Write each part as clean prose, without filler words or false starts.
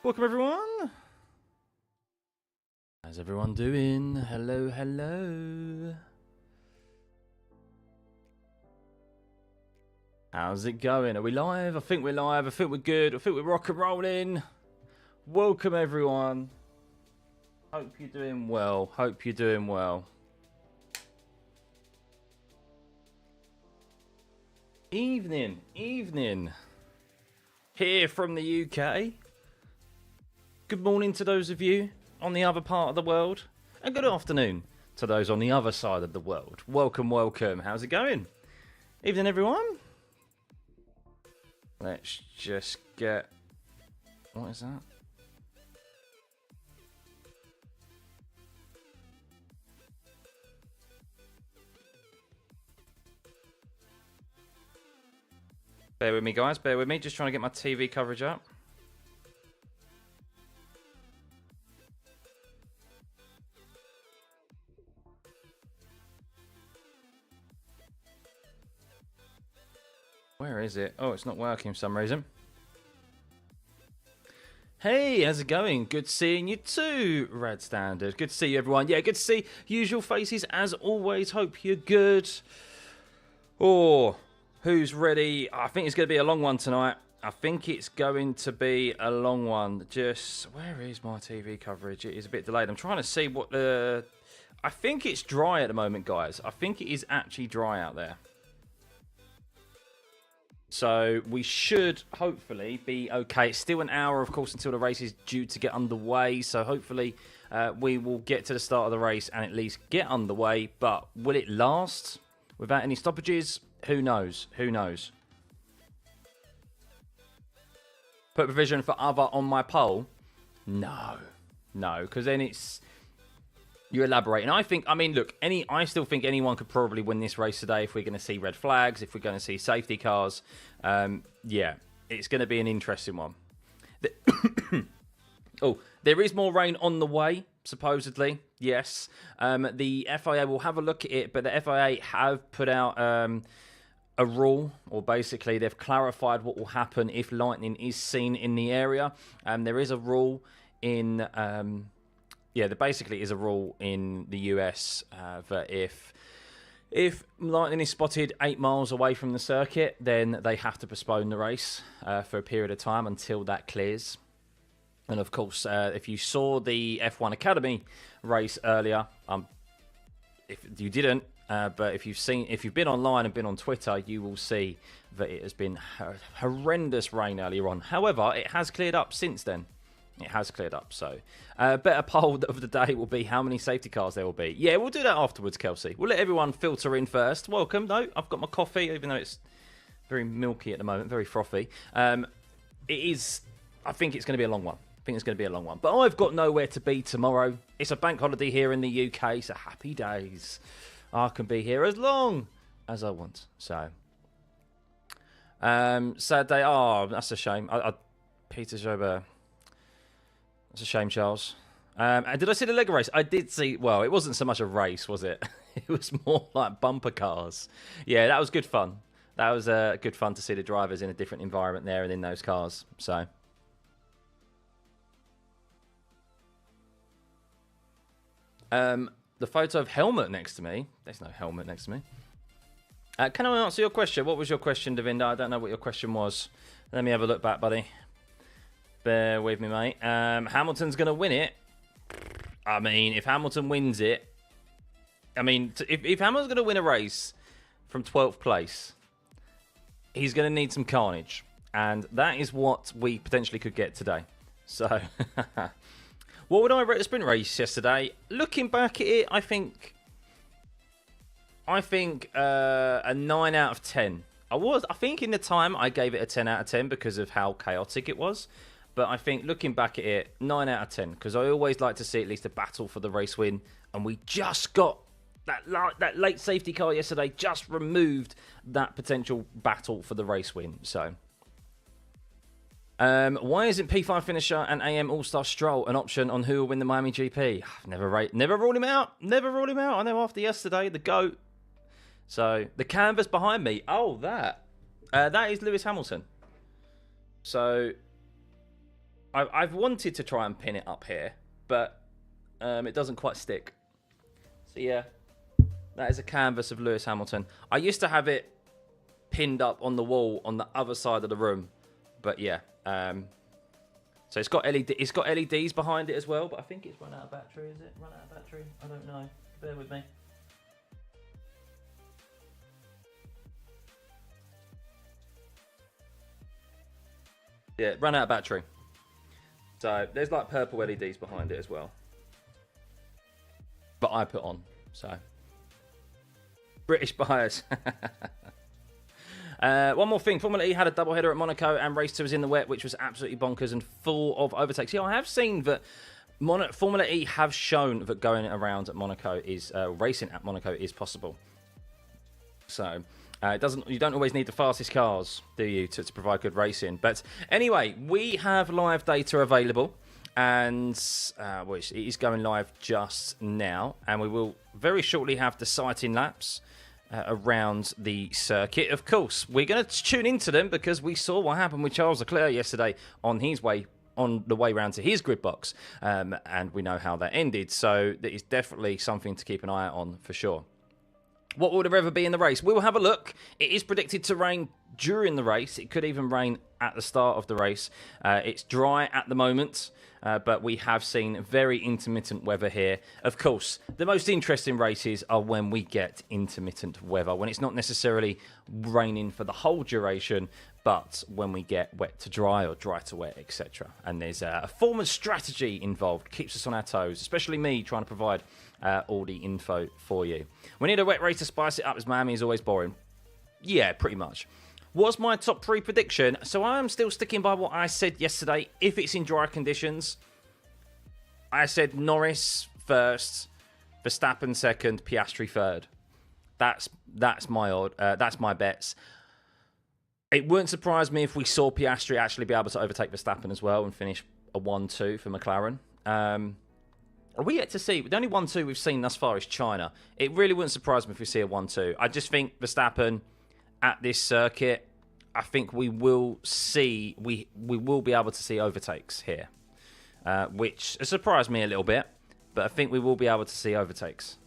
Welcome everyone. How's everyone doing? Hello, hello. How's it going? Are we live? I think we're live. I think we're good. I think we're rock and rolling. Welcome everyone. Hope you're doing well. Hope you're doing well. Evening. Here from the UK. Good morning to those of you on the other part of the world. And good afternoon to those on the other side of the world. Welcome, welcome. How's it going? Evening, everyone. Let's just get... What is that? Bear with me, guys. Bear with me. Just trying to get my TV coverage up. Where is it? Oh, it's not working for some reason. Hey, how's it going? Good seeing you too, Red Standard. Good to see you, everyone. Yeah, good to see usual faces as always. Hope you're good. Oh, who's ready? I think it's going to be a long one tonight. I think it's going to be a long one. Just, where is my TV coverage? It is a bit delayed. I'm trying to see what the... I think it's dry at the moment, guys. I think it is actually dry out there. So we should hopefully be okay. It's still an hour, of course, until the race is due to get underway. So hopefully we will get to the start of the race and at least get underway. But will it last without any stoppages? Who knows? Who knows? Put provision for other on my poll? No. No, because then it's... You elaborate. And I mean, look, I still think anyone could probably win this race today if we're going to see red flags, if we're going to see safety cars. Yeah, it's going to be an interesting one. Oh, there is more rain on the way, supposedly. Yes. The FIA will have a look at it, but the FIA have put out a rule, or basically they've clarified what will happen if lightning is seen in the area. There is a rule in... Yeah, there basically is a rule in the US that if lightning is spotted 8 miles away from the circuit, then they have to postpone the race for a period of time until that clears. And of course, if you saw the F1 Academy race earlier, if you didn't, but if you've been online and been on Twitter, you will see that it has been horrendous rain earlier on. However, it has cleared up since then. It has cleared up, so better poll of the day will be how many safety cars there will be. Yeah, we'll do that afterwards, Kelsey. We'll let everyone filter in first. Welcome. No, I've got my coffee, even though it's very milky at the moment, very frothy. It is, I think it's going to be a long one. But I've got nowhere to be tomorrow. It's a bank holiday here in the UK, so happy days. I can be here as long as I want. So, sad day. Oh, that's a shame. Peter Jober. It's a shame, Charles. And did I see the Lego race? I did see... Well, it wasn't so much a race, was it? It was more like bumper cars. Yeah, that was good fun. That was good fun to see the drivers in a different environment there and in those cars. So... the photo of helmet next to me. There's no helmet next to me. Can I answer your question? What was your question, Davinda? I don't know what your question was. Let me have a look back, buddy. Bear with me, mate. Hamilton's going to win it. I mean, if Hamilton wins it... I mean, if Hamilton's going to win a race from 12th place, he's going to need some carnage. And that is what we potentially could get today. So, what would I rate the sprint race yesterday? Looking back at it, I think a 9 out of 10. I think in the time I gave it a 10 out of 10 because of how chaotic it was. But I think looking back at it, 9 out of 10. Because I always like to see at least a battle for the race win. And we just got that late safety car yesterday. Just removed that potential battle for the race win. So, why isn't P5 finisher and AM All-Star Stroll an option on who will win the Miami GP? Never ruled him out. Never ruled him out. I know after yesterday, the GOAT. So, the canvas behind me. Oh, that is Lewis Hamilton. So... I've wanted to try and pin it up here, but it doesn't quite stick. So yeah, that is a canvas of Lewis Hamilton. I used to have it pinned up on the wall on the other side of the room, but yeah. So it's got LEDs behind it as well, but I think it's run out of battery. Is it run out of battery? I don't know. Bear with me. Yeah, run out of battery. So there's like purple LEDs behind it as well. But I put on, so. British buyers. One more thing. Formula E had a doubleheader at Monaco and race 2 was in the wet, which was absolutely bonkers and full of overtakes. Yeah, I have seen that Formula E have shown that going around at Monaco is, racing at Monaco is possible. So... you don't always need the fastest cars, do you, to provide good racing. But anyway, we have live data available, and it is going live just now. And we will very shortly have the sighting laps around the circuit. Of course, we're going to tune into them because we saw what happened with Charles Leclerc yesterday on the way round to his grid box, and we know how that ended. So that is definitely something to keep an eye on for sure. What will the weather be in the race? We will have a look. It is predicted to rain during the race. It could even rain at the start of the race. It's dry at the moment, but we have seen very intermittent weather here. Of course, the most interesting races are when we get intermittent weather, when it's not necessarily raining for the whole duration, but when we get wet to dry or dry to wet, etc. And there's a form of strategy involved. Keeps us on our toes, especially me trying to provide all the info for you. We need a wet race to spice it up, as Miami is always boring. Yeah, pretty much. What's my top 3 prediction? So I am still sticking by what I said yesterday. If it's in dry conditions, I said Norris first, Verstappen second, Piastri third. That's my bets. It wouldn't surprise me if we saw Piastri actually be able to overtake Verstappen as well and finish a 1-2 for McLaren. Are we yet to see? The only 1-2 we've seen thus far is China. It really wouldn't surprise me if we see a 1-2. I just think Verstappen at this circuit, I think we will see, we will be able to see overtakes here, which has surprised me a little bit, but I think we will be able to see overtakes.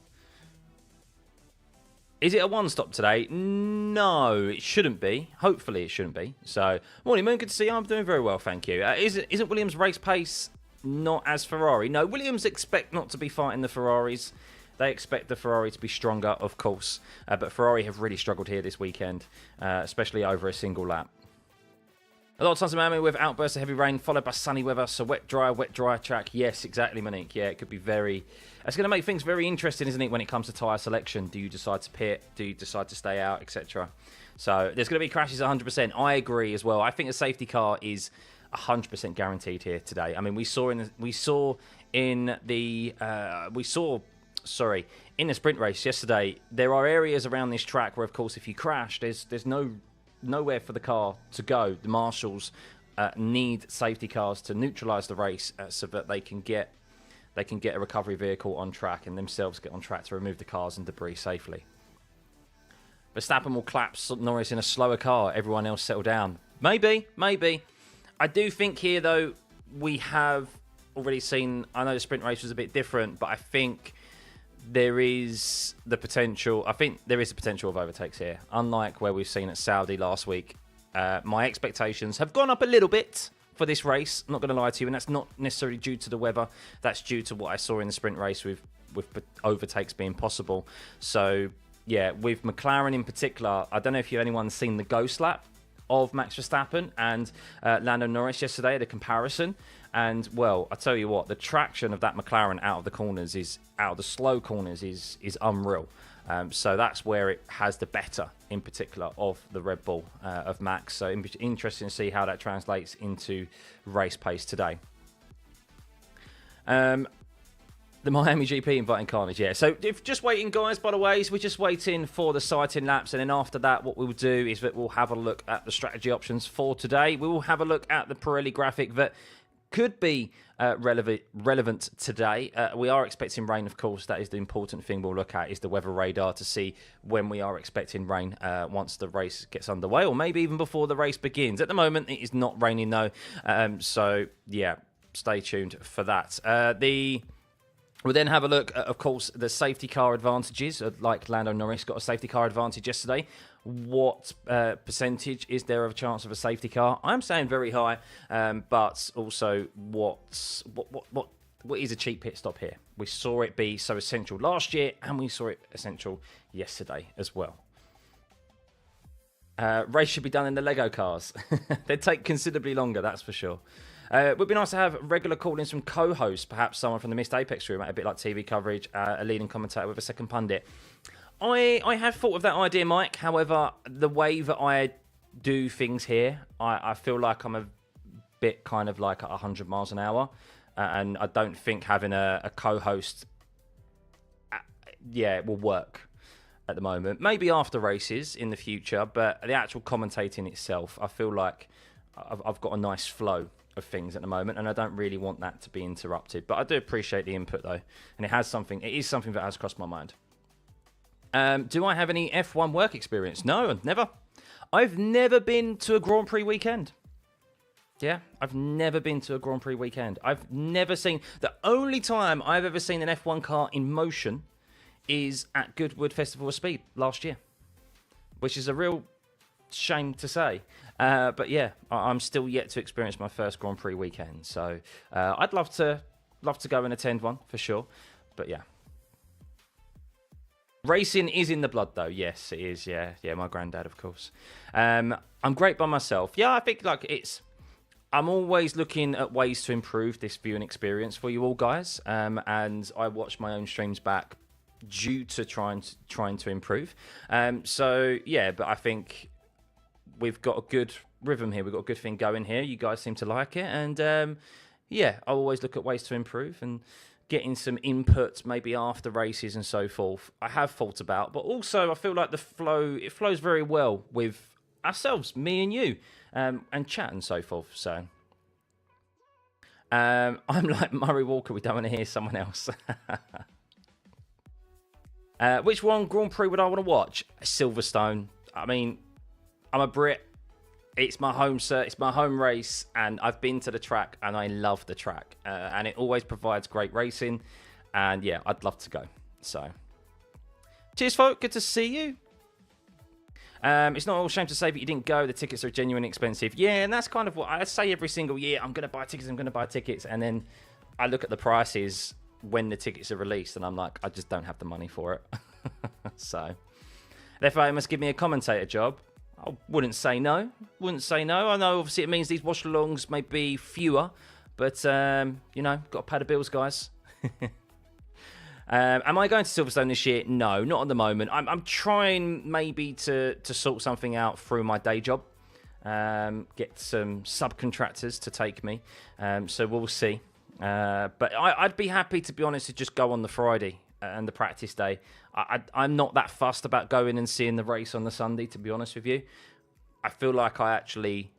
Is it a one-stop today? No, it shouldn't be. Hopefully it shouldn't be. So, morning, Moon. Good to see you. I'm doing very well, thank you. Isn't Williams' race pace not as Ferrari? No, Williams expect not to be fighting the Ferraris. They expect the Ferrari to be stronger, of course. But Ferrari have really struggled here this weekend, especially over a single lap. A lot of times in Miami with outbursts of heavy rain followed by sunny weather. So wet, dry track. Yes, exactly, Monique. Yeah, it could be very... It's going to make things very interesting, isn't it, when it comes to tyre selection? Do you decide to pit? Do you decide to stay out, etc.? So there's going to be crashes 100%. I agree as well. I think a safety car is 100% guaranteed here today. I mean, in the sprint race yesterday, there are areas around this track where, of course, if you crash, there's nowhere for the car to go. The marshals need safety cars to neutralise the race so that they can get a recovery vehicle on track and themselves get on track to remove the cars and debris safely. Verstappen will collapse Norris in a slower car. Everyone else settle down. Maybe. I do think here, though, we have already seen... I know the sprint race was a bit different, but I think there is the potential... I think there is the potential of overtakes here. Unlike where we've seen at Saudi last week, my expectations have gone up a little bit for this race. I'm not going to lie to you, and that's not necessarily due to the weather. That's due to what I saw in the sprint race with overtakes being possible. So, yeah, with McLaren in particular, I don't know if anyone's seen the ghost lap of Max Verstappen and Lando Norris yesterday, the comparison. And, well, I tell you what, the traction of that McLaren out of the slow corners is unreal. So that's where it has the better, in particular, of the Red Bull of Max. So interesting to see how that translates into race pace today. The Miami GP inviting carnage, yeah. So just waiting, guys, by the way. So we're just waiting for the sighting laps. And then after that, what we will do is that we'll have a look at the strategy options for today. We will have a look at the Pirelli graphic that could be relevant today. We are expecting rain, of course. That is the important thing we'll look at, is the weather radar to see when we are expecting rain once the race gets underway, or maybe even before the race begins. At the moment, it is not raining, though. So, yeah, stay tuned for that. We'll then have a look at, of course, the safety car advantages. Like Lando Norris got a safety car advantage yesterday. What percentage is there of a chance of a safety car? I'm saying very high, but also what is a cheap pit stop here? We saw it be so essential last year, and we saw it essential yesterday as well. Race should be done in the Lego cars. They take considerably longer, that's for sure. It would be nice to have regular call-ins from co-hosts, perhaps someone from the Missed Apex room, a bit like TV coverage, a leading commentator with a second pundit. I have thought of that idea, Mike. However, the way that I do things here, I feel like I'm a bit kind of like at 100 miles an hour. And I don't think having a co-host, it will work at the moment. Maybe after races in the future, but the actual commentating itself, I feel like I've got a nice flow of things at the moment, and I don't really want that to be interrupted. But I do appreciate the input, though. And it is something that has crossed my mind. Do I have any F1 work experience? No, never. I've never been to a Grand Prix weekend. Yeah, I've never been to a Grand Prix weekend. I've never seen... The only time I've ever seen an F1 car in motion is at Goodwood Festival of Speed last year, which is a real shame to say. But yeah, I'm still yet to experience my first Grand Prix weekend. So I'd love to go and attend one for sure. But yeah. Racing is in the blood, though. Yes, it is. Yeah, my granddad, of course. I'm great by myself. Yeah, I think I'm always looking at ways to improve this viewing experience for you all, guys. And I watch my own streams back due to trying to improve. So yeah, but I think we've got a good rhythm here. We've got a good thing going here. You guys seem to like it, and I always look at ways to improve and getting some input maybe after races and so forth. I have thought about, but also I feel like it flows very well with ourselves, me and you, and chat and so forth. So I'm like Murray Walker. We don't want to hear someone else. Which one Grand Prix would I want to watch? Silverstone. I mean, I'm a Brit. It's my home, sir. It's my home race, and I've been to the track, and I love the track, and it always provides great racing, and yeah, I'd love to go. So, cheers, folk. Good to see you. It's not all shame to say that you didn't go. The tickets are genuinely expensive. Yeah, and that's kind of what I say every single year. I'm going to buy tickets, and then I look at the prices when the tickets are released, and I'm like, I just don't have the money for it. So, therefore, I must give me a commentator job. I wouldn't say no. I know, obviously, it means these watch-alongs may be fewer, but, got to pay the bills, guys. Am I going to Silverstone this year? No, not at the moment. I'm trying maybe to sort something out through my day job. Get some subcontractors to take me. So we'll see. But I'd be happy, to be honest, to just go on the Friday and the practice day. I'm not that fussed about going and seeing the race on the Sunday, to be honest with you. I feel like I actually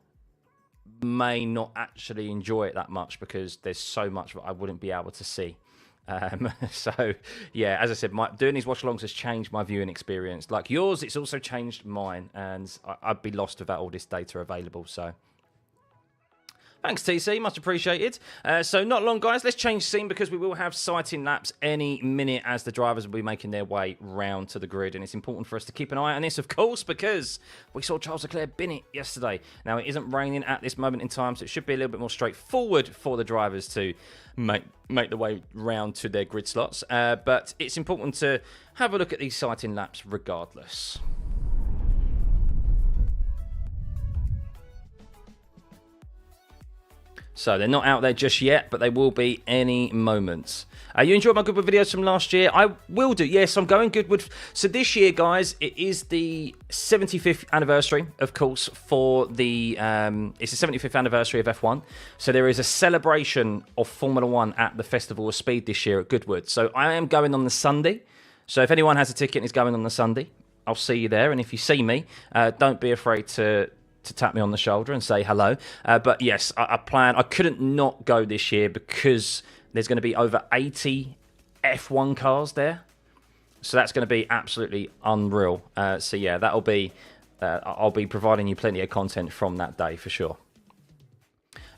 may not actually enjoy it that much because there's so much that I wouldn't be able to see. So, yeah, as I said, doing these watch-alongs has changed my viewing experience. Like yours, it's also changed mine, and I'd be lost without all this data available, so... Thanks, TC. Much appreciated. So not long, guys. Let's change scene because we will have sighting laps any minute as the drivers will be making their way round to the grid. And it's important for us to keep an eye on this, of course, because we saw Charles Leclerc bin it yesterday. Now, it isn't raining at this moment in time, so it should be a little bit more straightforward for the drivers to make the way round to their grid slots. But it's important to have a look at these sighting laps regardless. So they're not out there just yet, but they will be any moment. You enjoyed my Goodwood videos from last year? I will do. Yes, I'm going Goodwood. So this year, guys, it is the 75th anniversary, of course, for the... it's the 75th anniversary of F1. So there is a celebration of Formula 1 at the Festival of Speed this year at Goodwood. So I am going on the Sunday. So if anyone has a ticket and is going on the Sunday, I'll see you there. And if you see me, don't be afraid to to tap me on the shoulder and say hello. But yes, I plan. I couldn't not go this year because there's going to be over 80 F1 cars there. So that's going to be absolutely unreal. So yeah, that'll be. I'll be providing you plenty of content from that day for sure.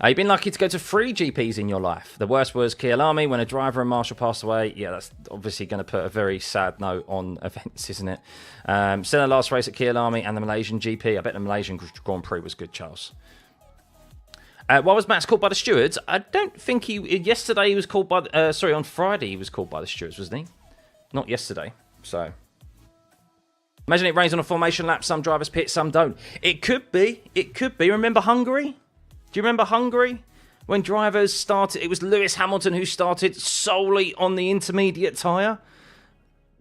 You've been lucky to go to 3 GPs in your life. The worst was Kialami when a driver and marshal passed away. Yeah, that's obviously going to put a very sad note on events, isn't it? Senna last race at Kialami and the Malaysian GP. I bet the Malaysian Grand Prix was good, Charles. Why was Max called by the stewards? I don't think he... Yesterday he was called by... on Friday he was called by the stewards, wasn't he? Not yesterday, so... Imagine it rains on a formation lap. Some drivers pit, some don't. It could be. It could be. Remember Hungary? Do you remember Hungary? When drivers started, it was Lewis Hamilton who started solely on the intermediate tyre.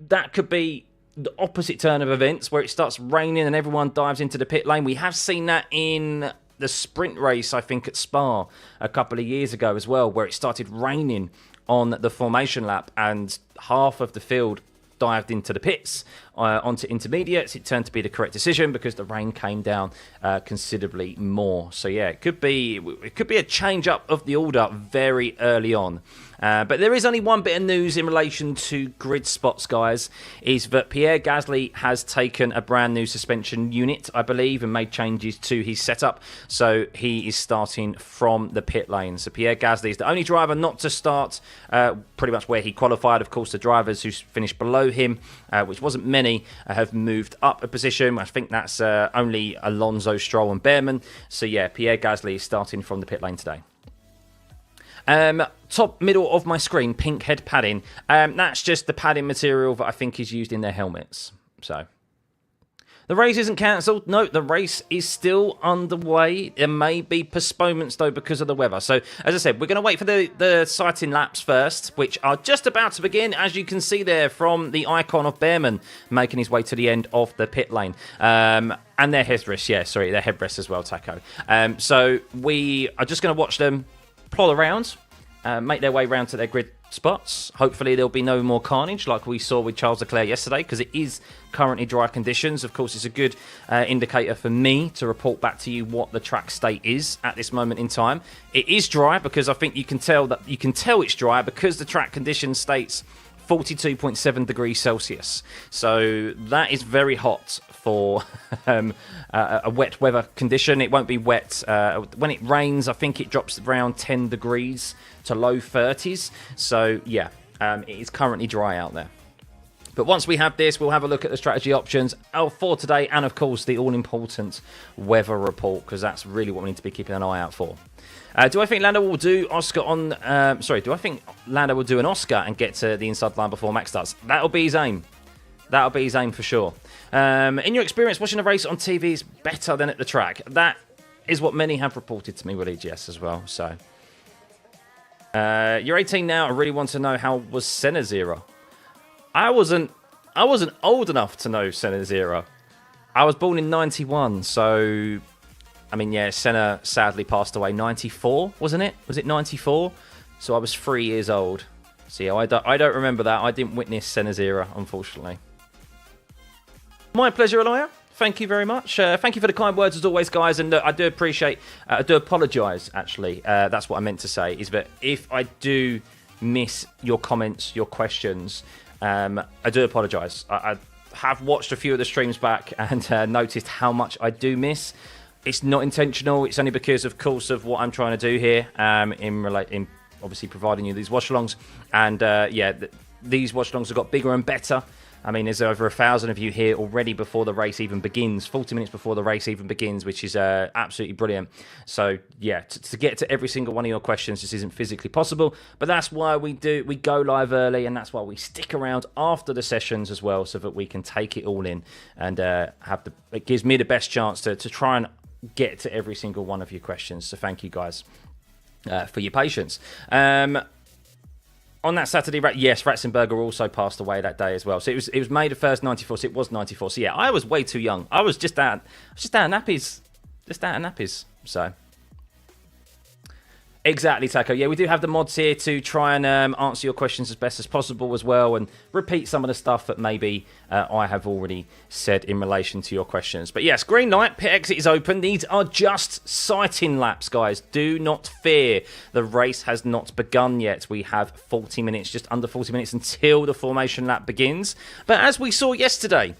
That could be the opposite turn of events where it starts raining and everyone dives into the pit lane. We have seen that in the sprint race, I think, at Spa a couple of years ago as well, where it started raining on the formation lap and half of the field dived into the pits onto intermediates. It turned to be the correct decision because the rain came down considerably more. So yeah, it could be a change up of the order very early on. But there is only one bit of news in relation to grid spots, guys, is that Pierre Gasly has taken a brand new suspension unit, I believe, and made changes to his setup. So he is starting from the pit lane. So Pierre Gasly is the only driver not to start pretty much where he qualified. Of course, the drivers who finished below him, which wasn't many, have moved up a position. I think that's only Alonso, Stroll and Behrman. So yeah, Pierre Gasly is starting from the pit lane today. Top middle of my screen, pink head padding. That's just the padding material that I think is used in their helmets. So the race isn't cancelled. No, the race is still underway. There may be postponements, though, because of the weather. So, as I said, we're going to wait for the sighting laps first, which are just about to begin, as you can see there from the icon of Behrman making his way to the end of the pit lane. And their headrests, their headrests as well, Taco. So we are just going to watch them plod around, make their way round to their grid spots. Hopefully there'll be no more carnage like we saw with Charles Leclerc yesterday, because it is currently dry conditions. Of course, it's a good indicator for me to report back to you what the track state is at this moment in time. It is dry because I think you can tell it's dry because the track condition states 42.7 degrees Celsius. So that is very hot for a wet weather condition. It won't be wet. When it rains, I think it drops around 10 degrees to low 30s. So yeah, it is currently dry out there. But once we have this, we'll have a look at the strategy options for today, and of course the all-important weather report, because that's really what we need to be keeping an eye out for. Do I think Lando will do Oscar on... do I think Lando will do an Oscar and get to the inside line before Max starts? That'll be his aim. That'll be his aim for sure. In your experience, watching a race on TV is better than at the track. That is what many have reported to me with EGS as well. So, you're 18 now. I really want to know, how was Senna's era? I wasn't old enough to know Senna's era. I was born in 91, so... I mean, yeah, Senna sadly passed away 94, wasn't it? Was it 94? So I was 3 years old. So yeah, I don't remember that. I didn't witness Senna's era, unfortunately. My pleasure, Elia. Thank you very much. Thank you for the kind words as always, guys. And I do appreciate, I do apologise, actually. That's what I meant to say, is that if I do miss your comments, your questions, I do apologise. I have watched a few of the streams back and noticed how much I do miss. It's not intentional. It's only because, of course, of what I'm trying to do here in obviously providing you these watchalongs. And these watchalongs have got bigger and better. I mean, there's over 1,000 of you here already before the race even begins, 40 minutes before the race even begins, which is absolutely brilliant. So, yeah, to get to every single one of your questions just isn't physically possible. But that's why we go live early, and that's why we stick around after the sessions as well, so that we can take it all in and it gives me the best chance to try and get to every single one of your questions. So thank you guys for your patience. On that Saturday, yes, Ratzenberger also passed away that day as well. So it was May the 1st, 94. So it was 94. So yeah, I was way too young. I was just out of nappies. So Exactly, Taco. Yeah, we do have the mods here to try and answer your questions as best as possible as well, and repeat some of the stuff that maybe I have already said in relation to your questions. But yes, green light, pit exit is open. These are just sighting laps, guys. Do not fear. The race has not begun yet. We have 40 minutes, just under 40 minutes until the formation lap begins. But as we saw yesterday,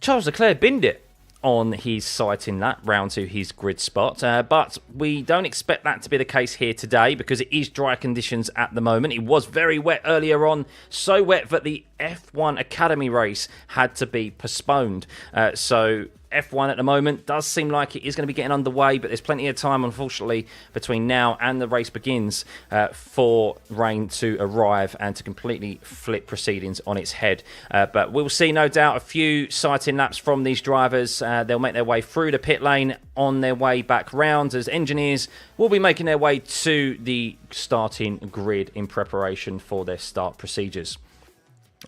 Charles Leclerc binned it on his sighting lap round to his grid spot, but we don't expect that to be the case here today because it is dry conditions at the moment. It was very wet earlier on, so wet that the F1 Academy race had to be postponed. So F1 at the moment does seem like it is going to be getting underway, but there's plenty of time, unfortunately, between now and the race begins for rain to arrive and to completely flip proceedings on its head. But we'll see, no doubt, a few sighting laps from these drivers. They'll make their way through the pit lane on their way back round as engineers will be making their way to the starting grid in preparation for their start procedures.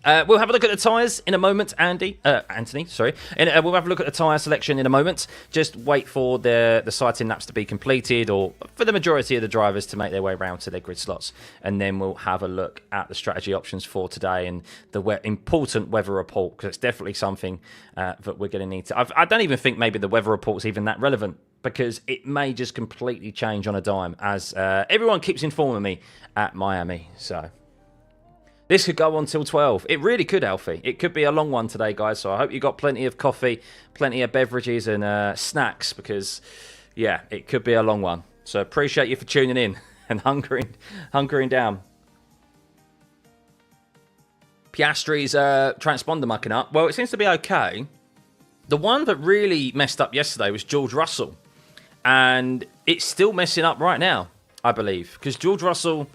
We'll have a look at the tyres in a moment, Anthony. Sorry. We'll have a look at the tyre selection in a moment. Just wait for the sighting laps to be completed, or for the majority of the drivers to make their way around to their grid slots. And then we'll have a look at the strategy options for today and the important weather report, because it's definitely something that we're going to need to... I don't even think maybe the weather report's even that relevant, because it may just completely change on a dime, as everyone keeps informing me at Miami. So... this could go on till 12. It really could, Alfie. It could be a long one today, guys. So I hope you got plenty of coffee, plenty of beverages and snacks, because, yeah, it could be a long one. So appreciate you for tuning in and hunkering down. Piastri's transponder mucking up. Well, it seems to be okay. The one that really messed up yesterday was George Russell. And it's still messing up right now, I believe. Because George Russell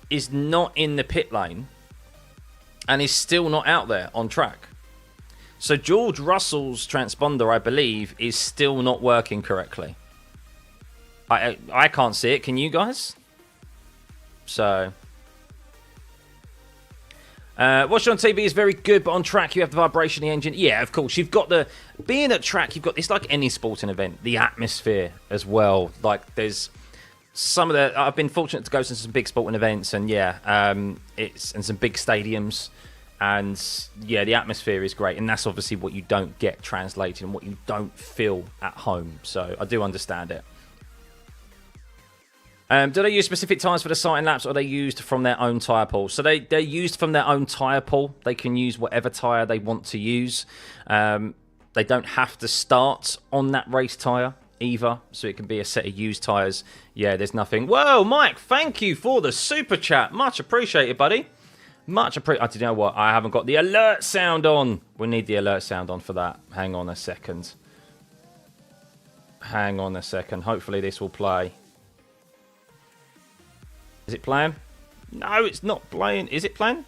is not in the pit lane and is still not out there on track. So George Russell's transponder, I believe, is still not working correctly. I can't see it. Can you guys? So... watching on TV is very good, but on track you have the vibration of the engine. Yeah, of course. You've got the... being at track, you've got... it's like any sporting event. The atmosphere as well. Like, there's... some of the... I've been fortunate to go to some big sporting events, and yeah, and some big stadiums, and yeah, the atmosphere is great, and that's obviously what you don't get translated and what you don't feel at home. So I do understand it. Do they use specific tyres for the sighting laps, or are they used from their own tyre pool? So they're used from their own tyre pool. They can use whatever tyre they want to use. They don't have to start on that race tyre either, so it can be a set of used tyres. Yeah, there's nothing. Whoa, Mike, thank you for the super chat. Much appreciated, buddy. Much appreciated. You know what? I haven't got the alert sound on. We need the alert sound on for that. Hang on a second. Hang on a second. Hopefully this will play. Is it playing? No, it's not playing. Is it playing?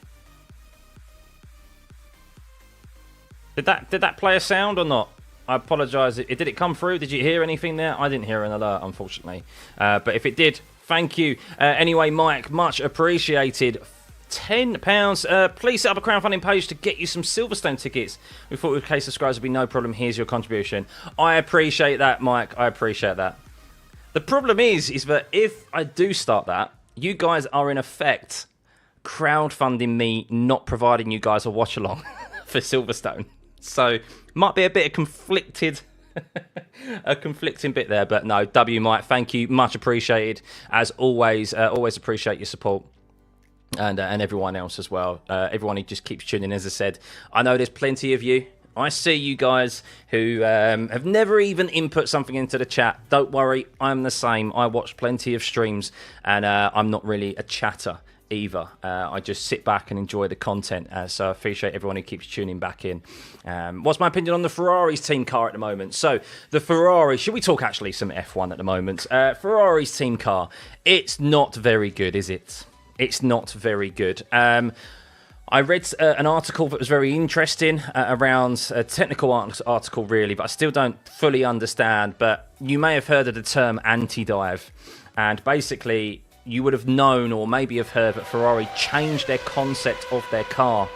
Did that play a sound or not? I apologise. Did it come through? Did you hear anything there? I didn't hear an alert, unfortunately. But if it did, thank you. Anyway, Mike, much appreciated. £10. Please set up a crowdfunding page to get you some Silverstone tickets. We thought with K subscribers would be no problem. Here's your contribution. I appreciate that, Mike. I appreciate that. The problem is that if I do start that, you guys are in effect crowdfunding me, not providing you guys a watch along for Silverstone. So might be a bit of conflicting bit there, but no, W Mike, thank you, much appreciated as always. Always appreciate your support, and everyone else as well. Everyone who just keeps tuning in. As I said, I know there's plenty of you. I see you guys who have never even input something into the chat. Don't worry, I'm the same. I watch plenty of streams, and I'm not really a chatter either. I just sit back and enjoy the content. So I appreciate everyone who keeps tuning back in. What's my opinion on the Ferrari's team car at the moment? So the Ferrari, should we talk actually some F1 at the moment? Ferrari's team car, it's not very good, is it? It's not very good. I read an article that was very interesting around a technical article, really, but I still don't fully understand. But you may have heard of the term anti-dive. And basically, you would have known or maybe have heard that Ferrari changed their concept of their car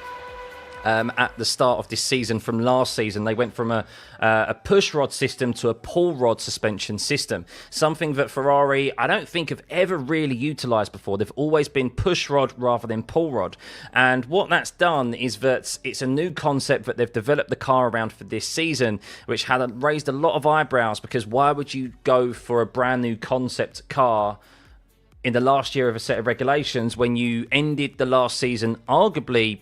at the start of this season from last season. They went from a push rod system to a pull rod suspension system, something that Ferrari, I don't think, have ever really utilised before. They've always been push rod rather than pull rod. And what that's done is that it's a new concept that they've developed the car around for this season, which had raised a lot of eyebrows, because why would you go for a brand new concept car in the last year of a set of regulations when you ended the last season arguably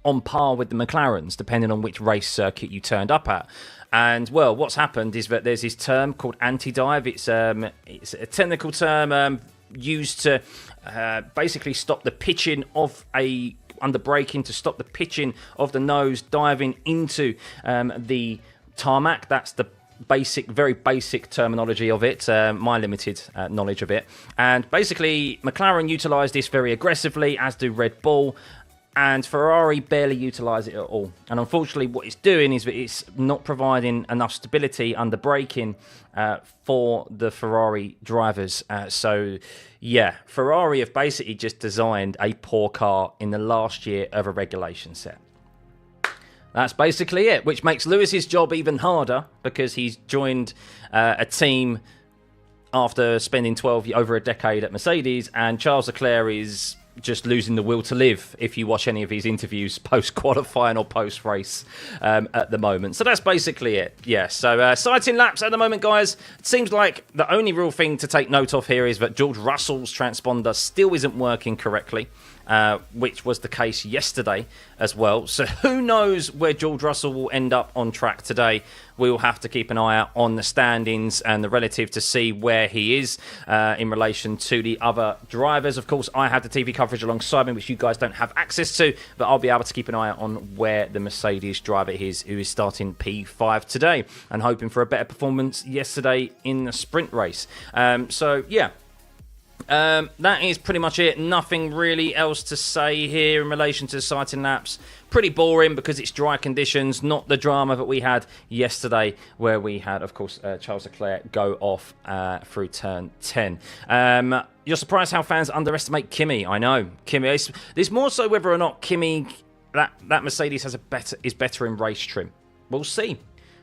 on par with the McLarens, depending on which race circuit you turned up at? And, well, what's happened is that there's this term called anti-dive. It's a technical term used to basically stop the pitching of under braking, to stop the pitching of the nose diving into the tarmac. That's the very basic terminology of it, my limited knowledge of it. And basically, McLaren utilised this very aggressively, as do Red Bull, and Ferrari barely utilise it at all. And unfortunately, what it's doing is that it's not providing enough stability under braking for the Ferrari drivers. So, yeah, Ferrari have basically just designed a poor car in the last year of a regulation set. That's basically it, which makes Lewis's job even harder, because he's joined a team after spending over a decade at Mercedes, and Charles Leclerc is just losing the will to live if you watch any of his interviews post-qualifying or post-race at the moment. So that's basically it. Yeah, so sighting laps at the moment, guys. It seems like the only real thing to take note of here is that George Russell's transponder still isn't working correctly, which was the case yesterday as well. So who knows where George Russell will end up on track today. We will have to keep an eye out on the standings and the relative to see where he is in relation to the other drivers. Of course, I have the TV coverage alongside me, which you guys don't have access to, but I'll be able to keep an eye out on where the Mercedes driver is, who is starting P5 today, and hoping for a better performance yesterday in the sprint race. So, yeah. That is pretty much it. Nothing really else to say here in relation to the sighting laps. Pretty boring because it's dry conditions, not the drama that we had yesterday, where we had, of course, Charles Leclerc go off through turn 10. You're surprised how fans underestimate Kimi. I know. Kimi. There's more so whether or not Kimi, that Mercedes is better in race trim. We'll see.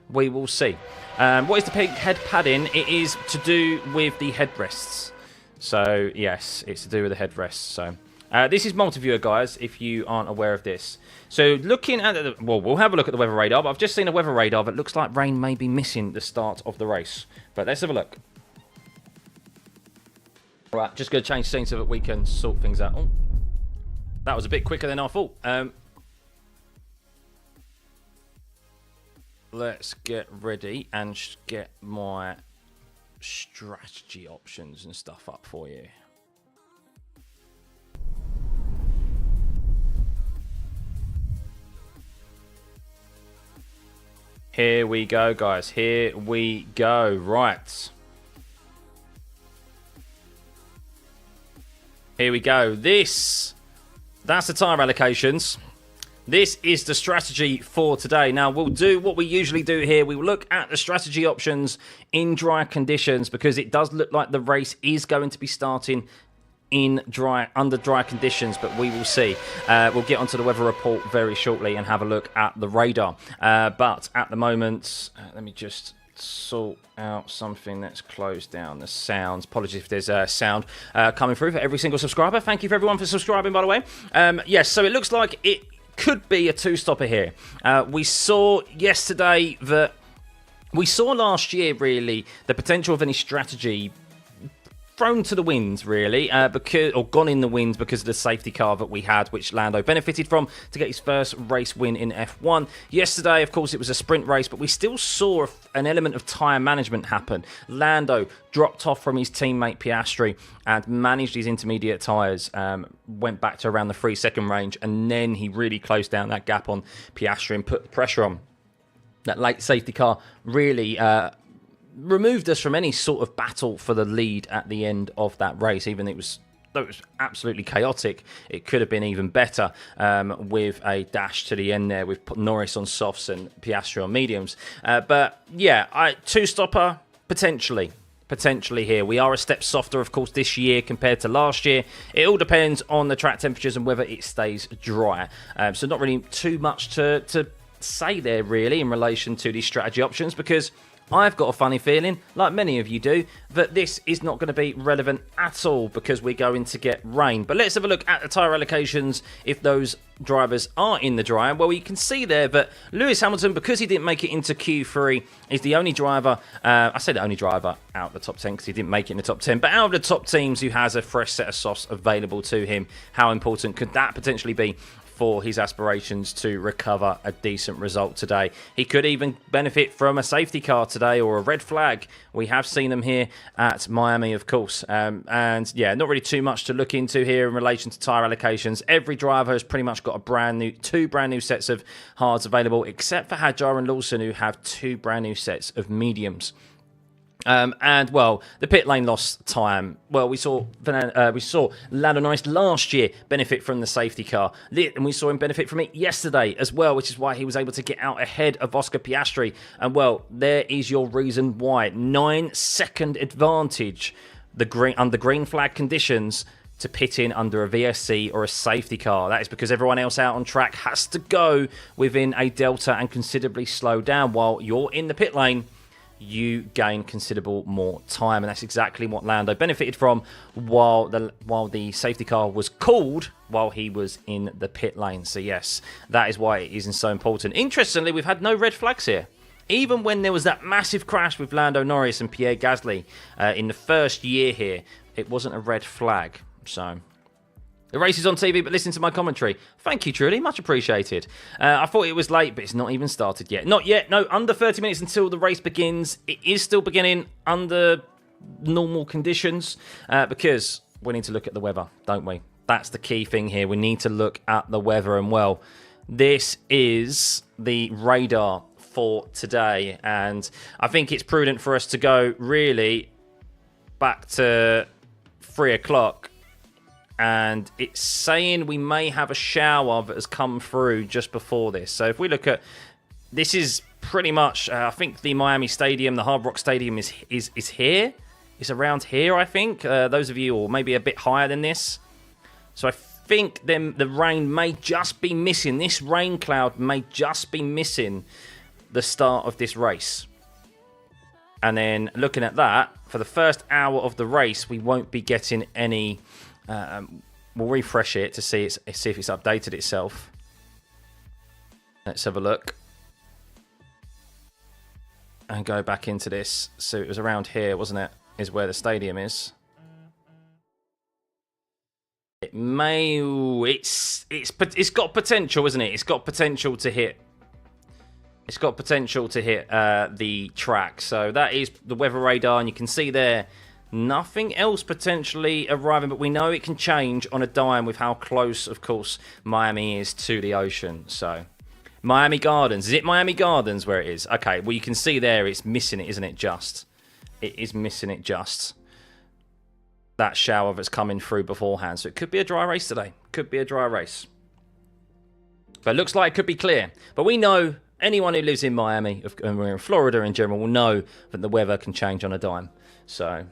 We will see. What is the head padding? It is to do with the headrests. So, yes, it's to do with the headrests. So, this is multi-viewer, guys, if you aren't aware of this. So, looking at we'll have a look at the weather radar, but I've just seen a weather radar that looks like rain may be missing the start of the race. But let's have a look. Right, just going to change scene so that we can sort things out. Oh, that was a bit quicker than I thought. Let's get ready and get my strategy options and stuff up for you. Here we go, guys. Here we go. Right. Here we go. That's the tyre allocations. This is the strategy for today. Now, we'll do what we usually do here. We will look at the strategy options in dry conditions, because it does look like the race is going to be starting under dry conditions, but we will see. We'll get onto the weather report very shortly and have a look at the radar. But at the moment, let me just sort out something that's closed down the sounds. Apologies if there's sound coming through for every single subscriber. Thank you for everyone for subscribing, by the way. Yes, so it looks like it could be a two-stopper here. We saw yesterday that we saw last year, really, the potential of any strategy thrown to the winds, really, or gone in the wind because of the safety car that we had, which Lando benefited from to get his first race win in F1. Yesterday, of course, it was a sprint race, but we still saw an element of tyre management happen. Lando dropped off from his teammate Piastri and managed his intermediate tyres, went back to around the 3-second range, and then he really closed down that gap on Piastri and put the pressure on. That late safety car really removed us from any sort of battle for the lead at the end of that race. Even though it was absolutely chaotic, it could have been even better with a dash to the end there with Norris on softs and Piastri on mediums. But yeah, two-stopper, potentially. potentially here. We are a step softer, of course, this year compared to last year. It all depends on the track temperatures and whether it stays dry. So not really too much to say there, really, in relation to these strategy options, because I've got a funny feeling, like many of you do, that this is not going to be relevant at all because we're going to get rain. But let's have a look at the tyre allocations if those drivers are in the dry. Well, you can see there that Lewis Hamilton, because he didn't make it into Q3, is the only driver, I say the only driver out of the top 10 because he didn't make it in the top 10, but out of the top teams who has a fresh set of softs available to him. How important could that potentially be for his aspirations to recover a decent result today? He could even benefit from a safety car today or a red flag. We have seen them here at Miami, of course. And yeah, not really too much to look into here in relation to tyre allocations. Every driver has pretty much got a two brand new sets of hards available, except for Hadjar and Lawson, who have two brand new sets of mediums. And well, the pit lane lost time. Well, we saw Lando Norris last year benefit from the safety car, and we saw him benefit from it yesterday as well, which is why he was able to get out ahead of Oscar Piastri. And well, there is your reason why. 9-second advantage, under green flag conditions, to pit in under a VSC or a safety car. That is because everyone else out on track has to go within a delta and considerably slow down. While you're in the pit lane, you gain considerable more time, and that's exactly what Lando benefited from while the safety car was called while he was in the pit lane. So yes, that is why it isn't so important. Interestingly, we've had no red flags here. Even when there was that massive crash with Lando Norris and Pierre Gasly in the first year here, it wasn't a red flag. So the race is on TV, but listen to my commentary. Thank you, truly. Much appreciated. I thought it was late, but it's not even started yet. Not yet. No, under 30 minutes until the race begins. It is still beginning under normal conditions because we need to look at the weather, don't we? That's the key thing here. We need to look at the weather. And, well, this is the radar for today. And I think it's prudent for us to go really back to 3 o'clock. And it's saying we may have a shower that has come through just before this. So if we look at, this is pretty much, I think the Miami Stadium, the Hard Rock Stadium is here. It's around here, I think. Those of you, or maybe a bit higher than this. So I think then the rain may just be missing. This rain cloud may just be missing the start of this race. And then looking at that, for the first hour of the race, we won't be getting any. We'll refresh it to see if it's updated itself. Let's have a look. And go back into this. So it was around here, wasn't it? Is where the stadium is. It may... It's got potential, isn't it? It's got potential to hit. It's got potential to hit the track. So that is the weather radar, and you can see there nothing else potentially arriving, but we know it can change on a dime with how close, of course, Miami is to the ocean. So Miami Gardens. Is it Miami Gardens where it is? Okay, well, you can see there it's missing it, isn't it, just? It is missing it just. That shower that's coming through beforehand. So it could be a dry race today. Could be a dry race. But it looks like it could be clear. But we know anyone who lives in Miami, and we're in Florida in general, will know that the weather can change on a dime. So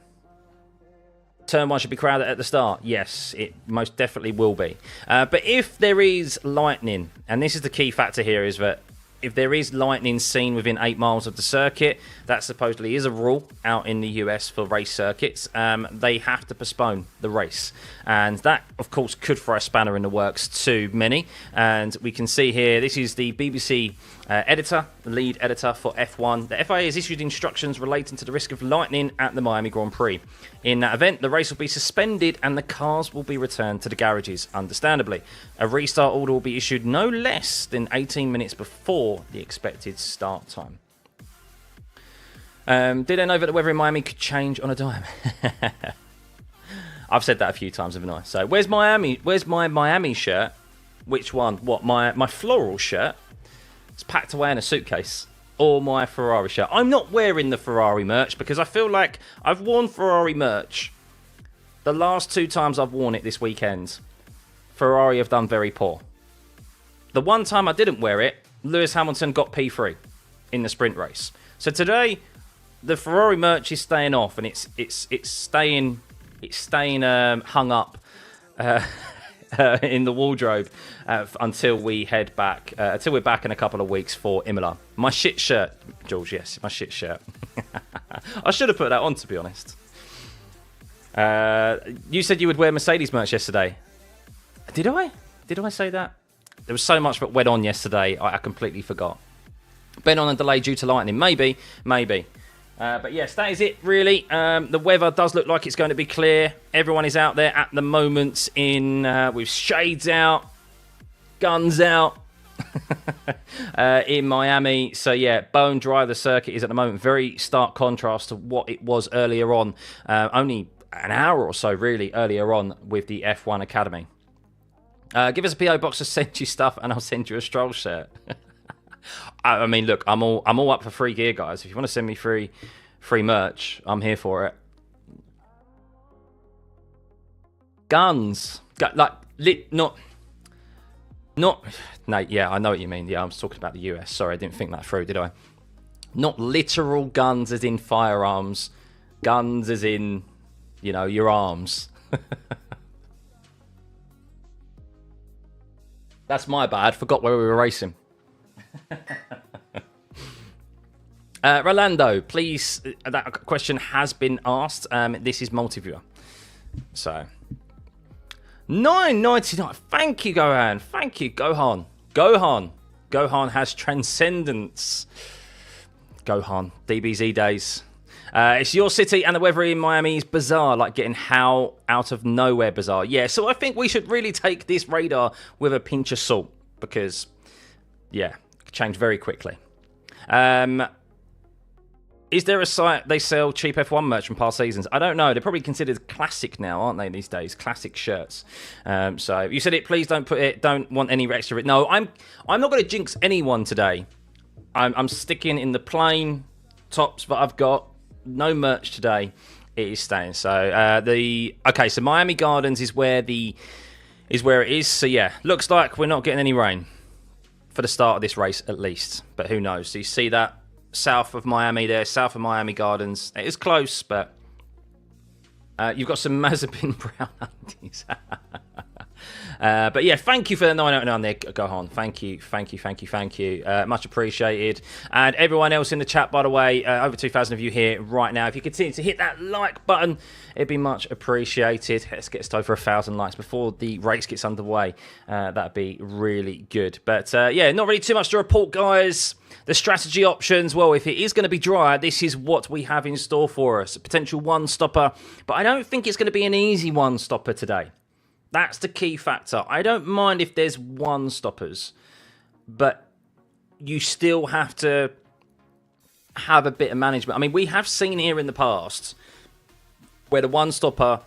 Turn 1 should be crowded at the start. Yes, it most definitely will be. But if there is lightning, and this is the key factor here, is that if there is lightning seen within 8 miles of the circuit, that supposedly is a rule out in the US for race circuits, they have to postpone the race. And that, of course, could throw a spanner in the works to many. And we can see here, this is the BBC editor, the lead editor for F1. The FIA has issued instructions relating to the risk of lightning at the Miami Grand Prix. In that event, the race will be suspended and the cars will be returned to the garages, understandably. A restart order will be issued no less than 18 minutes before the expected start time. Did I know that the weather in Miami could change on a dime? I've said that a few times, haven't I? So where's Miami? Where's my Miami shirt? Which one? What, my floral shirt? It's packed away in a suitcase. Or my Ferrari shirt. I'm not wearing the Ferrari merch because I feel like I've worn Ferrari merch the last 2 times I've worn it this weekend. Ferrari have done very poor. The one time I didn't wear it, Lewis Hamilton got P3 in the sprint race. So today, the Ferrari merch is staying off, and it's staying hung up in the wardrobe until we head back, until we're back in a couple of weeks for Imola. My shit shirt, George. Yes, my shit shirt. I should have put that on, to be honest. You said you would wear Mercedes merch yesterday. Did I? Did I say that? There was so much that went on yesterday, I completely forgot. Been on a delay due to lightning. Maybe. But yes, that is it, really. The weather does look like it's going to be clear. Everyone is out there at the moment with shades out, guns out in Miami. So, yeah, bone dry the circuit is at the moment. Very stark contrast to what it was earlier on. Only an hour or so, really, earlier on with the F1 Academy. Give us a PO box to send you stuff, and I'll send you a Stroll shirt. I mean, look, I'm all up for free gear, guys. If you want to send me free merch, I'm here for it. Guns, not. No, yeah, I know what you mean. Yeah, I was talking about the US. Sorry, I didn't think that through, did I? Not literal guns, as in firearms. Guns, as in, your arms. That's my bad. Forgot where we were racing. Rolando, please, that question has been asked. This is multi-viewer. So, $9.99. Thank you, Gohan. Thank you, Gohan. Gohan has transcendence. Gohan, DBZ days. It's your city, and the weather in Miami is bizarre, like getting how out of nowhere bizarre. Yeah, so I think we should really take this radar with a pinch of salt, because, yeah, it can change very quickly. Is there a site they sell cheap F1 merch from past seasons? I don't know. They're probably considered classic now, aren't they, these days? Classic shirts. So you said it. Please don't put it. Don't want any extra. No, I'm not going to jinx anyone today. I'm sticking in the plain tops that I've got. No merch today. It is staying. So so Miami Gardens is where it is. So yeah, looks like we're not getting any rain for the start of this race at least. But who knows? So you see that south of Miami there, south of Miami Gardens. It is close, but you've got some Mazepin brown undies. But yeah, thank you for the 999 there, Gohan. Thank you. Much appreciated. And everyone else in the chat, by the way, over 2,000 of you here right now. If you continue to hit that like button, it'd be much appreciated. Let's get us over 1,000 likes before the race gets underway. That'd be really good. But yeah, not really too much to report, guys. The strategy options, well, if it is going to be dry, this is what we have in store for us. A potential one-stopper. But I don't think it's going to be an easy one-stopper today. That's the key factor. I don't mind if there's one-stoppers, but you still have to have a bit of management. I mean, we have seen here in the past where the one-stopper,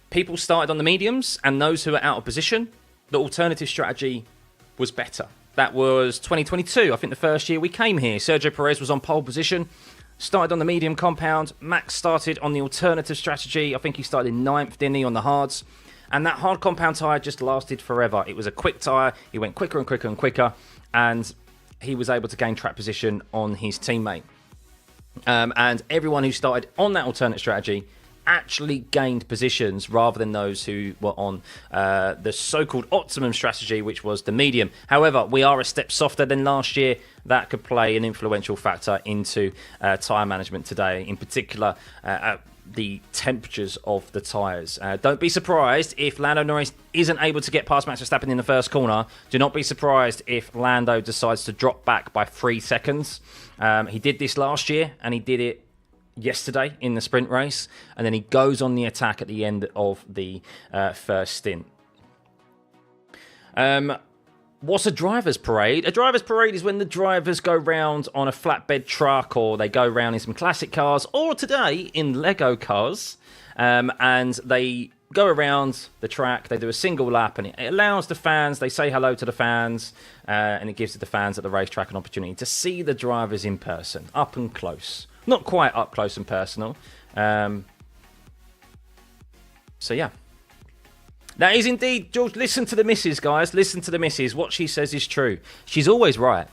people started on the mediums, and those who are out of position, the alternative strategy was better. That was 2022. I think the first year we came here. Sergio Perez was on pole position, started on the medium compound. Max started on the alternative strategy. I think he started in 9th, didn't he, on the hards. And that hard compound tyre just lasted forever. It was a quick tyre. He went quicker and quicker and quicker. And he was able to gain track position on his teammate. And everyone who started on that alternate strategy actually gained positions rather than those who were on the so-called optimum strategy, which was the medium. However, we are a step softer than last year. That could play an influential factor into tyre management today. In particular, the temperatures of the tyres. Don't be surprised if Lando Norris isn't able to get past Max Verstappen in the first corner. Do not be surprised if Lando decides to drop back by 3 seconds. He did this last year, and he did it yesterday in the sprint race, and then he goes on the attack at the end of the first stint. What's a driver's parade? A driver's parade is when the drivers go round on a flatbed truck, or they go round in some classic cars, or today in Lego cars, and they go around the track. They do a single lap, and it allows the fans, they say hello to the fans, and it gives the fans at the racetrack an opportunity to see the drivers in person, up and close. Not quite up close and personal. So yeah. That is indeed, George, listen to the missus, guys. Listen to the missus. What she says is true. She's always right.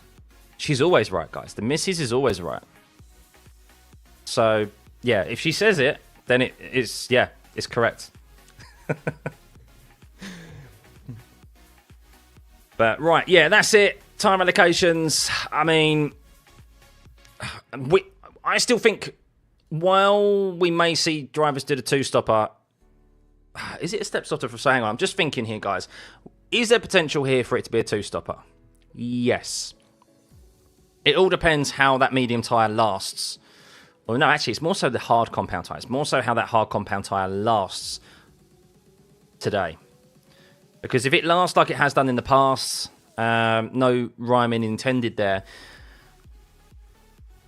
She's always right, guys. The missus is always right. So, yeah, if she says it, then it's correct. But, right, yeah, that's it. Time allocations. I mean, I still think while we may see drivers do the two-stopper, is it a step stopper for saying? I'm just thinking here, guys. Is there potential here for it to be a two-stopper? Yes. It all depends how that medium tyre lasts. Well, no, actually, it's more so the hard compound tyre. It's more so how that hard compound tyre lasts today. Because if it lasts like it has done in the past, no rhyming intended there,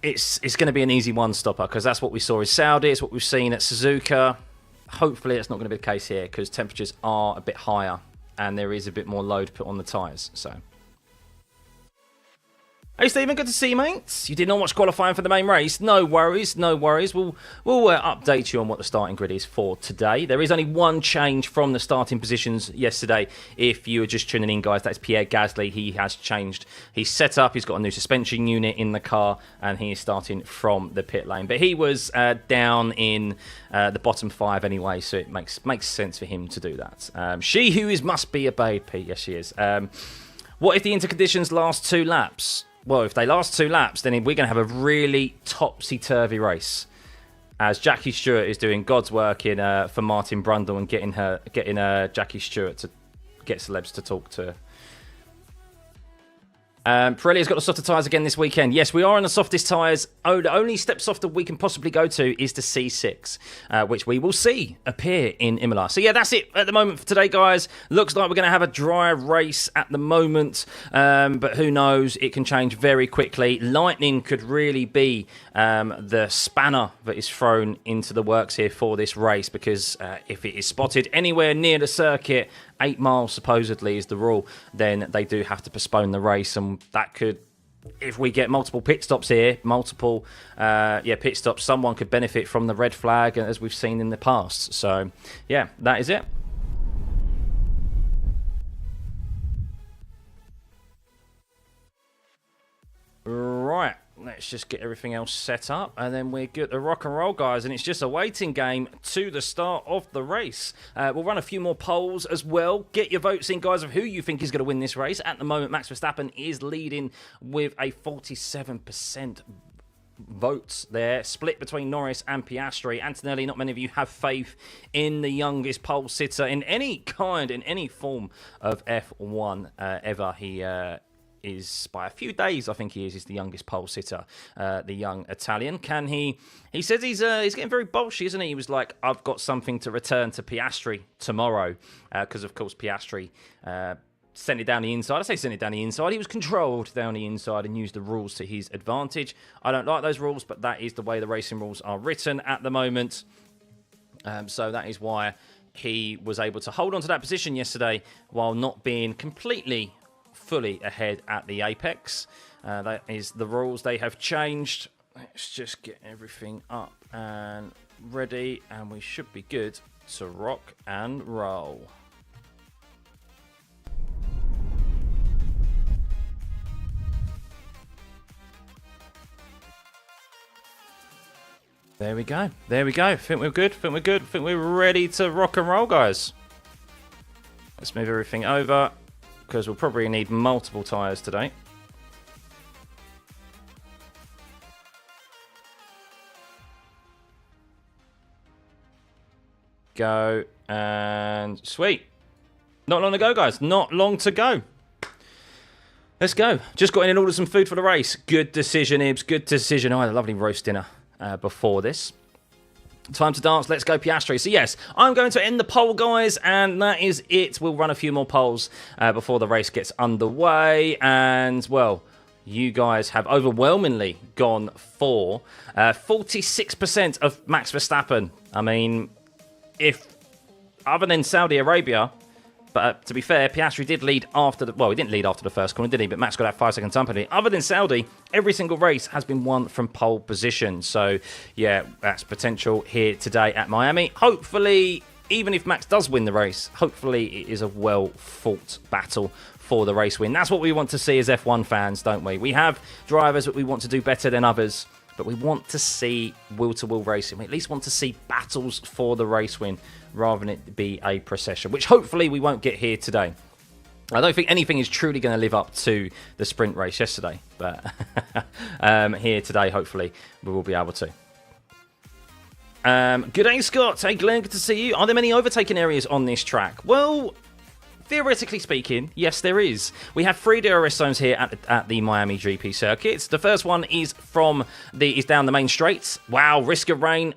it's going to be an easy one-stopper because that's what we saw in Saudi. It's what we've seen at Suzuka. Hopefully, it's not going to be the case here because temperatures are a bit higher and there is a bit more load put on the tyres. So, hey Stephen, good to see you, mate. You did not watch qualifying for the main race. No worries, no worries. We'll update you on what the starting grid is for today. There is only one change from the starting positions yesterday. If you were just tuning in, guys, that's Pierre Gasly. He has changed his setup. He's got a new suspension unit in the car, and he is starting from the pit lane. But he was down in the bottom 5 anyway, so it makes sense for him to do that. She who is must be obeyed, Pete. Yes, she is. What if the interconditions last 2 laps? Well, if they last 2 laps, then we're going to have a really topsy-turvy race. As Jackie Stewart is doing God's work in for Martin Brundle and getting Jackie Stewart to get celebs to talk to. Pirelli has got the softer tyres again this weekend. Yes, we are on the softest tyres. Oh, the only step softer we can possibly go to is the C6, which we will see appear in Imola. So, yeah, that's it at the moment for today, guys. Looks like we're going to have a dry race at the moment, but who knows? It can change very quickly. Lightning could really be the spanner that is thrown into the works here for this race because if it is spotted anywhere near the circuit, 8 miles supposedly is the rule, then they do have to postpone the race, and that could, if we get multiple pit stops here, pit stops, someone could benefit from the red flag as we've seen in the past. So yeah, that is it. Right, let's just get everything else set up and then we're good to rock and roll, guys. And it's just a waiting game to the start of the race. We'll run a few more polls as well. Get your votes in, guys, of who you think is going to win this race. At the moment, Max Verstappen is leading with a 47% votes there, split between Norris and Piastri. Antonelli, not many of you have faith in the youngest pole sitter in any form of F1 ever. He is by a few days, I think he is the youngest pole sitter, the young Italian. Can he says he's getting very bolshy, isn't he? He was like, I've got something to return to Piastri tomorrow, because of course Piastri sent it down the inside. I say sent it down the inside. He was controlled down the inside and used the rules to his advantage. I don't like those rules, but that is the way the racing rules are written at the moment. So that is why he was able to hold on to that position yesterday while not being completely fully ahead at the apex. That is the rules. They have changed. Let's just get everything up and ready, and we should be good to rock and roll. There we go. There we go. Think we're good. Think we're good. Think we're ready to rock and roll, guys. Let's move everything over, because we'll probably need multiple tyres today. Go, and sweet. Not long to go, guys. Not long to go. Let's go. Just got in and ordered some food for the race. Good decision, Ibs. Good decision. I had a lovely roast dinner before this. Time to dance. Let's go, Piastri. So, yes, I'm going to end the poll, guys, and that is it. We'll run a few more polls before the race gets underway. And, well, you guys have overwhelmingly gone for 46% of Max Verstappen. I mean, if other than Saudi Arabia, but to be fair, Piastri did lead after the... Well, he didn't lead after the first corner, did he? But Max got that 5-second time penalty. Other than Saudi, every single race has been won from pole position. So, yeah, that's potential here today at Miami. Hopefully, even if Max does win the race, hopefully it is a well-fought battle for the race win. That's what we want to see as F1 fans, don't we? We have drivers that we want to do better than others. but we want to see wheel-to-wheel racing. We at least want to see battles for the race win rather than it be a procession, which hopefully we won't get here today. I don't think anything is truly going to live up to the sprint race yesterday, but here today, hopefully, we will be able to. Good day, Scott. Hey, Glenn, good to see you. Are there many overtaking areas on this track? Well, theoretically speaking, yes, there is. We have 3 DRS zones here at the Miami GP circuits. The first one is down the main straights. Wow, risk of rain.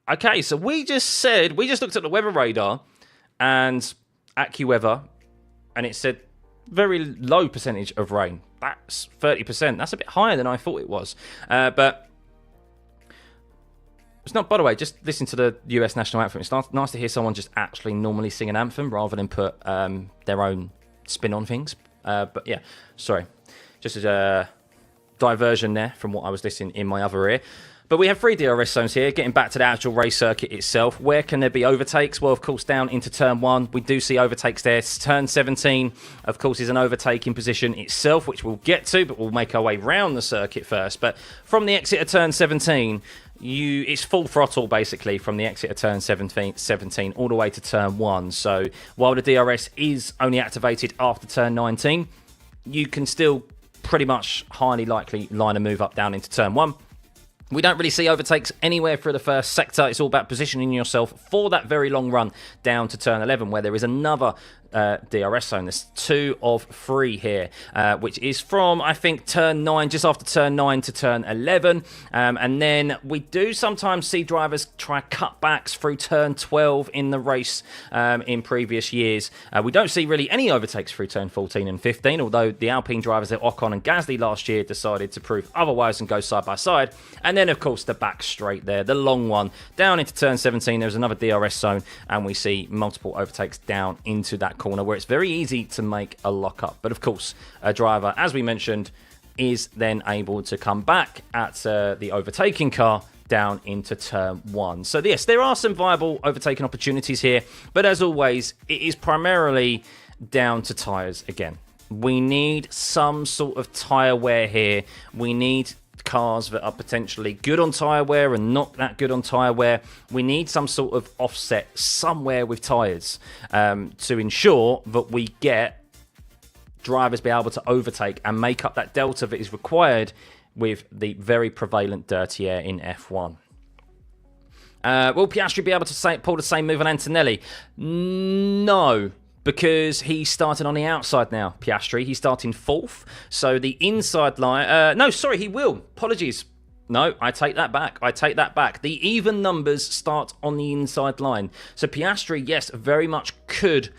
Okay, so we just looked at the weather radar and AccuWeather, and it said very low percentage of rain. That's 30%. That's a bit higher than I thought it was. But it's not, by the way, just listen to the US national anthem. It's nice to hear someone just actually normally sing an anthem rather than put their own spin on things. But yeah, sorry. Just as a diversion there from what I was listening in my other ear. But we have 3 DRS zones here. Getting back to the actual race circuit itself, where can there be overtakes? Well, of course, down into turn 1, we do see overtakes there. Turn 17, of course, is an overtaking position itself, which we'll get to, but we'll make our way round the circuit first. But from the exit of turn 17, it's full throttle, basically, from the exit of turn 17 all the way to turn 1. So while the DRS is only activated after turn 19, you can still pretty much highly likely line a move up down into turn 1. We don't really see overtakes anywhere through the first sector. It's all about positioning yourself for that very long run down to turn 11, where there is another DRS zone. There's 2 of 3 here, which is from, I think, turn 9, just after turn 9 to turn 11. And then we do sometimes see drivers try cutbacks through turn 12 in the race in previous years. We don't see really any overtakes through turn 14 and 15, although the Alpine drivers at Ocon and Gasly last year decided to prove otherwise and go side by side. And then, of course, the back straight there, the long one, down into turn 17, there's another DRS zone, and we see multiple overtakes down into that corner where it's very easy to make a lock-up. But, of course, a driver, as we mentioned, is then able to come back at the overtaking car down into turn 1. So, yes, there are some viable overtaking opportunities here, but as always, it is primarily down to tyres again. We need some sort of tyre wear here. We need cars that are potentially good on tyre wear and not that good on tyre wear. We need some sort of offset somewhere with tyres to ensure that we get drivers be able to overtake and make up that delta that is required with the very prevalent dirty air in F1. Will Piastri be able to pull the same move on Antonelli? No, because he's starting on the outside now, Piastri. He's starting 4th. So the inside line... no, sorry, he will. Apologies. No, I take that back. The even numbers start on the inside line. So Piastri, yes, very much could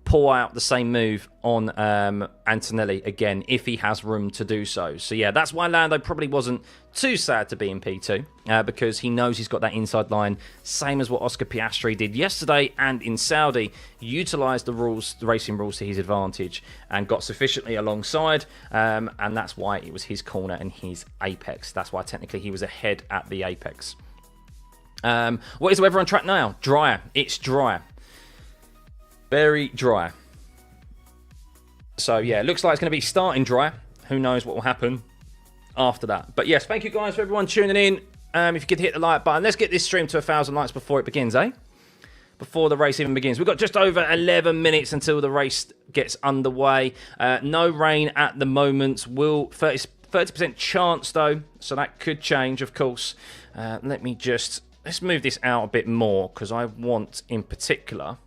pull out the same move on Antonelli again if he has room to do so. So yeah, that's why Lando probably wasn't too sad to be in P2 because he knows he's got that inside line, same as what Oscar Piastri did yesterday and in Saudi, utilised the racing rules to his advantage and got sufficiently alongside, and that's why it was his corner and his apex. That's why technically he was ahead at the apex. What is the weather on track now? Drier. It's drier. Very dry. So, yeah, it looks like it's going to be starting dry. Who knows what will happen after that. But, yes, thank you guys for everyone tuning in. If you could hit the like button. Let's get this stream to 1,000 likes before it begins, eh? Before the race even begins. We've got just over 11 minutes until the race gets underway. No rain at the moment. 30% chance, though. So that could change, of course. Let's move this out a bit more because I want in particular...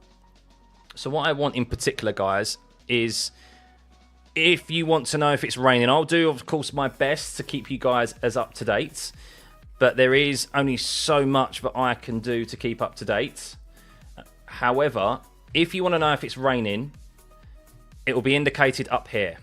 So what I want in particular, guys, is if you want to know if it's raining, I'll do, of course, my best to keep you guys as up to date. But there is only so much that I can do to keep up to date. However, if you want to know if it's raining, it will be indicated up here.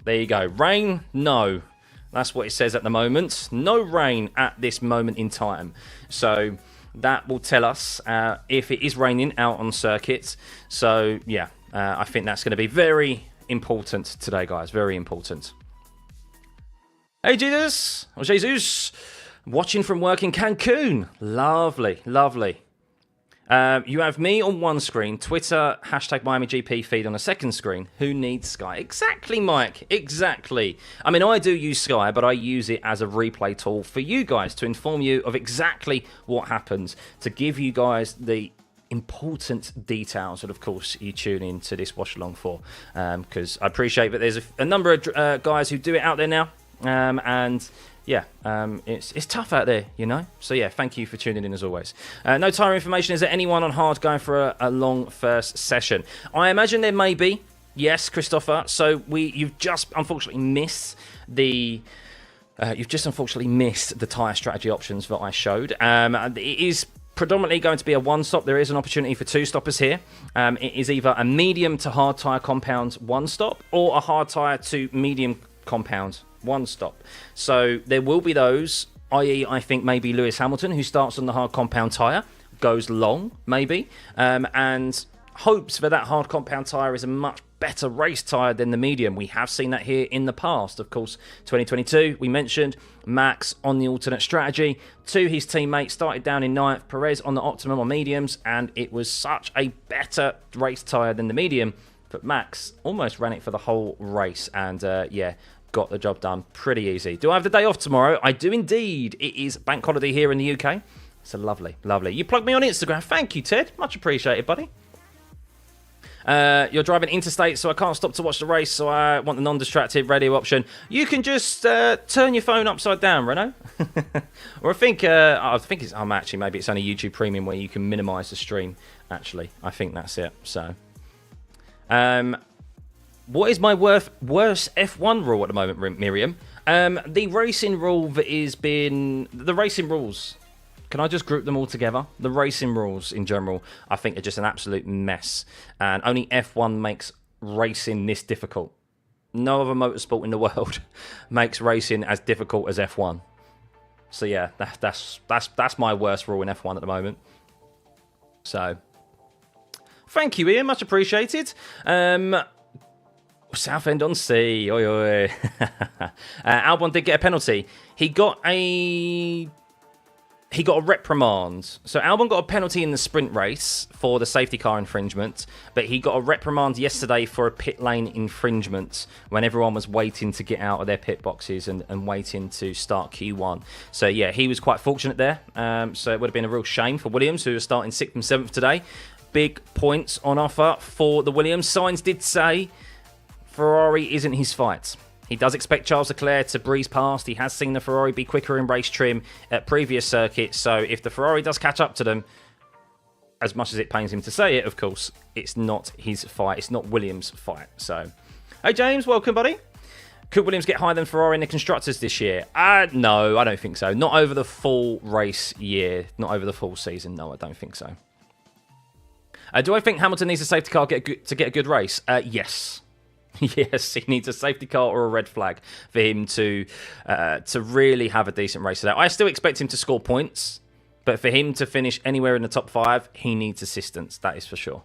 There you go. Rain? No. That's what it says at the moment. No rain at this moment in time. So... that will tell us if it is raining out on circuits. So, yeah, I think that's going to be very important today, guys. Very important. Hey, Jesus. Watching from work in Cancun. Lovely, lovely. You have me on one screen, Twitter, hashtag MiamiGP feed on a second screen. Who needs Sky? Exactly, Mike. Exactly. I mean, I do use Sky, but I use it as a replay tool for you guys to inform you of exactly what happens, to give you guys the important details that, of course, you tune in to this watch-along for. Because I appreciate that there's a number of guys who do it out there now. And yeah, it's tough out there, you know. So yeah, thank you for tuning in as always. No tire information. Is there anyone on hard going for a long first session? I imagine there may be. Yes, Christopher. So you've just unfortunately missed the tire strategy options that I showed. It is predominantly going to be a one-stop. There is an opportunity for two stoppers here. It is either a medium to hard tire compound one-stop or a hard tire to medium compound one stop. So there will be those, i.e. I think maybe Lewis Hamilton, who starts on the hard compound tyre, goes long, maybe, and hopes that hard compound tyre is a much better race tyre than the medium. We have seen that here in the past. Of course, 2022, we mentioned Max on the alternate strategy to his teammate, started down in 9th, Perez on the optimum on mediums, and it was such a better race tyre than the medium, but Max almost ran it for the whole race, and yeah, got the job done pretty easy. Do I have the day off tomorrow? I do indeed. It is bank holiday here in the UK. So lovely, lovely. You plugged me on Instagram. Thank you, Ted. Much appreciated, buddy. You're driving interstate, so I can't stop to watch the race, so I want the non-distracted radio option. You can just turn your phone upside down, Renault. Or I think it's actually maybe it's only YouTube Premium where you can minimise the stream. Actually, I think that's it. So, what is my worst F1 rule at the moment, Miriam? The racing rule that has been... The racing rules. Can I just group them all together? The racing rules in general, I think, are just an absolute mess. And only F1 makes racing this difficult. No other motorsport in the world makes racing as difficult as F1. So yeah, that's my worst rule in F1 at the moment. So, thank you, Ian. Much appreciated. Southend on Sea. Oi, oi. Albon did get a penalty. He got a reprimand. So Albon got a penalty in the sprint race for the safety car infringement, but he got a reprimand yesterday for a pit lane infringement when everyone was waiting to get out of their pit boxes and waiting to start Q1. So yeah, he was quite fortunate there. So it would have been a real shame for Williams, who was starting 6th and 7th today. Big points on offer for the Williams. Sainz did say Ferrari isn't his fight. He does expect Charles Leclerc to breeze past. He has seen the Ferrari be quicker in race trim at previous circuits. So if the Ferrari does catch up to them, as much as it pains him to say it, of course, it's not his fight. It's not Williams' fight. So, hey, James, welcome, buddy. Could Williams get higher than Ferrari in the Constructors this year? No, I don't think so. Not over the full race year. Not over the full season. No, I don't think so. Do I think Hamilton needs a safety car to get a good race? Yes. Yes, he needs a safety car or a red flag for him to really have a decent race today. I still expect him to score points, but for him to finish anywhere in the top 5, he needs assistance. That is for sure.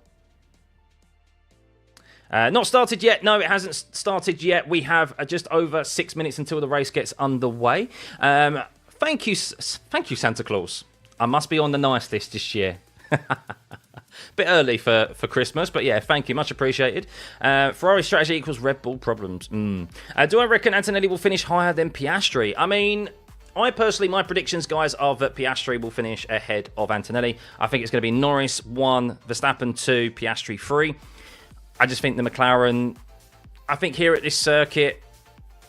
Not started yet. No, it hasn't started yet. We have just over 6 minutes until the race gets underway. Thank you, Santa Claus. I must be on the nice list this year. Bit early for Christmas, but yeah, thank you, much appreciated. Ferrari strategy equals Red Bull problems. Do I reckon Antonelli will finish higher than Piastri? I mean, I personally, my predictions, guys, are that Piastri will finish ahead of Antonelli. I think it's going to be Norris 1, Verstappen 2, Piastri 3. I just think the McLaren, I think here at this circuit,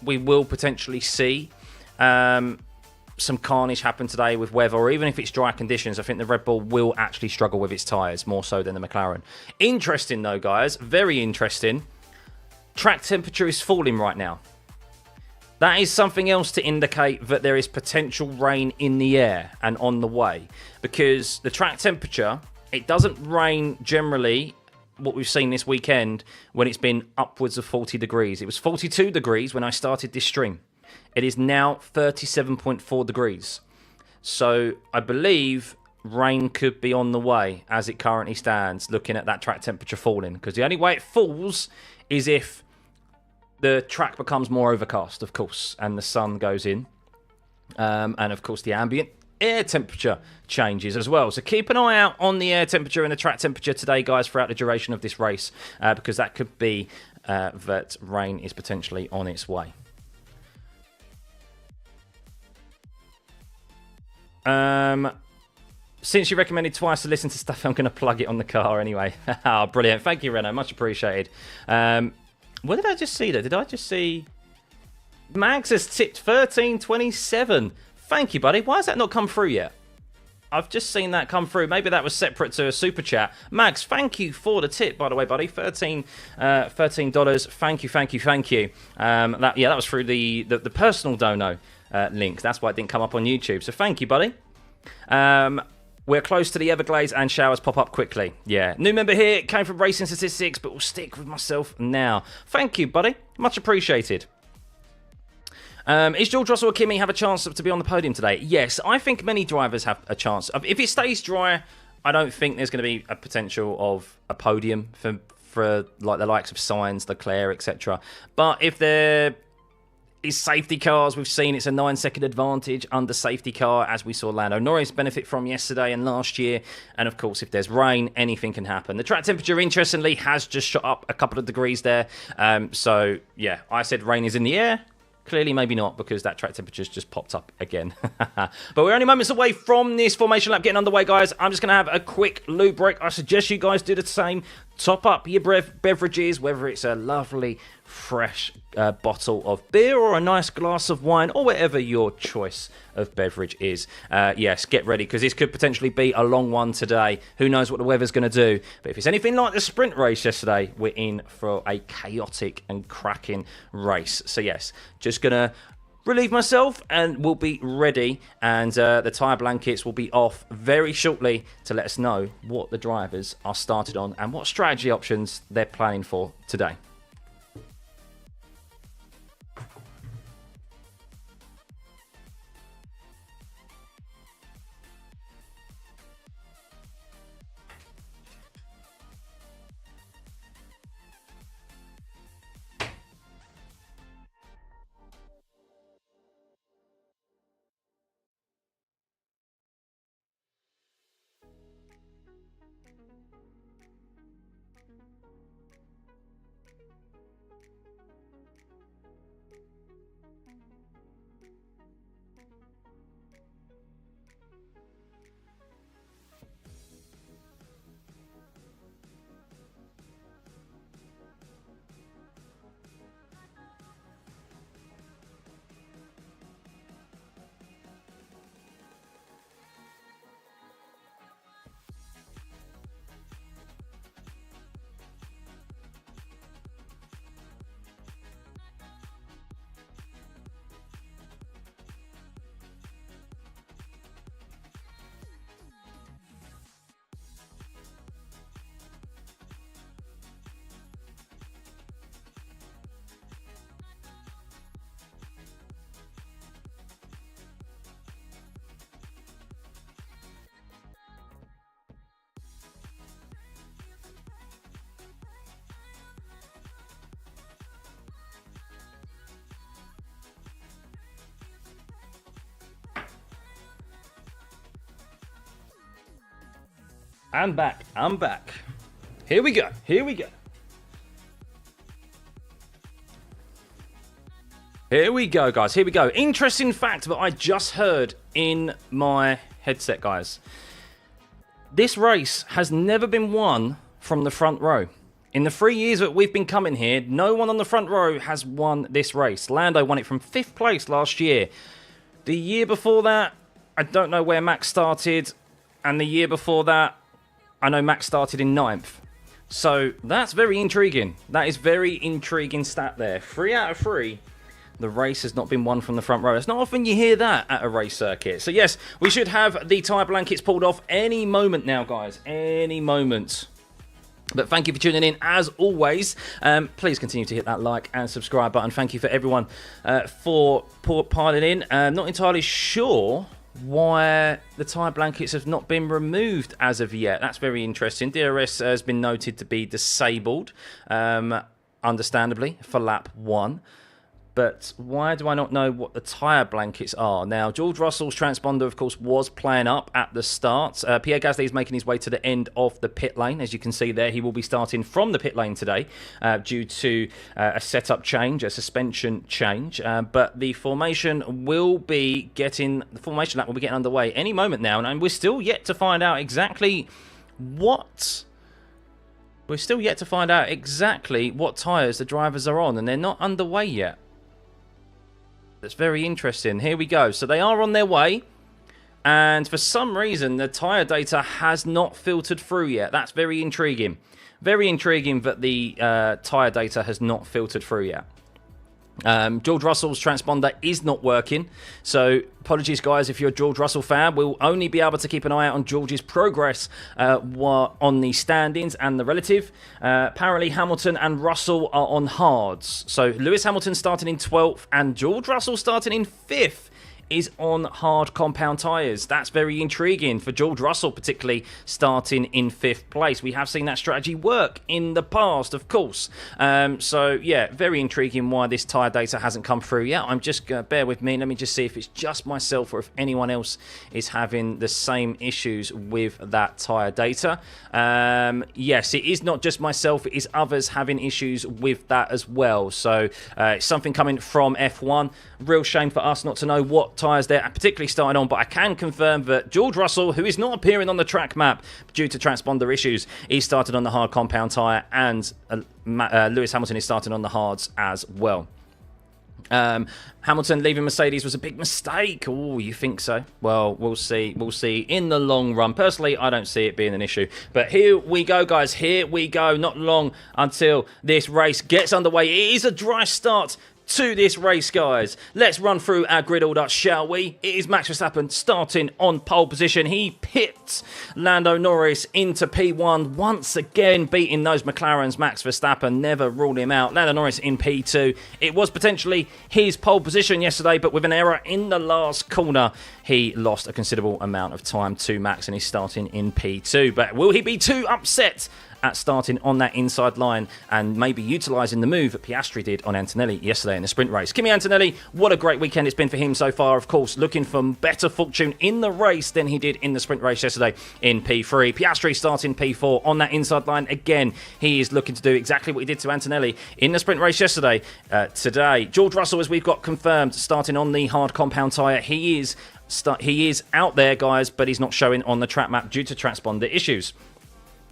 we will potentially see some carnage happen today with weather, or even if it's dry conditions. I think the Red Bull will actually struggle with its tyres more so than the McLaren. Interesting though, guys, very interesting. Track temperature is falling right now. That is something else to indicate that there is potential rain in the air and on the way, because the track temperature, it doesn't rain generally, what we've seen this weekend, when it's been upwards of 40 degrees. It was 42 degrees when I started this stream. It is now 37.4 degrees. So I believe rain could be on the way as it currently stands, looking at that track temperature falling. Because the only way it falls is if the track becomes more overcast, of course, and the sun goes in. And of course, the ambient air temperature changes as well. So keep an eye out on the air temperature and the track temperature today, guys, throughout the duration of this race, because that could be that rain is potentially on its way. Since you recommended twice to listen to stuff, I'm going to plug it on the car anyway. Oh, brilliant. Thank you, Renault. Much appreciated. What did I just see there? Did I just see... Mags has tipped 13.27. Thank you, buddy. Why has that not come through yet? I've just seen that come through. Maybe that was separate to a super chat. Mags, thank you for the tip, by the way, buddy. $13. Thank you, thank you, thank you. That was through the personal dono link. That's why it didn't come up on YouTube. So thank you, buddy. We're close to the Everglades and showers pop up quickly. Yeah. New member here. Came from Racing Statistics, but will stick with myself now. Thank you, buddy. Much appreciated. Is George Russell or Kimi have a chance to be on the podium today? Yes, I think many drivers have a chance. If it stays dry, I don't think there's going to be a potential of a podium for like the likes of Sainz, Leclerc, etc. But if there is safety cars, we've seen it's a 9-second advantage under safety car, as we saw Lando Norris benefit from yesterday and last year. And of course, if there's rain, anything can happen. The track temperature, interestingly, has just shot up a couple of degrees there. So yeah, I said rain is in the air. Clearly, maybe not, because that track temperature's just popped up again. But we're only moments away from this formation lap getting underway, guys. I'm just going to have a quick lube break. I suggest you guys do the same. Top up your beverages, whether it's a lovely, fresh bottle of beer or a nice glass of wine, or whatever your choice of beverage is. Yes, get ready, because this could potentially be a long one today. Who knows what the weather's going to do. But if it's anything like the sprint race yesterday, we're in for a chaotic and cracking race. So yes, just going to relieve myself and we'll be ready, and the tyre blankets will be off very shortly to let us know what the drivers are started on and what strategy options they're planning for today. I'm back. I'm back. Here we go. Here we go. Here we go, guys. Here we go. Interesting fact that I just heard in my headset, guys. This race has never been won from the front row. In the 3 years that we've been coming here, no one on the front row has won this race. Lando won it from 5th place last year. The year before that, I don't know where Max started. And the year before that, I know Max started in 9th. So that's very intriguing. That is very intriguing stat there. 3 out of 3. The race has not been won from the front row. It's not often you hear that at a race circuit. So yes, we should have the tyre blankets pulled off any moment now, guys. Any moment. But thank you for tuning in, as always. Please continue to hit that like and subscribe button. Thank you for everyone for piling in. Not entirely sure why the tyre blankets have not been removed as of yet. That's very interesting. DRS has been noted to be disabled, understandably, for lap 1. but why do I not know what the tyre blankets are? Now, George Russell's transponder, of course, was playing up at the start. Pierre Gasly is making his way to the end of the pit lane. As you can see there, he will be starting from the pit lane today due to a setup change, a suspension change. But the formation lap will be getting underway any moment now, and we're still yet to find out exactly what... We're still yet to find out exactly what tyres the drivers are on, and they're not underway yet. That's very interesting. Here we go. So they are on their way, and for some reason, the tyre data has not filtered through yet. That's very intriguing. Very intriguing that the tyre data has not filtered through yet. George Russell's transponder is not working, so apologies guys if you're a George Russell fan. We'll only be able to keep an eye out on George's progress on the standings and the relative. Apparently Hamilton and Russell are on hards, so Lewis Hamilton starting in 12th and George Russell starting in 5th is on hard compound tyres. That's very intriguing for George Russell, particularly starting in 5th place. We have seen that strategy work in the past, of course. So, yeah, very intriguing why this tyre data hasn't come through yet. I'm just going to bear with me. Let me just see if it's just myself or if anyone else is having the same issues with that tyre data. Yes, it is not just myself. It is others having issues with that as well. So, it's something coming from F1. Real shame for us not to know what tyres they're particularly starting on, but I can confirm that George Russell, who is not appearing on the track map due to transponder issues, he started on the hard compound tyre, and Lewis Hamilton is starting on the hards as well. Hamilton leaving Mercedes was a big mistake. Oh, you think so? Well, we'll see. We'll see in the long run. Personally, I don't see it being an issue. But here we go, guys. Here we go. Not long until this race gets underway. It is a dry start to this race, guys. Let's run through our grid order, shall we? It is Max Verstappen starting on pole position. He pits Lando Norris into P1, once again beating those McLarens. Max Verstappen never ruled him out. Lando Norris in P2. It was potentially his pole position yesterday, but with an error in the last corner, he lost a considerable amount of time to Max, and he's starting in P2. But will he be too upset at starting on that inside line and maybe utilising the move that Piastri did on Antonelli yesterday in the sprint race? Kimi Antonelli, what a great weekend it's been for him so far, of course, looking for better fortune in the race than he did in the sprint race yesterday in P3. Piastri starting P4 on that inside line again. He is looking to do exactly what he did to Antonelli in the sprint race yesterday. Today, George Russell, as we've got confirmed, starting on the hard compound tyre. He is out there, guys, but he's not showing on the track map due to transponder issues.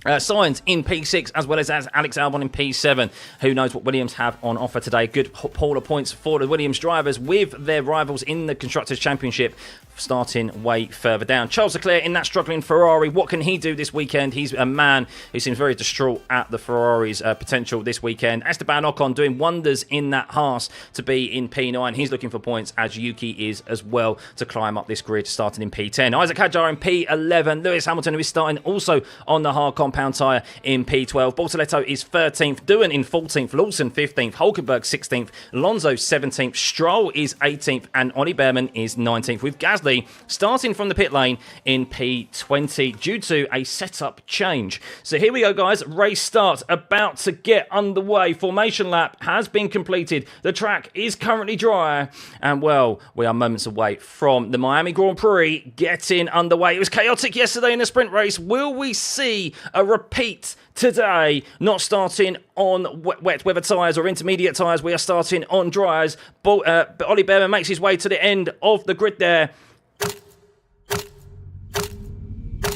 Sainz in P6, as well as Alex Albon in P7. Who knows what Williams have on offer today? Good pool of points for the Williams drivers with their rivals in the Constructors' Championship starting way further down. Charles Leclerc in that struggling Ferrari. What can he do this weekend? He's a man who seems very distraught at the Ferrari's potential this weekend. Esteban Ocon doing wonders in that Haas to be in P9. He's looking for points, as Yuki is as well, to climb up this grid starting in P10. Isaac Hadjar in P11. Lewis Hamilton, who is starting also on the hard compound tyre, in P12. Bortoletto is 13th. Doohan in 14th. Lawson 15th. Hulkenberg 16th. Alonso 17th. Stroll is 18th. And Ollie Behrman is 19th. With Gasly starting from the pit lane in P20 due to a setup change. So here we go, guys. Race start about to get underway. Formation lap has been completed. The track is currently dry. And, well, we are moments away from the Miami Grand Prix getting underway. It was chaotic yesterday in the sprint race. Will we see a repeat today? Not starting on wet weather tyres or intermediate tyres. We are starting on dryers. But Ollie Behrman makes his way to the end of the grid there.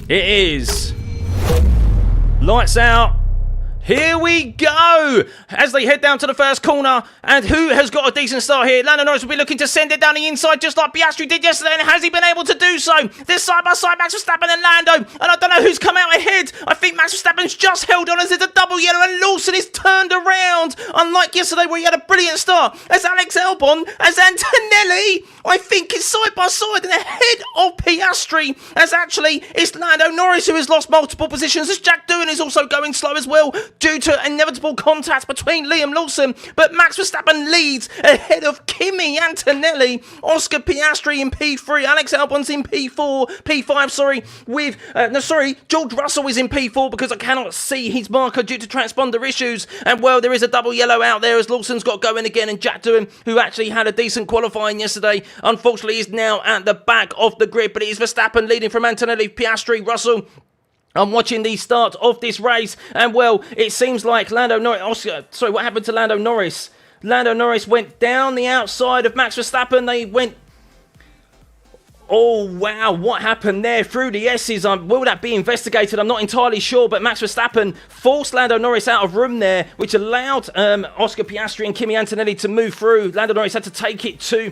It is lights out. Here we go, as they head down to the first corner. And who has got a decent start here? Lando Norris will be looking to send it down the inside, just like Piastri did yesterday. And has he been able to do so? This side-by-side, Max Verstappen and Lando. And I don't know who's come out ahead. I think Max Verstappen's just held on as there's a double yellow. And Lawson is turned around. Unlike yesterday where he had a brilliant start. As Alex Albon, as Antonelli, I think is side-by-side and ahead of Piastri. As actually, it's Lando Norris who has lost multiple positions. As Jack Doohan is also going slow as well. due to inevitable contact between Liam Lawson, but Max Verstappen leads ahead of Kimi Antonelli, Oscar Piastri in P3, Alex Albon's in P5, George Russell is in P4 because I cannot see his marker due to transponder issues, and well, there is a double yellow out there as Lawson's got going again, and Jack Doohan, who actually had a decent qualifying yesterday, unfortunately is now at the back of the grid, but it is Verstappen leading from Antonelli, Piastri, Russell. I'm watching the start of this race, and well, it seems like what happened to Lando Norris? Lando Norris went down the outside of Max Verstappen. They went... Oh, wow, what happened there through the S's? Will that be investigated? I'm not entirely sure, but Max Verstappen forced Lando Norris out of room there, which allowed Oscar Piastri and Kimi Antonelli to move through. Lando Norris had to take it to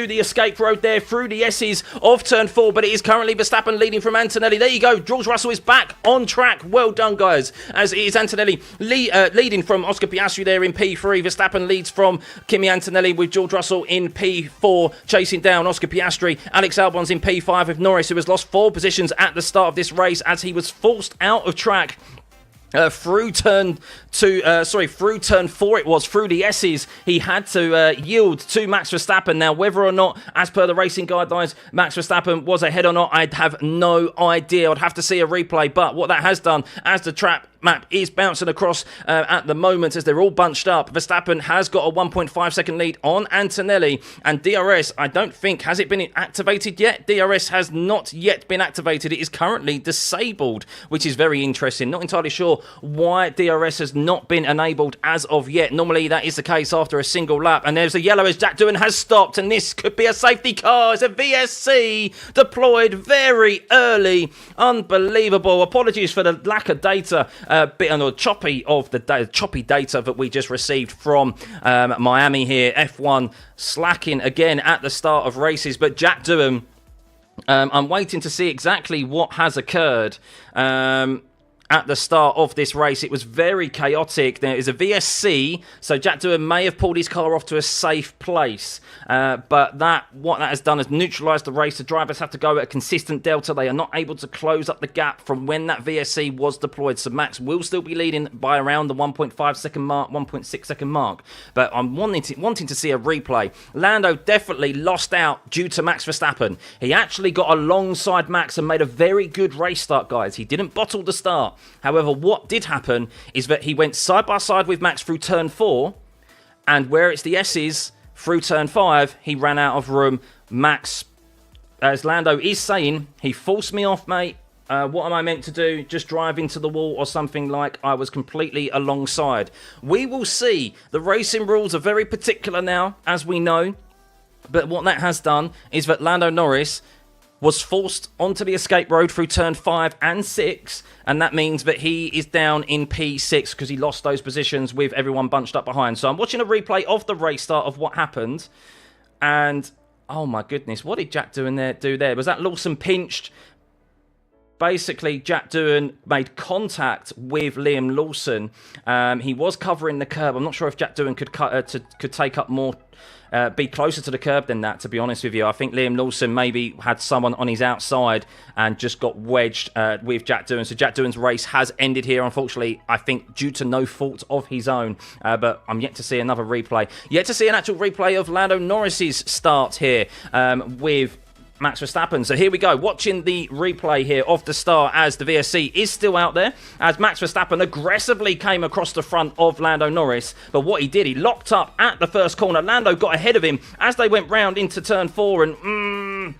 the escape road there through the S's of turn 4, but it is currently Verstappen leading from Antonelli. There you go, George Russell is back on track. Well done, guys, as it is Antonelli leading from Oscar Piastri there in P3. Verstappen leads from Kimi Antonelli with George Russell in P4, chasing down Oscar Piastri. Alex Albon in P5 with Norris, who has lost 4 positions at the start of this race as he was forced out of track through turn 4 it was, through the S's. He had to yield to Max Verstappen. Now, whether or not, as per the racing guidelines, Max Verstappen was ahead or not, I'd have no idea. I'd have to see a replay, but what that has done, as the track map is bouncing across at the moment as they're all bunched up, Verstappen has got a 1.5 second lead on Antonelli, and DRS, I don't think, has it been activated yet? DRS has not yet been activated. It is currently disabled, which is very interesting. Not entirely sure why DRS has not been enabled as of yet. Normally that is the case after a single lap, and there's a yellow as Jack Doohan has stopped, and this could be a safety car. It's a VSC deployed very early. Unbelievable. Apologies for the lack of data, bit on the choppy data that we just received from Miami here. F1 slacking again at the start of races, but Jack Doohan, I'm waiting to see exactly what has occurred at the start of this race. It was very chaotic. There is a VSC, so Jack Doohan may have pulled his car off to a safe place, but what that has done is neutralised the race. The drivers have to go at a consistent delta. They are not able to close up the gap from when that VSC was deployed, so Max will still be leading by around the 1.5 second mark, 1.6 second mark, but I'm wanting to see a replay. Lando definitely lost out due to Max Verstappen. He actually got alongside Max and made a very good race start, guys. He didn't bottle the start. However, what did happen is that he went side by side with Max through turn 4, and where it's the S's through turn 5, he ran out of room. Max, as Lando is saying, he forced me off, mate. What am I meant to do? Just drive into the wall or something? Like I was completely alongside. We will see. The racing rules are very particular now, as we know. But what that has done is that Lando Norris was forced onto the escape road through turn 5 and 6, and that means that he is down in P6 because he lost those positions with everyone bunched up behind. So I'm watching a replay of the race start of what happened, and oh my goodness, what did Jack do there? Was that Lawson pinched? Basically, Jack Doohan made contact with Liam Lawson. He was covering the curb. I'm not sure if Jack Doohan could take up more, be closer to the curb than that, to be honest with you. I think Liam Lawson maybe had someone on his outside and just got wedged with Jack Doohan. So Jack Doohan's race has ended here, unfortunately, I think due to no fault of his own. But I'm yet to see another replay. Yet to see an actual replay of Lando Norris's start here with Max Verstappen. So here we go, watching the replay here of the start as the VSC is still out there, as Max Verstappen aggressively came across the front of Lando Norris. But what he did, he locked up at the first corner. Lando got ahead of him as they went round into turn 4, and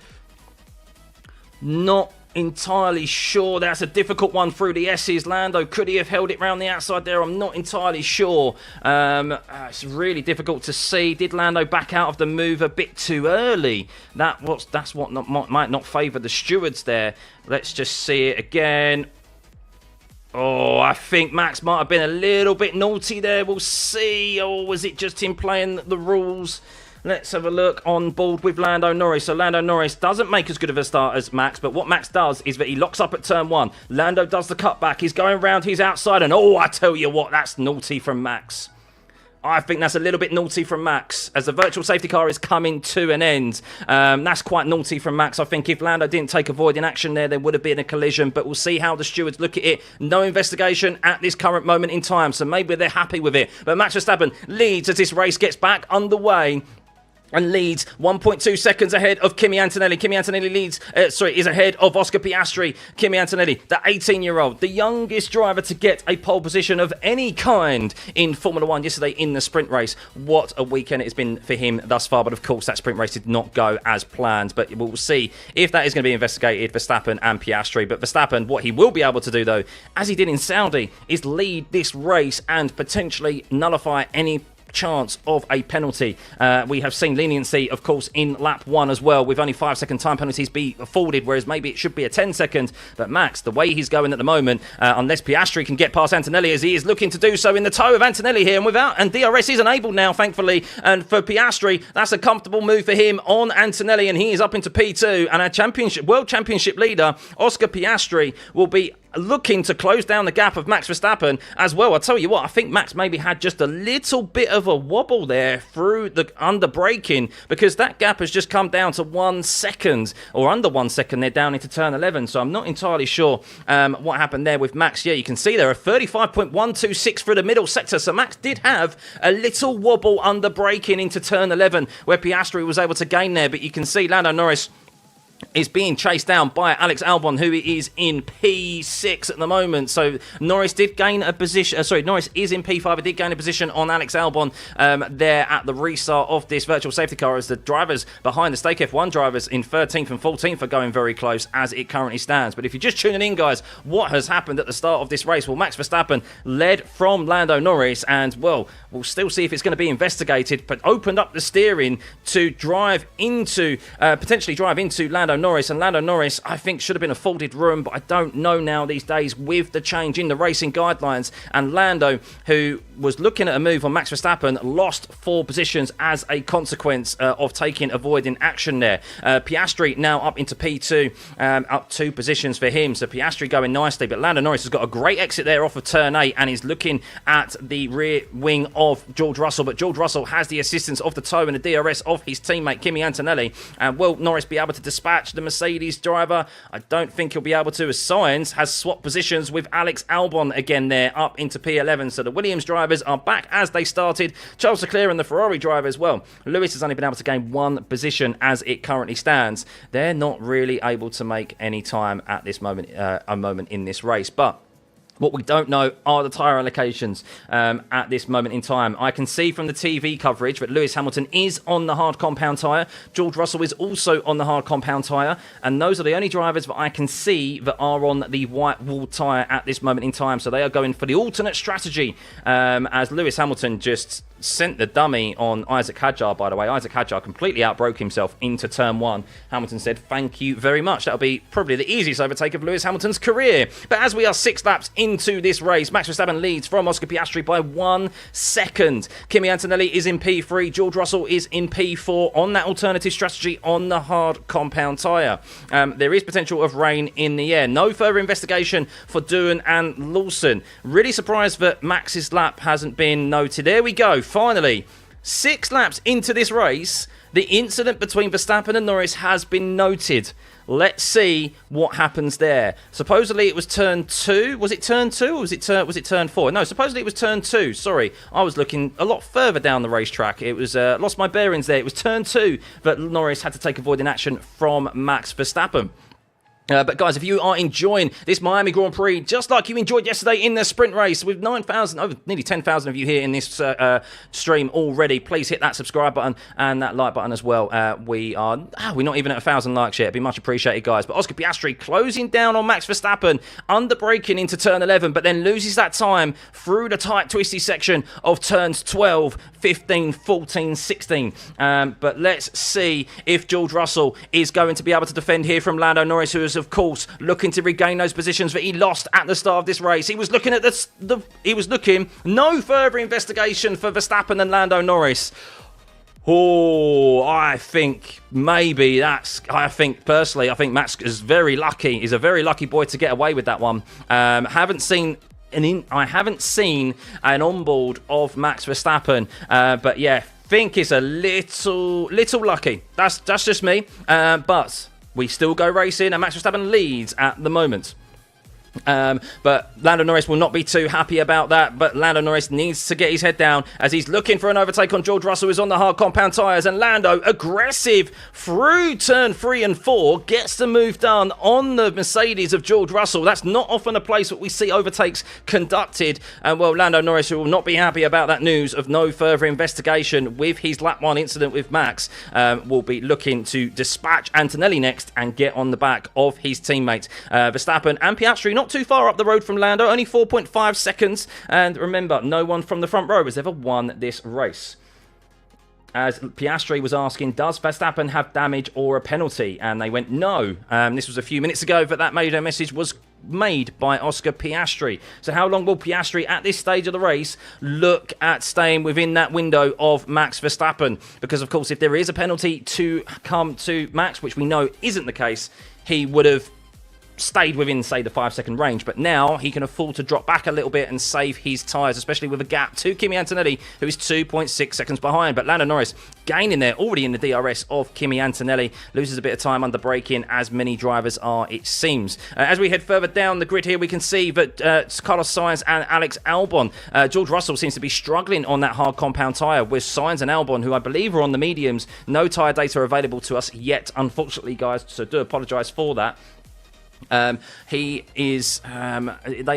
not entirely sure. That's a difficult one through the S's. Lando, could he have held it round the outside there? I'm not entirely sure. It's really difficult to see. Did Lando back out of the move a bit too early? That's what might not favour the stewards there. Let's just see it again. Oh, I think Max might have been a little bit naughty there. We'll see. Or was it just him playing the rules? Let's have a look on board with Lando Norris. So Lando Norris doesn't make as good of a start as Max, but what Max does is that he locks up at turn 1. Lando does the cutback. He's going round his outside, and oh, I tell you what, that's naughty from Max. I think that's a little bit naughty from Max, as the virtual safety car is coming to an end. That's quite naughty from Max. I think if Lando didn't take avoiding action there would have been a collision, but we'll see how the stewards look at it. No investigation at this current moment in time, so maybe they're happy with it. But Max Verstappen leads as this race gets back underway, and leads 1.2 seconds ahead of Kimi Antonelli. Kimi Antonelli is ahead of Oscar Piastri. Kimi Antonelli, the 18-year-old, the youngest driver to get a pole position of any kind in Formula 1 yesterday in the sprint race. What a weekend it has been for him thus far, but of course that sprint race did not go as planned. But we'll see if that is going to be investigated, Verstappen and Piastri. But Verstappen, what he will be able to do though, as he did in Saudi, is lead this race and potentially nullify any chance of a penalty. We have seen leniency, of course, in lap 1 as well, with only 5-second time penalties be afforded, whereas maybe it should be a 10-second. But Max, the way he's going at the moment, unless Piastri can get past Antonelli, as he is looking to do so in the toe of Antonelli here, and DRS is enabled now, thankfully, and for Piastri, that's a comfortable move for him on Antonelli, and he is up into P2, and our World Championship leader, Oscar Piastri, will be looking to close down the gap of Max Verstappen as well. I'll tell you what, I think Max maybe had just a little bit of a wobble there through the under braking, because that gap has just come down to 1 second, or under 1 second. They're down into turn 11, so I'm not entirely sure what happened there with Max. Yeah, you can see there a 35.126 through the middle sector, so Max did have a little wobble under braking into turn 11 where Piastri was able to gain there, but you can see Lando Norris is being chased down by Alex Albon, who is in P6 at the moment. So Norris did gain a position. Norris is in P5. It did gain a position on Alex Albon there at the restart of this virtual safety car, as the drivers behind the Stake F1 drivers in 13th and 14th are going very close as it currently stands. But if you're just tuning in, guys, what has happened at the start of this race? Well, Max Verstappen led from Lando Norris, and, well, we'll still see if it's going to be investigated, but opened up the steering to drive into, potentially drive into Lando Norris, and Lando Norris, I think, should have been afforded room, but I don't know now these days with the change in the racing guidelines. And Lando, who was looking at a move on Max Verstappen, lost 4 positions as a consequence of avoiding action there. Piastri now up into P2, up 2 positions for him, so Piastri going nicely, but Lando Norris has got a great exit there off of turn 8 and is looking at the rear wing of George Russell, but George Russell has the assistance of the toe and the DRS of his teammate Kimi Antonelli. And will Norris be able to dispatch the Mercedes driver? I don't think he'll be able to, as Sainz has swapped positions with Alex Albon again there up into P11. So the Williams drivers are back as they started. Charles Leclerc and the Ferrari driver as well. Lewis has only been able to gain 1 position as it currently stands. They're not really able to make any time at this moment, in this race. But what we don't know are the tyre allocations at this moment in time. I can see from the TV coverage that Lewis Hamilton is on the hard compound tyre. George Russell is also on the hard compound tyre. And those are the only drivers that I can see that are on the white wall tyre at this moment in time. So they are going for the alternate strategy, as Lewis Hamilton just sent the dummy on Isaac Hadjar, by the way. Isaac Hadjar completely outbroke himself into turn 1. Hamilton said, thank you very much. That'll be probably the easiest overtake of Lewis Hamilton's career. But as we are 6 laps into this race, Max Verstappen leads from Oscar Piastri by 1 second. Kimi Antonelli is in P3. George Russell is in P4 on that alternative strategy on the hard compound tyre. There is potential of rain in the air. No further investigation for Doohan and Lawson. Really surprised that Max's lap hasn't been noted. There we go. Finally, 6 laps into this race, the incident between Verstappen and Norris has been noted. Let's see what happens there. Supposedly it was turn 2. Was it turn 2 or was it turn 4? No, supposedly it was turn 2. Sorry, I was looking a lot further down the racetrack. It was lost my bearings there. It was turn 2 that Norris had to take avoiding action from Max Verstappen. But guys, if you are enjoying this Miami Grand Prix just like you enjoyed yesterday in the sprint race with 9,000, over nearly 10,000 of you here in this stream already, please hit that subscribe button and that like button as well. We're not even at 1,000 likes yet. It'd be much appreciated, guys. But Oscar Piastri closing down on Max Verstappen, under braking into turn 11, but then loses that time through the tight, twisty section of turns 12, 15, 14, 16. But let's see if George Russell is going to be able to defend here from Lando Norris, who is, of course, looking to regain those positions that he lost at the start of this race. He was looking at no further investigation for Verstappen and Lando Norris. Oh, I think personally, I think Max is very lucky. He's a very lucky boy to get away with that one. Haven't seen I haven't seen an onboard of Max Verstappen, but yeah, think it's a little lucky. That's just me, but we still go racing, and Max Verstappen leads at the moment. But Lando Norris will not be too happy about that, but Lando Norris needs to get his head down as he's looking for an overtake on George Russell, who's on the hard compound tyres, and Lando, aggressive through turn 3 and 4, gets the move done on the Mercedes of George Russell. That's not often a place that we see overtakes conducted, and well, Lando Norris, who will not be happy about that news of no further investigation with his lap 1 incident with Max, will be looking to dispatch Antonelli next and get on the back of his teammates. Verstappen and Piastri not too far up the road from Lando, only 4.5 seconds. And remember, no one from the front row has ever won this race. As Piastri was asking, does Verstappen have damage or a penalty? And they went, no. This was a few minutes ago, but that message was made by Oscar Piastri. So how long will Piastri at this stage of the race look at staying within that window of Max Verstappen? Because, of course, if there is a penalty to come to Max, which we know isn't the case, he would have stayed within, say, the 5-second range, but now he can afford to drop back a little bit and save his tyres, especially with a gap to Kimi Antonelli, who is 2.6 seconds behind. But Lando Norris gaining there, already in the DRS of Kimi Antonelli, loses a bit of time under braking, as many drivers are, it seems. As we head further down the grid here, we can see that Carlos Sainz and Alex Albon, George Russell seems to be struggling on that hard compound tyre, with Sainz and Albon, who I believe are on the mediums. No tyre data available to us yet, unfortunately, guys, so do apologise for that. They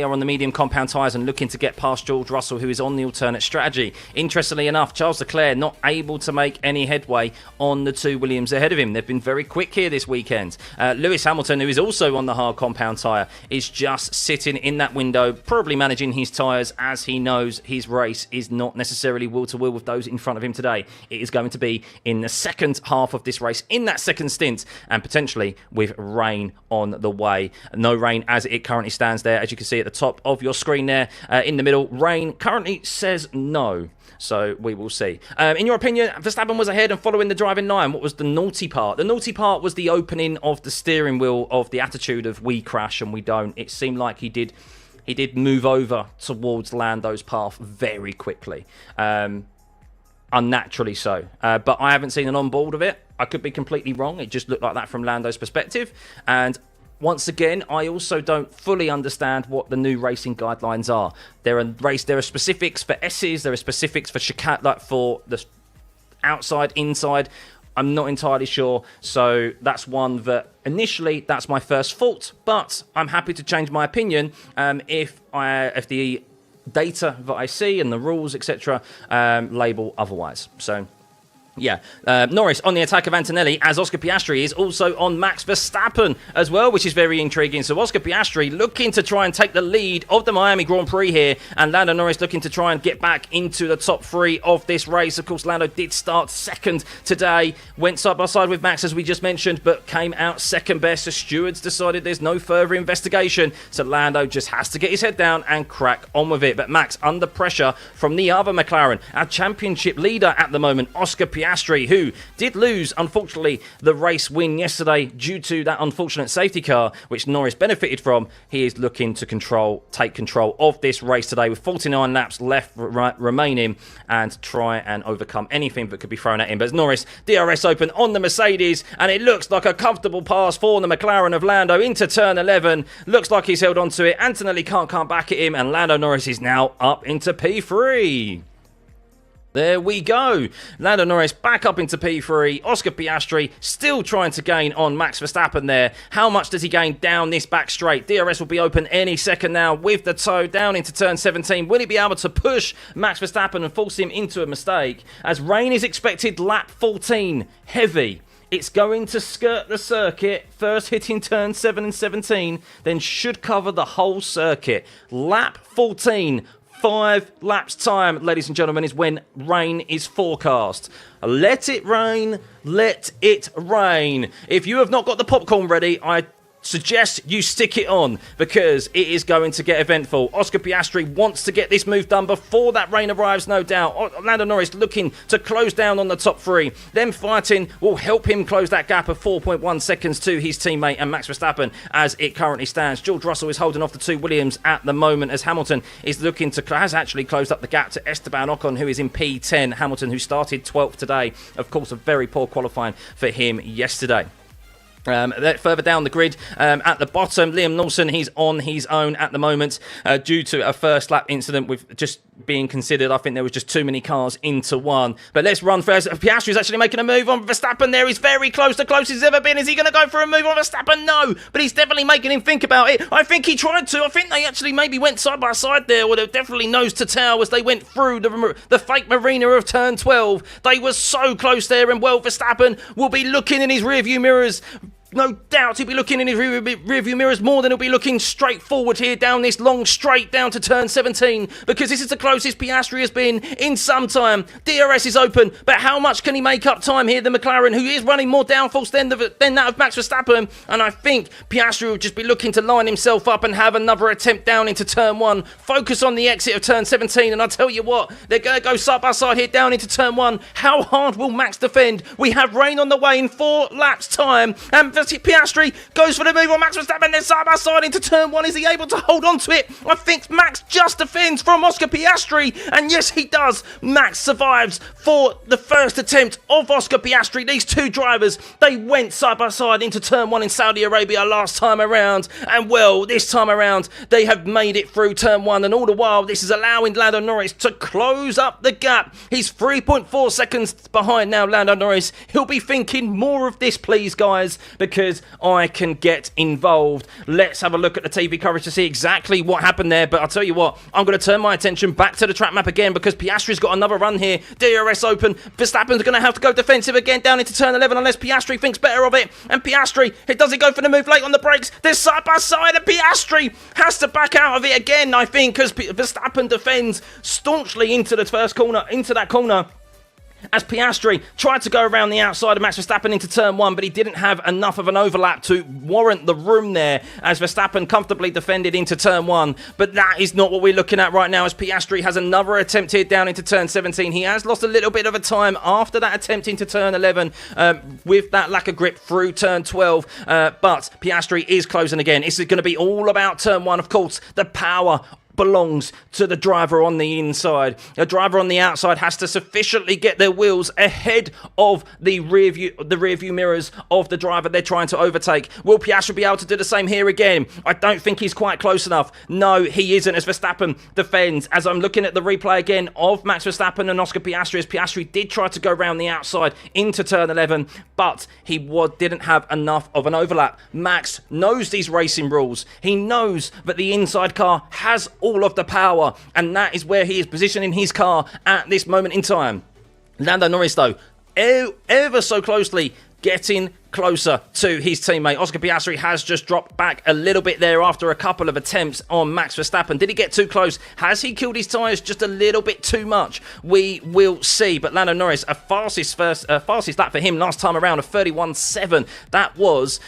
are on the medium compound tyres and looking to get past George Russell, who is on the alternate strategy. Interestingly enough, Charles Leclerc not able to make any headway on the 2 Williams ahead of him. They've been very quick here this weekend. Lewis Hamilton, who is also on the hard compound tyre, is just sitting in that window, probably managing his tyres, as he knows his race is not necessarily wheel-to-wheel with those in front of him today. It is going to be in the second half of this race, in that second stint, and potentially with rain on the way. No rain as it currently stands there, as you can see at the top of your screen there. In the middle, rain currently says no. So we will see. In your opinion, Verstappen was ahead and following the driving line. What was the naughty part? The naughty part was the opening of the steering wheel, of the attitude of we crash and we don't. It seemed like he did move over towards Lando's path very quickly. Unnaturally so. But I haven't seen an onboard of it. I could be completely wrong. It just looked like that from Lando's perspective. And once again, I also don't fully understand what the new racing guidelines are. There are specifics for S's, there are specifics for chicane, like for the outside, inside. I'm not entirely sure, so that's one that initially that's my first thought. But I'm happy to change my opinion if the data that I see and the rules, etc., label otherwise. So yeah, Norris on the attack of Antonelli, as Oscar Piastri is also on Max Verstappen as well, which is very intriguing. So Oscar Piastri looking to try and take the lead of the Miami Grand Prix here, and Lando Norris looking to try and get back into the top 3 of this race. Of course, Lando did start second today, went side by side with Max, as we just mentioned, but came out second best. The stewards decided there's no further investigation, so Lando just has to get his head down and crack on with it. But Max under pressure from the other McLaren, our championship leader at the moment, Oscar Piastri, who did lose, unfortunately, the race win yesterday due to that unfortunate safety car, which Norris benefited from. He is looking to take control of this race today with 49 laps left remaining and try and overcome anything that could be thrown at him. But Norris, DRS open on the Mercedes, and it looks like a comfortable pass for the McLaren of Lando into turn 11. Looks like he's held on to it. Antonelli can't come back at him, and Lando Norris is now up into P3. There we go. Lando Norris back up into P3. Oscar Piastri still trying to gain on Max Verstappen there. How much does he gain down this back straight? DRS will be open any second now with the toe down into turn 17. Will he be able to push Max Verstappen and force him into a mistake? As rain is expected lap 14. Heavy. It's going to skirt the circuit, first hitting turn 7 and 17, then should cover the whole circuit. Lap 14. 5 laps time, ladies and gentlemen, is when rain is forecast. Let it rain, let it rain. If you have not got the popcorn ready, I suggest you stick it on because it is going to get eventful. Oscar Piastri wants to get this move done before that rain arrives, no doubt. Lando Norris looking to close down on the top three. Them fighting will help him close that gap of 4.1 seconds to his teammate and Max Verstappen as it currently stands. George Russell is holding off the two Williams at the moment as Hamilton is looking to has actually closed up the gap to Esteban Ocon, who is in P10. Hamilton, who started 12th today. Of course, a very poor qualifying for him yesterday. Further down the grid, at the bottom, Liam Lawson, he's on his own at the moment due to a first lap incident with just being considered. I think there was just too many cars into one. But let's run first. Piastri is actually making a move on Verstappen there. He's very close, the closest he's ever been. Is he going to go for a move on Verstappen? No, but he's definitely making him think about it. I think he tried to. I think they actually maybe went side by side there, or they're definitely nose to tail as they went through the fake marina of turn 12. They were so close there, and well, Verstappen will be looking in his rearview mirrors. No doubt he'll be looking in his rearview mirrors more than he'll be looking straight forward here down this long straight down to turn 17, because this is the closest Piastri has been in some time. DRS is open, but how much can he make up time here? The McLaren, who is running more downforce than that of Max Verstappen, and I think Piastri will just be looking to line himself up and have another attempt down into turn 1. Focus on the exit of turn 17, and I tell you what, they're going to go side by side here down into turn 1. How hard will Max defend? We have rain on the way in 4 laps time, and Piastri goes for the move on Max Verstappen, then side by side into turn 1. Is he able to hold on to it? I think Max just defends from Oscar Piastri, and yes, he does. Max survives for the first attempt of Oscar Piastri. These two drivers, they went side by side into turn 1 in Saudi Arabia last time around, and well, this time around, they have made it through turn 1, and all the while, this is allowing Lando Norris to close up the gap. He's 3.4 seconds behind now, Lando Norris. He'll be thinking more of this, please, guys, because I can get involved. Let's have a look at the TV coverage to see exactly what happened there. But I'll tell you what, I'm going to turn my attention back to the track map again because Piastri's got another run here. DRS open. Verstappen's going to have to go defensive again down into turn 11 unless Piastri thinks better of it. And Piastri, does he go for the move late on the brakes? They're side by side and Piastri has to back out of it again, I think, because Verstappen defends staunchly into the first corner, into that corner. As Piastri tried to go around the outside of Max Verstappen into turn 1, but he didn't have enough of an overlap to warrant the room there as Verstappen comfortably defended into turn 1. But that is not what we're looking at right now as Piastri has another attempt here down into turn 17. He has lost a little bit of a time after that attempt into turn 11 with that lack of grip through turn 12. But Piastri is closing again. This is going to be all about turn 1, of course. The power belongs to the driver on the inside. The driver on the outside has to sufficiently get their wheels ahead of the rear view mirrors of the driver they're trying to overtake. Will Piastri be able to do the same here again? I don't think he's quite close enough. No, he isn't as Verstappen defends. As I'm looking at the replay again of Max Verstappen and Oscar Piastri, as Piastri did try to go around the outside into turn 11, but he didn't have enough of an overlap. Max knows these racing rules. He knows that the inside car has all of the power, and that is where he is positioning his car at this moment in time. Lando Norris, though, ever so closely getting closer to his teammate. Oscar Piastri has just dropped back a little bit there after a couple of attempts on Max Verstappen. Did he get too close? Has he killed his tyres just a little bit too much? We will see. But Lando Norris, a fastest lap for him last time around of 31.7. That was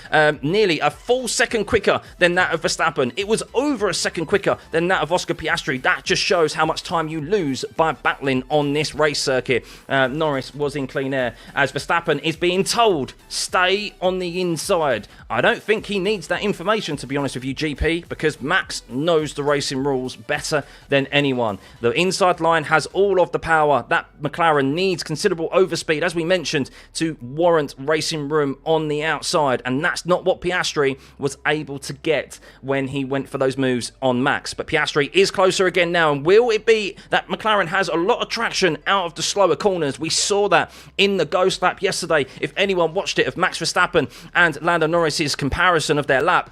nearly a full second quicker than that of Verstappen. It was over a second quicker than that of Oscar Piastri. That just shows how much time you lose by battling on this race circuit. Norris was in clean air as Verstappen is being told, stay on the inside. I don't think he needs that information, to be honest with you, GP, because Max knows the racing rules better than anyone. The inside line has all of the power. That McLaren needs considerable overspeed, as we mentioned, to warrant racing room on the outside, and that's not what Piastri was able to get when he went for those moves on Max. But Piastri is closer again now, and will it be that McLaren has a lot of traction out of the slower corners? We saw that in the ghost lap yesterday, if anyone watched it, of Max Verstappen and Lando Norris's comparison of their lap.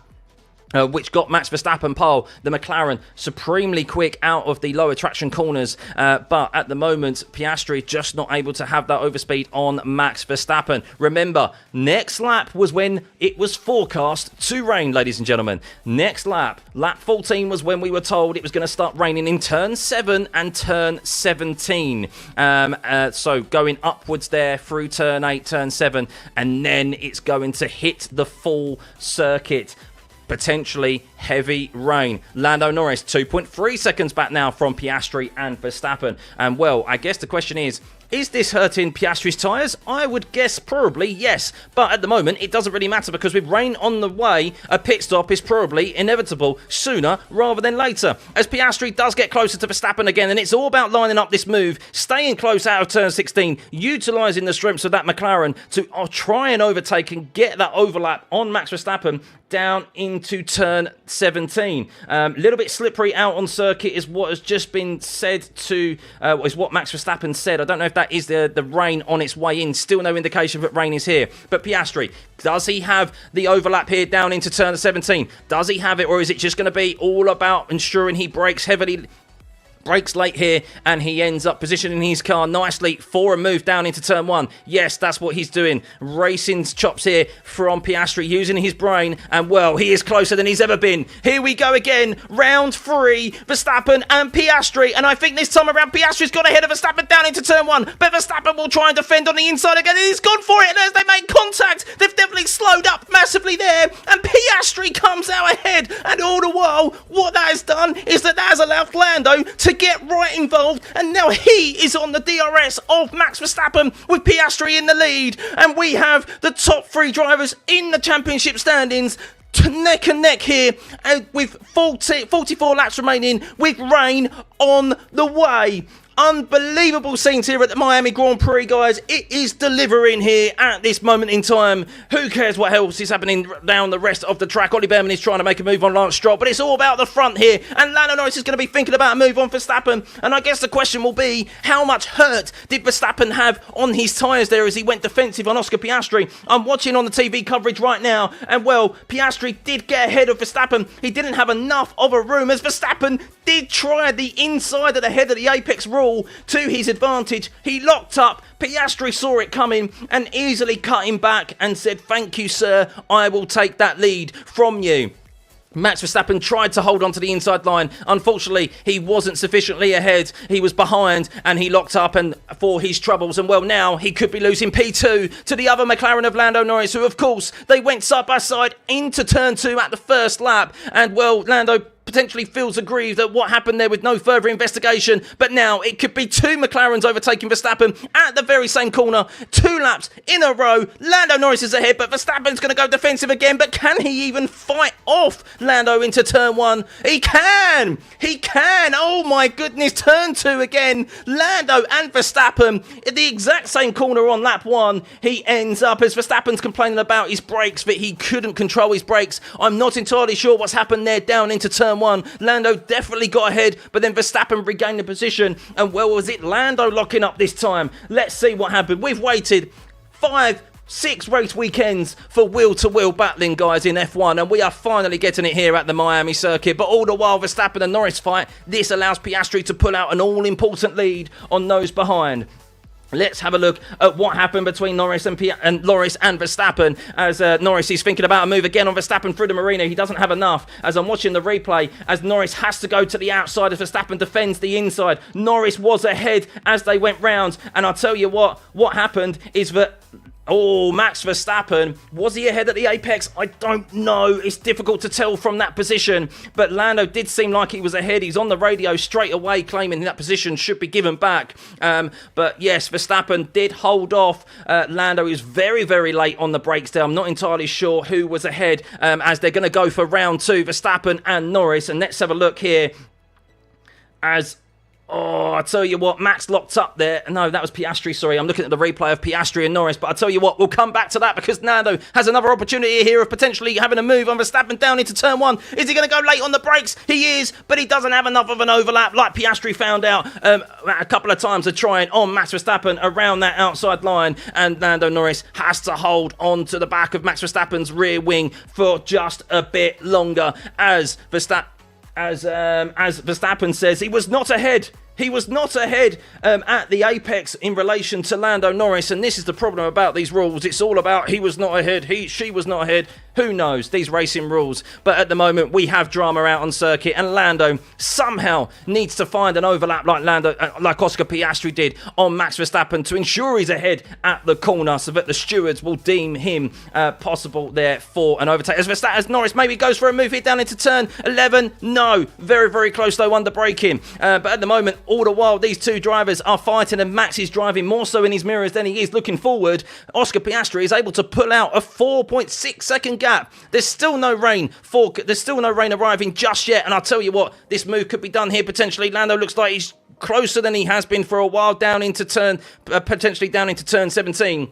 Which got Max Verstappen pole, the McLaren supremely quick out of the lower traction corners, but at the moment Piastri just not able to have that overspeed on Max Verstappen. Remember, next lap was when it was forecast to rain, ladies and gentlemen. Next lap 14, was when we were told it was going to start raining in turn 7 and turn 17. So going upwards there through turn 8, turn 7, and then it's going to hit the full circuit. potentially heavy rain. Lando Norris 2.3 seconds back now from Piastri and Verstappen. And well, I guess the question is this hurting Piastri's tyres? I would guess probably yes. But at the moment, it doesn't really matter because with rain on the way, a pit stop is probably inevitable sooner rather than later. As Piastri does get closer to Verstappen again, and it's all about lining up this move, staying close out of turn 16, utilising the strengths of that McLaren to try and overtake and get that overlap on Max Verstappen down into turn 17. A little bit slippery out on circuit is what has just been said to, is what Max Verstappen said. I don't know if that is the rain on its way in. Still no indication that rain is here. But Piastri, does he have the overlap here down into turn 17? Does he have it, or is it just going to be all about ensuring he brakes heavily? Brakes late here, and he ends up positioning his car nicely for a move down into turn 1. Yes, that's what he's doing. Racing chops here from Piastri, using his brain, and well, he is closer than he's ever been. Here we go again, round 3, Verstappen and Piastri, and I think this time around Piastri's got ahead of Verstappen down into turn 1, but Verstappen will try and defend on the inside again, and he's gone for it, and as they make contact, they've definitely slowed up massively there, and Piastri comes out ahead, and all the while, what that has done is that has allowed Lando to get right involved, and now he is on the DRS of Max Verstappen with Piastri in the lead, and we have the top 3 drivers in the championship standings neck and neck here, and with 44 laps remaining with rain on the way. Unbelievable scenes here at the Miami Grand Prix, guys. It is delivering here at this moment in time. Who cares what else is happening down the rest of the track? Ollie Behrman is trying to make a move on Lance Stroll, but it's all about the front here. And Lando Norris is going to be thinking about a move on Verstappen. And I guess the question will be, how much hurt did Verstappen have on his tyres there as he went defensive on Oscar Piastri? I'm watching on the TV coverage right now, and well, Piastri did get ahead of Verstappen. He didn't have enough of a room as Verstappen did try the inside of the head of the apex rule to his advantage. He locked up. Piastri saw it coming and easily cut him back and said, "Thank you, sir. I will take that lead from you." Max Verstappen tried to hold on to the inside line. Unfortunately, he wasn't sufficiently ahead. He was behind and he locked up and for his troubles. And well, now he could be losing P2 to the other McLaren of Lando Norris, who, of course, they went side by side into turn 2 at the first lap. And well, Lando potentially feels aggrieved at what happened there with no further investigation, but now it could be 2 McLarens overtaking Verstappen at the very same corner, 2 laps in a row. Lando Norris is ahead, but Verstappen's going to go defensive again, but can he even fight off Lando into turn 1? He can! He can! Oh my goodness, turn 2 again. Lando and Verstappen at the exact same corner on lap 1. He ends up, as Verstappen's complaining about his brakes, that he couldn't control his brakes. I'm not entirely sure what's happened there down into turn 1. Lando definitely got ahead, but then Verstappen regained the position, and well, was it Lando locking up this time? Let's see what happened. We've waited 5-6 race weekends for wheel-to-wheel battling, guys, in F1, and we are finally getting it here at the Miami circuit. But all the while, Verstappen and Norris fight. This allows Piastri to pull out an all-important lead on those behind. Let's have a look at what happened between Norris and Verstappen as Norris is thinking about a move again on Verstappen through the marina. He doesn't have enough. As I'm watching the replay, as Norris has to go to the outside as Verstappen defends the inside. Norris was ahead as they went round, and I'll tell you what happened is that Max Verstappen, was he ahead at the apex? I don't know. It's difficult to tell from that position. But Lando did seem like he was ahead. He's on the radio straight away claiming that position should be given back. But yes, Verstappen did hold off. Lando is very, very late on the brakes there. I'm not entirely sure who was ahead as they're going to go for round 2, Verstappen and Norris. And let's have a look here as... I tell you what, Max locked up there. No, that was Piastri, sorry. I'm looking at the replay of Piastri and Norris. But I tell you what, we'll come back to that because Lando has another opportunity here of potentially having a move on Verstappen down into turn 1. Is he going to go late on the brakes? He is, but he doesn't have enough of an overlap like Piastri found out a couple of times of trying on Max Verstappen around that outside line. And Lando Norris has to hold on to the back of Max Verstappen's rear wing for just a bit longer as Verstappen says he was not ahead. He was not ahead at the apex in relation to Lando Norris, and this is the problem about these rules. It's all about he was not ahead, she was not ahead. Who knows, these racing rules. But at the moment, we have drama out on circuit, and Lando somehow needs to find an overlap like Oscar Piastri did on Max Verstappen to ensure he's ahead at the corner so that the stewards will deem him possible there for an overtake. As Norris maybe goes for a move here down into turn 11. No, very, very close though under braking. But at the moment, all the while, these two drivers are fighting, and Max is driving more so in his mirrors than he is looking forward. Oscar Piastri is able to pull out a 4.6 second gap. There's still no rain. There's still no rain arriving just yet, and I'll tell you what, this move could be done here potentially. Lando looks like he's closer than he has been for a while potentially down into turn 17.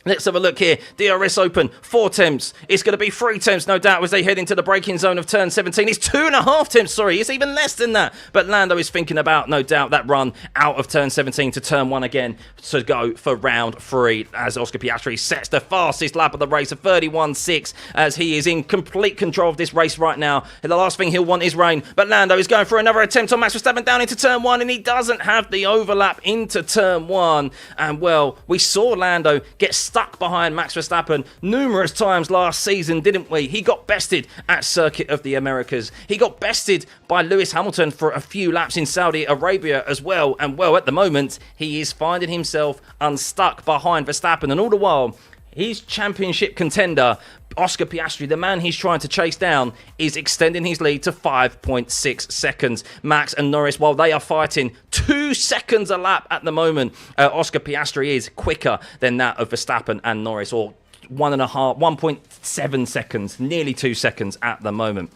Let's have a look here. DRS open, 4 temps. It's going to be 3 temps, no doubt, as they head into the braking zone of turn 17. It's 2.5 temps, sorry. It's even less than that. But Lando is thinking about, no doubt, that run out of turn 17 to turn 1 again to go for round 3 as Oscar Piastri sets the fastest lap of the race of 31.6 as he is in complete control of this race right now. And the last thing he'll want is rain. But Lando is going for another attempt on Max Verstappen down into turn 1, and he doesn't have the overlap into turn 1. And, well, we saw Lando get stuck behind Max Verstappen numerous times last season, didn't we? He got bested at Circuit of the Americas. He got bested by Lewis Hamilton for a few laps in Saudi Arabia as well. And, well, at the moment, he is finding himself unstuck behind Verstappen. And all the while, his championship contender, Oscar Piastri, the man he's trying to chase down, is extending his lead to 5.6 seconds. Max and Norris, while they are fighting 2 seconds a lap at the moment, Oscar Piastri is quicker than that of Verstappen and Norris, or 1.7 seconds, nearly 2 seconds at the moment.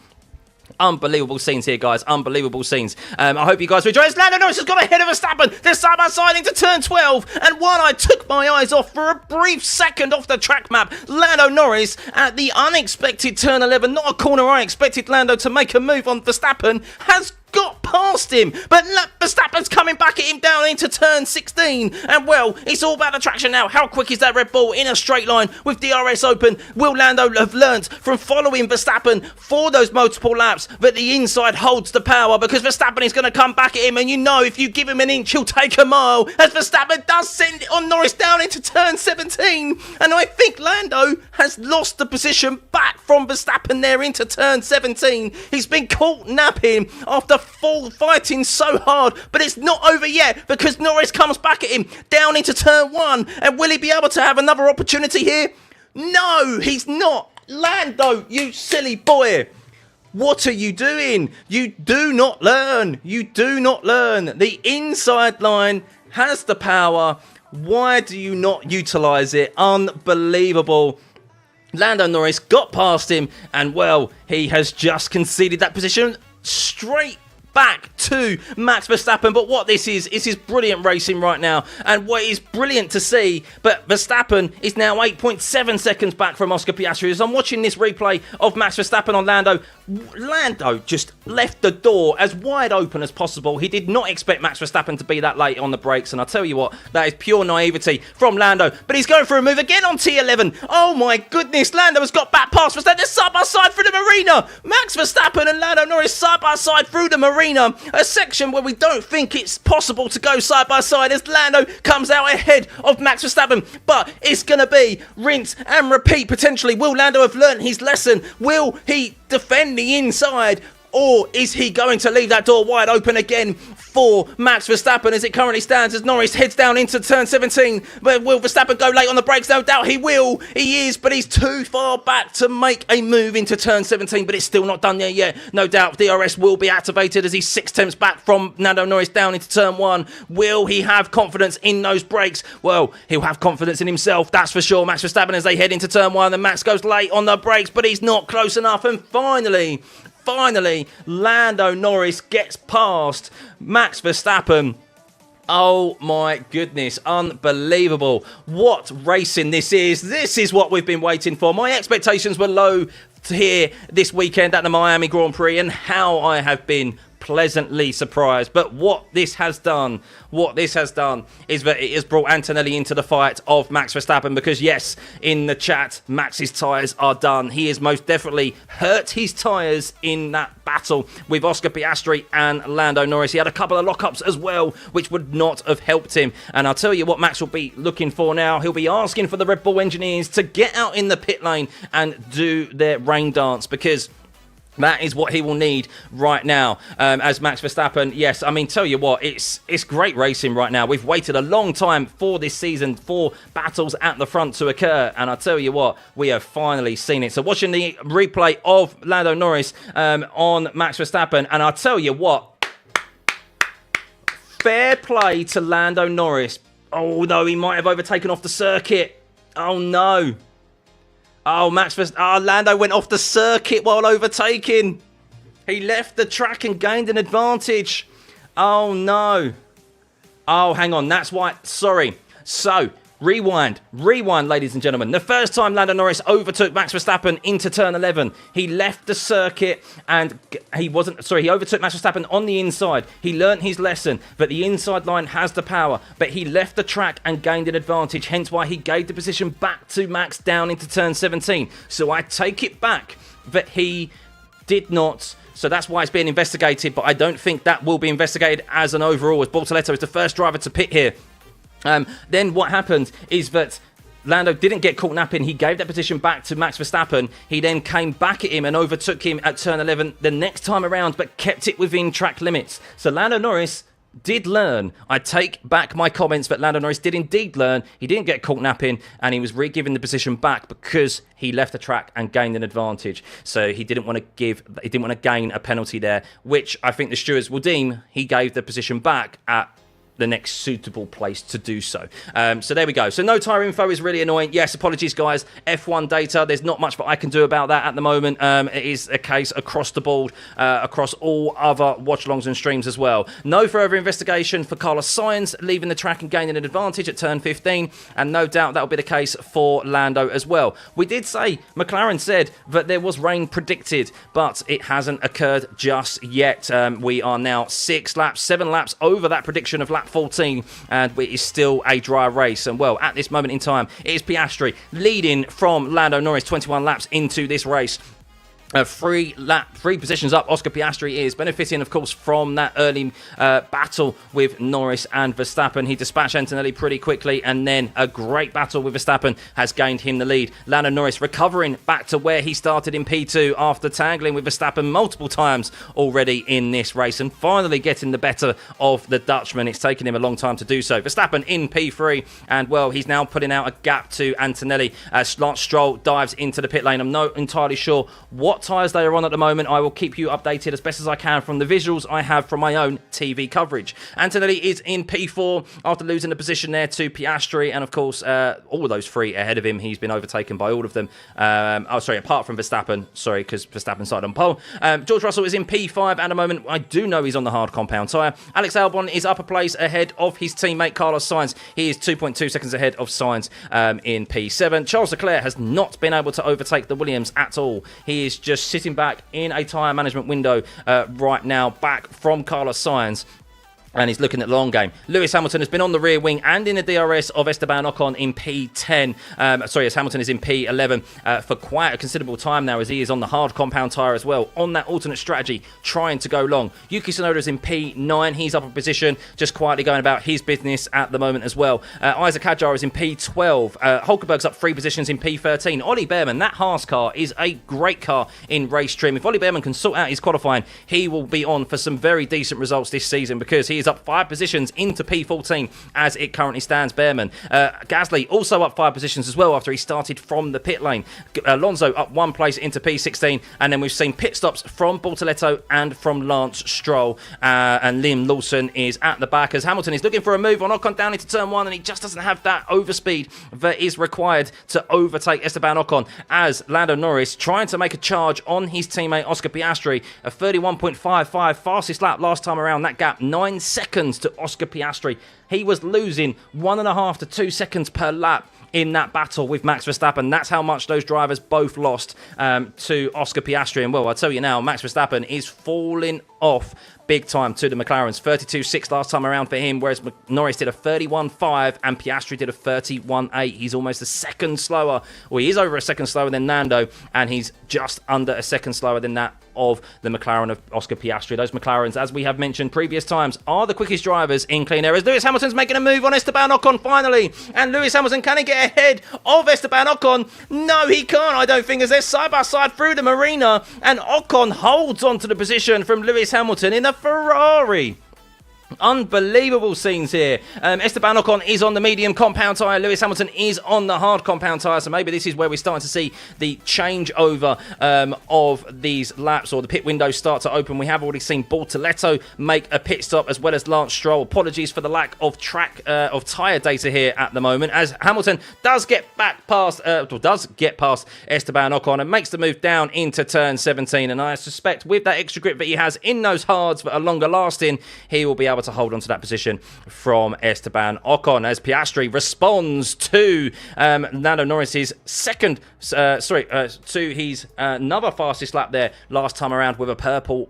Unbelievable scenes here, guys. Unbelievable scenes. I hope you guys enjoy this. Lando Norris has got ahead of Verstappen. They're side by side into turn 12. And while I took my eyes off for a brief second off the track map, Lando Norris at the unexpected turn 11, not a corner I expected Lando to make a move on Verstappen, has got past him, but Verstappen's coming back at him down into turn 16, and well, it's all about the traction now. How quick is that Red Bull in a straight line with DRS open? Will Lando have learnt from following Verstappen for those multiple laps that the inside holds the power, because Verstappen is going to come back at him, and you know if you give him an inch he'll take a mile, as Verstappen does send it on Norris down into turn 17, and I think Lando has lost the position back from Verstappen there into turn 17. He's been caught napping after fighting so hard, but it's not over yet, because Norris comes back at him down into turn 1, and will he be able to have another opportunity here? No, he's not. Lando, you silly boy, what are you doing? You do not learn. You do not learn. The inside line has the power. Why do you not utilise it? Unbelievable. Lando Norris got past him, and well, he has just conceded that position straight back to Max Verstappen. But what this is brilliant racing right now, and what is brilliant to see, but Verstappen is now 8.7 seconds back from Oscar Piastri. As I'm watching this replay of Max Verstappen on Lando just left the door as wide open as possible. He did not expect Max Verstappen to be that late on the brakes, and I tell you what, that is pure naivety from Lando. But he's going for a move again on T11. Oh my goodness, Lando has got back past Verstappen. They're side by side through the marina. Max Verstappen and Lando Norris side by side through the marina. A section where we don't think it's possible to go side by side, as Lando comes out ahead of Max Verstappen. But it's going to be rinse and repeat potentially. Will Lando have learnt his lesson? Will he defend the inside? Or is he going to leave that door wide open again for Max Verstappen as it currently stands, as Norris heads down into turn 17? But will Verstappen go late on the brakes? No doubt he will. He is, but he's too far back to make a move into turn 17, but it's still not done there yet. No doubt DRS will be activated as he's 6 tenths back from Lando Norris down into turn 1. Will he have confidence in those brakes? Well, he'll have confidence in himself, that's for sure. Max Verstappen as they head into turn 1, and Max goes late on the brakes, but he's not close enough, and finally, Lando Norris gets past Max Verstappen. Oh my goodness, unbelievable. What racing this is. This is what we've been waiting for. My expectations were low here this weekend at the Miami Grand Prix, and how I have been pleasantly surprised. But what this has done is that it has brought Antonelli into the fight of Max Verstappen, because yes, in the chat, Max's tyres are done. He has most definitely hurt his tyres in that battle with Oscar Piastri and Lando Norris. He had a couple of lockups as well, which would not have helped him. And I'll tell you what Max will be looking for now. He'll be asking for the Red Bull engineers to get out in the pit lane and do their rain dance, because that is what he will need right now as Max Verstappen. Yes, I mean, tell you what, it's great racing right now. We've waited a long time for this season for battles at the front to occur, and I tell you what, we have finally seen it. So watching the replay of Lando Norris on Max Verstappen, and I tell you what, fair play to Lando Norris. Although he might have overtaken off the circuit. Oh no. Oh, Lando went off the circuit while overtaking. He left the track and gained an advantage. Oh, no. Oh, hang on. That's why. Sorry. So, rewind, ladies and gentlemen. The first time Lando Norris overtook Max Verstappen into turn 11, he left the circuit and he overtook Max Verstappen on the inside. He learnt his lesson that the inside line has the power, but he left the track and gained an advantage, hence why he gave the position back to Max down into turn 17. So I take it back that he did not. So that's why it's being investigated, but I don't think that will be investigated as an overall, as Bortoleto is the first driver to pit here. Then what happened is that Lando didn't get caught napping. He gave that position back to Max Verstappen. He then came back at him and overtook him at turn 11 the next time around, but kept it within track limits. So Lando Norris did learn. I take back my comments that Lando Norris did indeed learn. He didn't get caught napping, and he was re-given the position back because he left the track and gained an advantage. So he didn't want to gain a penalty there, which I think the stewards will deem he gave the position back at the next suitable place to do so. So there we go. So no tyre info is really annoying. Yes, apologies guys. F1 data, there's not much that I can do about that at the moment. It is a case across the board, across all other watch-alongs and streams as well. No further investigation for Carlos Sainz leaving the track and gaining an advantage at turn 15, and no doubt that will be the case for Lando as well. We did say, McLaren said that there was rain predicted, but it hasn't occurred just yet. We are now 7 laps over that prediction of lap 14, and it is still a dry race. And well, at this moment in time, it is Piastri leading from Lando Norris 21 laps into this race. 3 positions up. Oscar Piastri is benefiting, of course, from that early battle with Norris and Verstappen. He dispatched Antonelli pretty quickly, and then a great battle with Verstappen has gained him the lead. Lando Norris recovering back to where he started in P2 after tangling with Verstappen multiple times already in this race, and finally getting the better of the Dutchman. It's taken him a long time to do so. Verstappen in P3, and well, he's now putting out a gap to Antonelli as Lance Stroll dives into the pit lane. I'm not entirely sure what tyres they are on at the moment. I will keep you updated as best as I can from the visuals I have from my own TV coverage. Antonelli is in P4 after losing the position there to Piastri, and of course all of those 3 ahead of him. He's been overtaken by all of them. Apart from Verstappen, because Verstappen started on pole. George Russell is in P5 at the moment. I do know he's on the hard compound tyre. Alex Albon is up a place ahead of his teammate Carlos Sainz. He is 2.2 seconds ahead of Sainz in P7. Charles Leclerc has not been able to overtake the Williams at all. He is just sitting back in a tyre management window right now, back from Carlos Sainz. And he's looking at the long game. Lewis Hamilton has been on the rear wing and in the DRS of Esteban Ocon in P10. As Hamilton is in P11 for quite a considerable time now, as he is on the hard compound tyre as well, on that alternate strategy, trying to go long. Yuki Tsunoda is in P9. He's up a position, just quietly going about his business at the moment as well. Isaac Hadjar is in P12. Hulkenberg's up 3 positions in P13. Ollie Behrman, that Haas car is a great car in race trim. If Ollie Behrman can sort out his qualifying, he will be on for some very decent results this season, because he is up 5 positions into P14 as it currently stands. Behrman. Gasly also up 5 positions as well after he started from the pit lane. Alonso up 1 place into P16, and then we've seen pit stops from Bortoleto and from Lance Stroll, and Liam Lawson is at the back as Hamilton is looking for a move on Ocon down into turn 1, and he just doesn't have that overspeed that is required to overtake Esteban Ocon, as Lando Norris trying to make a charge on his teammate Oscar Piastri. A 31.55 fastest lap last time around. That gap 9 seconds to Oscar Piastri. He was losing 1.5 to 2 seconds per lap in that battle with Max Verstappen. That's how much those drivers both lost to Oscar Piastri. And well, I'll tell you now, Max Verstappen is falling off big time to the McLarens. 32.6 last time around for him, whereas Norris did a 31.5 and Piastri did a 31.8. He's almost a second slower, or he is over a second slower than Lando, and he's just under a second slower than that of the McLaren of Oscar Piastri. Those McLarens, as we have mentioned previous times, are the quickest drivers in clean air. As Lewis Hamilton's making a move on Esteban Ocon finally, and Lewis Hamilton, can he get ahead of Esteban Ocon? No, he can't, I don't think, as they're side by side through the marina, and Ocon holds on to the position from Lewis Hamilton in a Ferrari. Unbelievable scenes here. Esteban Ocon is on the medium compound tyre. Lewis Hamilton is on the hard compound tyre. So maybe this is where we're starting to see the changeover of these laps, or the pit windows start to open. We have already seen Bortoletto make a pit stop, as well as Lance Stroll. Apologies for the lack of tyre data here at the moment, as Hamilton does get past Esteban Ocon and makes the move down into turn 17. And I suspect with that extra grip that he has in those hards that are longer lasting, he will be able to hold on to that position from Esteban Ocon, as Piastri responds to Lando Norris's to his another fastest lap there last time around with a purple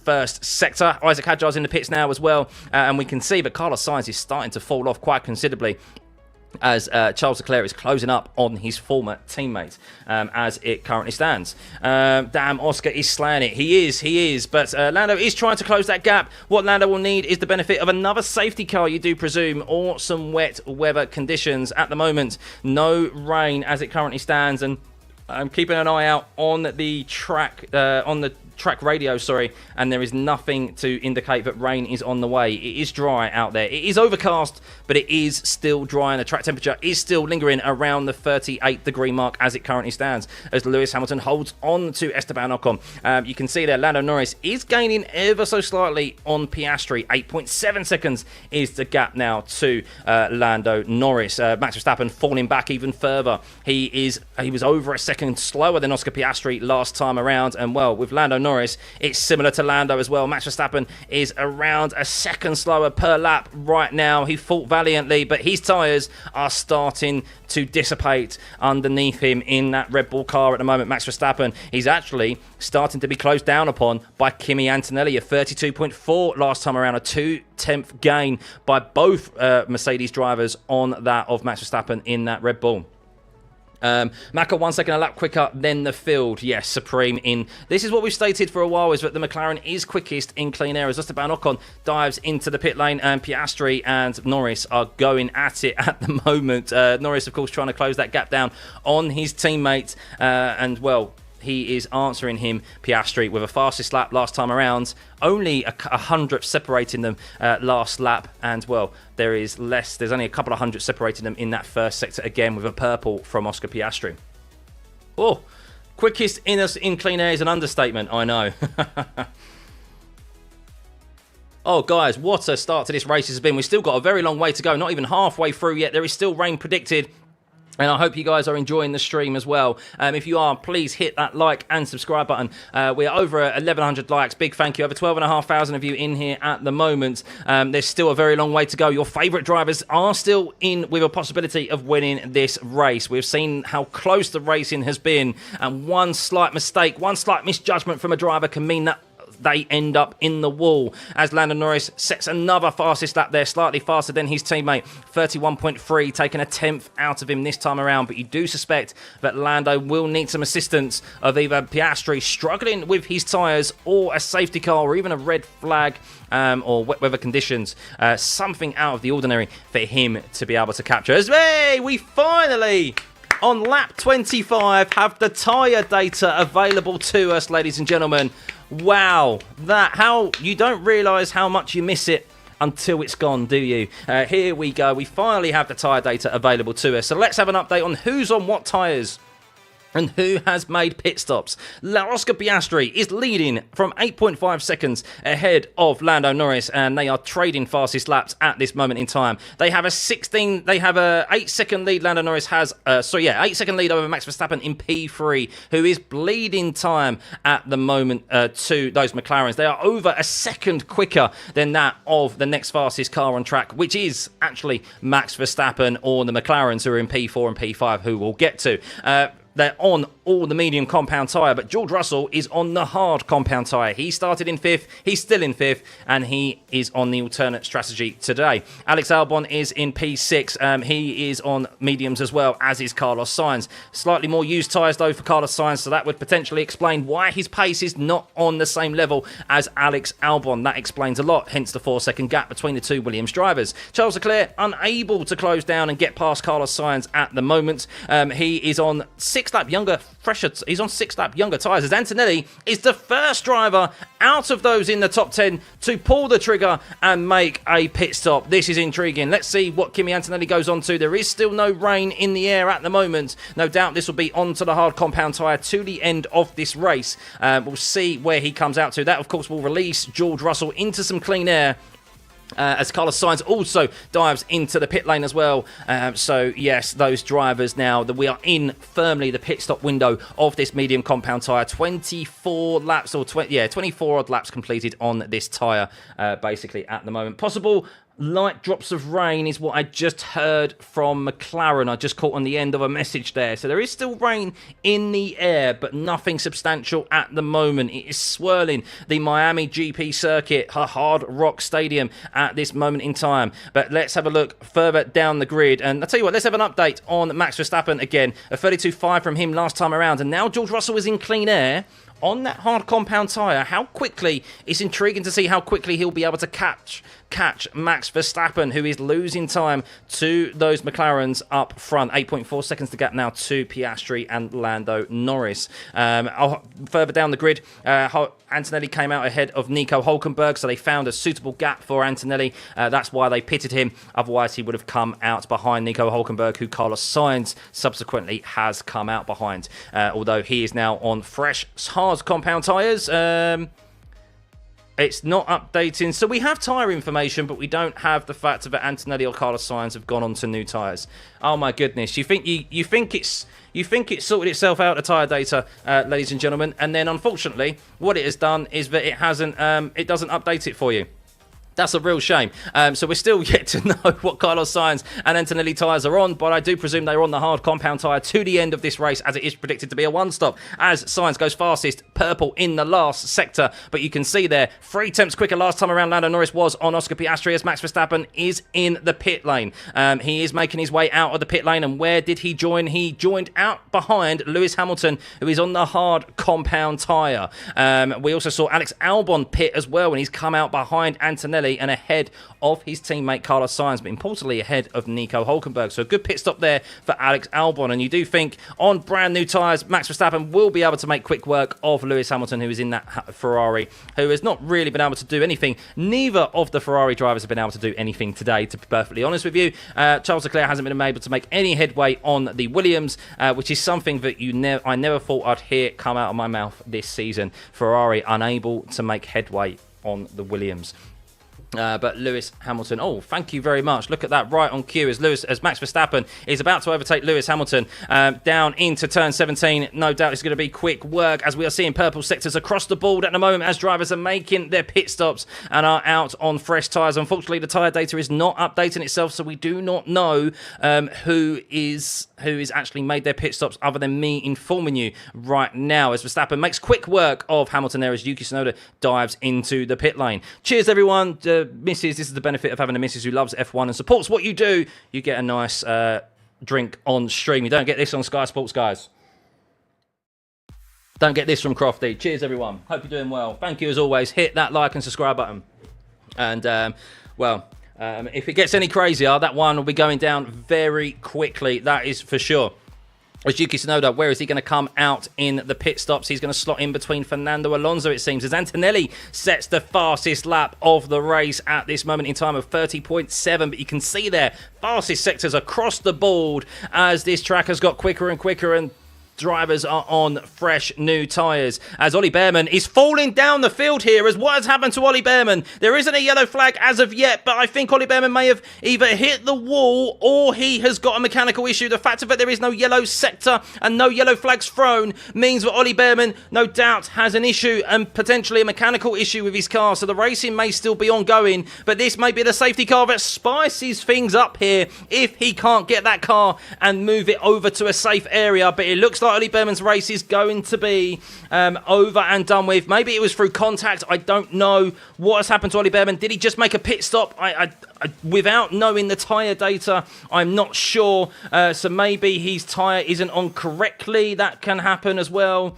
first sector. Isaac Hadjar's in the pits now as well, and we can see that Carlos Sainz is starting to fall off quite considerably, as Charles Leclerc is closing up on his former teammate as it currently stands. Damn, Oscar is slaying it. He is. But Lando is trying to close that gap. What Lando will need is the benefit of another safety car, you do presume, or some wet weather conditions. At the moment, no rain as it currently stands, and I'm keeping an eye out on the track, track radio, and there is nothing to indicate that rain is on the way. It is dry out there. It is overcast, but it is still dry, and the track temperature is still lingering around the 38 degree mark as it currently stands, as Lewis Hamilton holds on to Esteban Ocon. You can see there Lando Norris is gaining ever so slightly on Piastri. 8.7 seconds is the gap now to Lando Norris. Max Verstappen falling back even further. He was over a second slower than Oscar Piastri last time around, and well, with Lando Norris, it's similar to Lando as well. Max Verstappen is around a second slower per lap right now. He fought valiantly, but his tyres are starting to dissipate underneath him in that Red Bull car at the moment. Max Verstappen, he's actually starting to be closed down upon by Kimi Antonelli, a 32.4 last time around, a 2/10 gain by both Mercedes drivers on that of Max Verstappen in that Red Bull. Maka 1 second a lap quicker than the field. Yes, supreme in. This is what we've stated for a while, is that the McLaren is quickest in clean air, as Esteban Ocon dives into the pit lane, and Piastri and Norris are going at it at the moment. Norris, of course, trying to close that gap down on his teammate, and well, he is answering him, Piastri, with a fastest lap last time around. Only a 100th separating them last lap, and well, there's only a couple of hundred separating them in that first sector, again with a purple from Oscar Piastri. Oh, quickest in clean air is an understatement, I know. Oh, guys, what a start to this race has been. We've still got a very long way to go, not even halfway through yet. There is still rain predicted, and I hope you guys are enjoying the stream as well. If you are, please hit that like and subscribe button. We are over 1,100 likes. Big thank you. Over 12,500 of you in here at the moment. There's still a very long way to go. Your favourite drivers are still in with a possibility of winning this race. We've seen how close the racing has been, and one slight mistake, one slight misjudgment from a driver can mean that they end up in the wall, as Lando Norris sets another fastest lap there, slightly faster than his teammate, 31.3, taking a 10th out of him this time around. But you do suspect that Lando will need some assistance of either Piastri struggling with his tyres, or a safety car, or even a red flag, or wet weather conditions, something out of the ordinary for him to be able to capture. As we finally, on lap 25, have the tyre data available to us, ladies and gentlemen. Wow, how you don't realise how much you miss it until it's gone, do you? Here we go. We finally have the tyre data available to us. So let's have an update on who's on what tyres. And who has made pit stops? Oscar Piastri is leading from 8.5 seconds ahead of Lando Norris, and they are trading fastest laps at this moment in time. They have a 8-second lead. Lando Norris has, 8-second lead over Max Verstappen in P3, who is bleeding time at the moment to those McLarens. They are over a second quicker than that of the next fastest car on track, which is actually Max Verstappen or the McLarens who are in P4 and P5, who we'll get to. They're on all the medium compound tyre, but George Russell is on the hard compound tyre. He started in 5th, he's still in 5th, and he is on the alternate strategy today. Alex Albon is in P6. He is on mediums as well, as is Carlos Sainz. Slightly more used tyres, though, for Carlos Sainz, so that would potentially explain why his pace is not on the same level as Alex Albon. That explains a lot, hence the 4-second gap between the two Williams drivers. Charles Leclerc unable to close down and get past Carlos Sainz at the moment. He is on 6-lap younger tyres, as Antonelli is the first driver out of those in the top 10 to pull the trigger and make a pit stop. This is intriguing. Let's see what Kimi Antonelli goes on to. There is still no rain in the air at the moment. No doubt this will be onto the hard compound tyre to the end of this race. We'll see where he comes out to. That, of course, will release George Russell into some clean air, as Carlos Sainz also dives into the pit lane as well. So yes, those drivers now, that we are in firmly the pit stop window of this medium compound tyre. 24 laps, or 24 odd laps completed on this tyre, basically at the moment. Possible light drops of rain is what I just heard from McLaren. I just caught on the end of a message there. So there is still rain in the air, but nothing substantial at the moment. It is swirling the Miami GP circuit, Hard Rock Stadium at this moment in time. But let's have a look further down the grid. And I'll tell you what, let's have an update on Max Verstappen again. A 32.5 from him last time around. And now George Russell is in clean air on that hard compound tyre. How quickly, it's intriguing to see how quickly he'll be able to catch Max Verstappen, who is losing time to those McLarens up front. 8.4 seconds to gap now to Piastri and Lando Norris. Further down the grid, Antonelli came out ahead of Nico Hülkenberg, so they found a suitable gap for Antonelli. That's why they pitted him. Otherwise, he would have come out behind Nico Hülkenberg, who Carlos Sainz subsequently has come out behind. Although he is now on fresh, hard compound tyres. It's not updating. So we have tyre information, but we don't have the fact that Antonelli or Carlos Sainz have gone on to new tyres. Oh my goodness. You think it's sorted itself out, the tyre data, ladies and gentlemen, and then unfortunately what it has done is that it doesn't update it for you. That's a real shame. So we're still yet to know what Carlos Sainz and Antonelli tyres are on, but I do presume they're on the hard compound tyre to the end of this race, as it is predicted to be a one-stop, as Sainz goes fastest, purple in the last sector. But you can see there, 3 tenths quicker last time around Lando Norris was on Oscar Piastri, as Max Verstappen is in the pit lane. He is making his way out of the pit lane, and where did he join? He joined out behind Lewis Hamilton, who is on the hard compound tyre. We also saw Alex Albon pit as well, and he's come out behind Antonelli and ahead of his teammate Carlos Sainz, but importantly ahead of Nico Hülkenberg. So a good pit stop there for Alex Albon, and you do think on brand new tyres, Max Verstappen will be able to make quick work of Lewis Hamilton, who is in that Ferrari, who has not really been able to do anything. Neither of the Ferrari drivers have been able to do anything today, to be perfectly honest with you. Charles Leclerc hasn't been able to make any headway on the Williams, which is something that I never thought I'd hear come out of my mouth this season. Ferrari unable to make headway on the Williams. But Lewis Hamilton, oh, thank you very much. Look at that, right on cue as Max Verstappen is about to overtake Lewis Hamilton down into turn 17. No doubt it's going to be quick work, as we are seeing purple sectors across the board at the moment as drivers are making their pit stops and are out on fresh tyres. Unfortunately, the tyre data is not updating itself, so we do not know who is actually made their pit stops, other than me informing you right now, as Verstappen makes quick work of Hamilton there as Yuki Tsunoda dives into the pit lane. Cheers, everyone. Missus, this is the benefit of having a missus who loves F1 and supports what you do. You get a nice drink on stream. You don't get this on Sky Sports, guys. Don't get this from Crofty. Cheers, everyone. Hope you're doing well. Thank you as always. Hit that like and subscribe button. And, if it gets any crazier, that one will be going down very quickly. That is for sure. As Yuki Tsunoda, where is he going to come out in the pit stops? He's going to slot in between Fernando Alonso, it seems, as Antonelli sets the fastest lap of the race at this moment in time of 30.7. But you can see there, fastest sectors across the board as this track has got quicker and quicker, and drivers are on fresh new tyres. As Ollie Bearman is falling down the field here, as what has happened to Ollie Bearman? There isn't a yellow flag as of yet, but I think Ollie Bearman may have either hit the wall or he has got a mechanical issue. The fact of it there is no yellow sector and no yellow flags thrown means that Ollie Bearman no doubt has an issue and potentially a mechanical issue with his car. So the racing may still be ongoing, but this may be the safety car that spices things up here if he can't get that car and move it over to a safe area. But it looks like Ollie Bearman's race is going to be over and done with. Maybe it was through contact. I don't know what has happened to Ollie Bearman. Did he just make a pit stop? I without knowing the tyre data, I'm not sure. So maybe his tyre isn't on correctly. That can happen as well.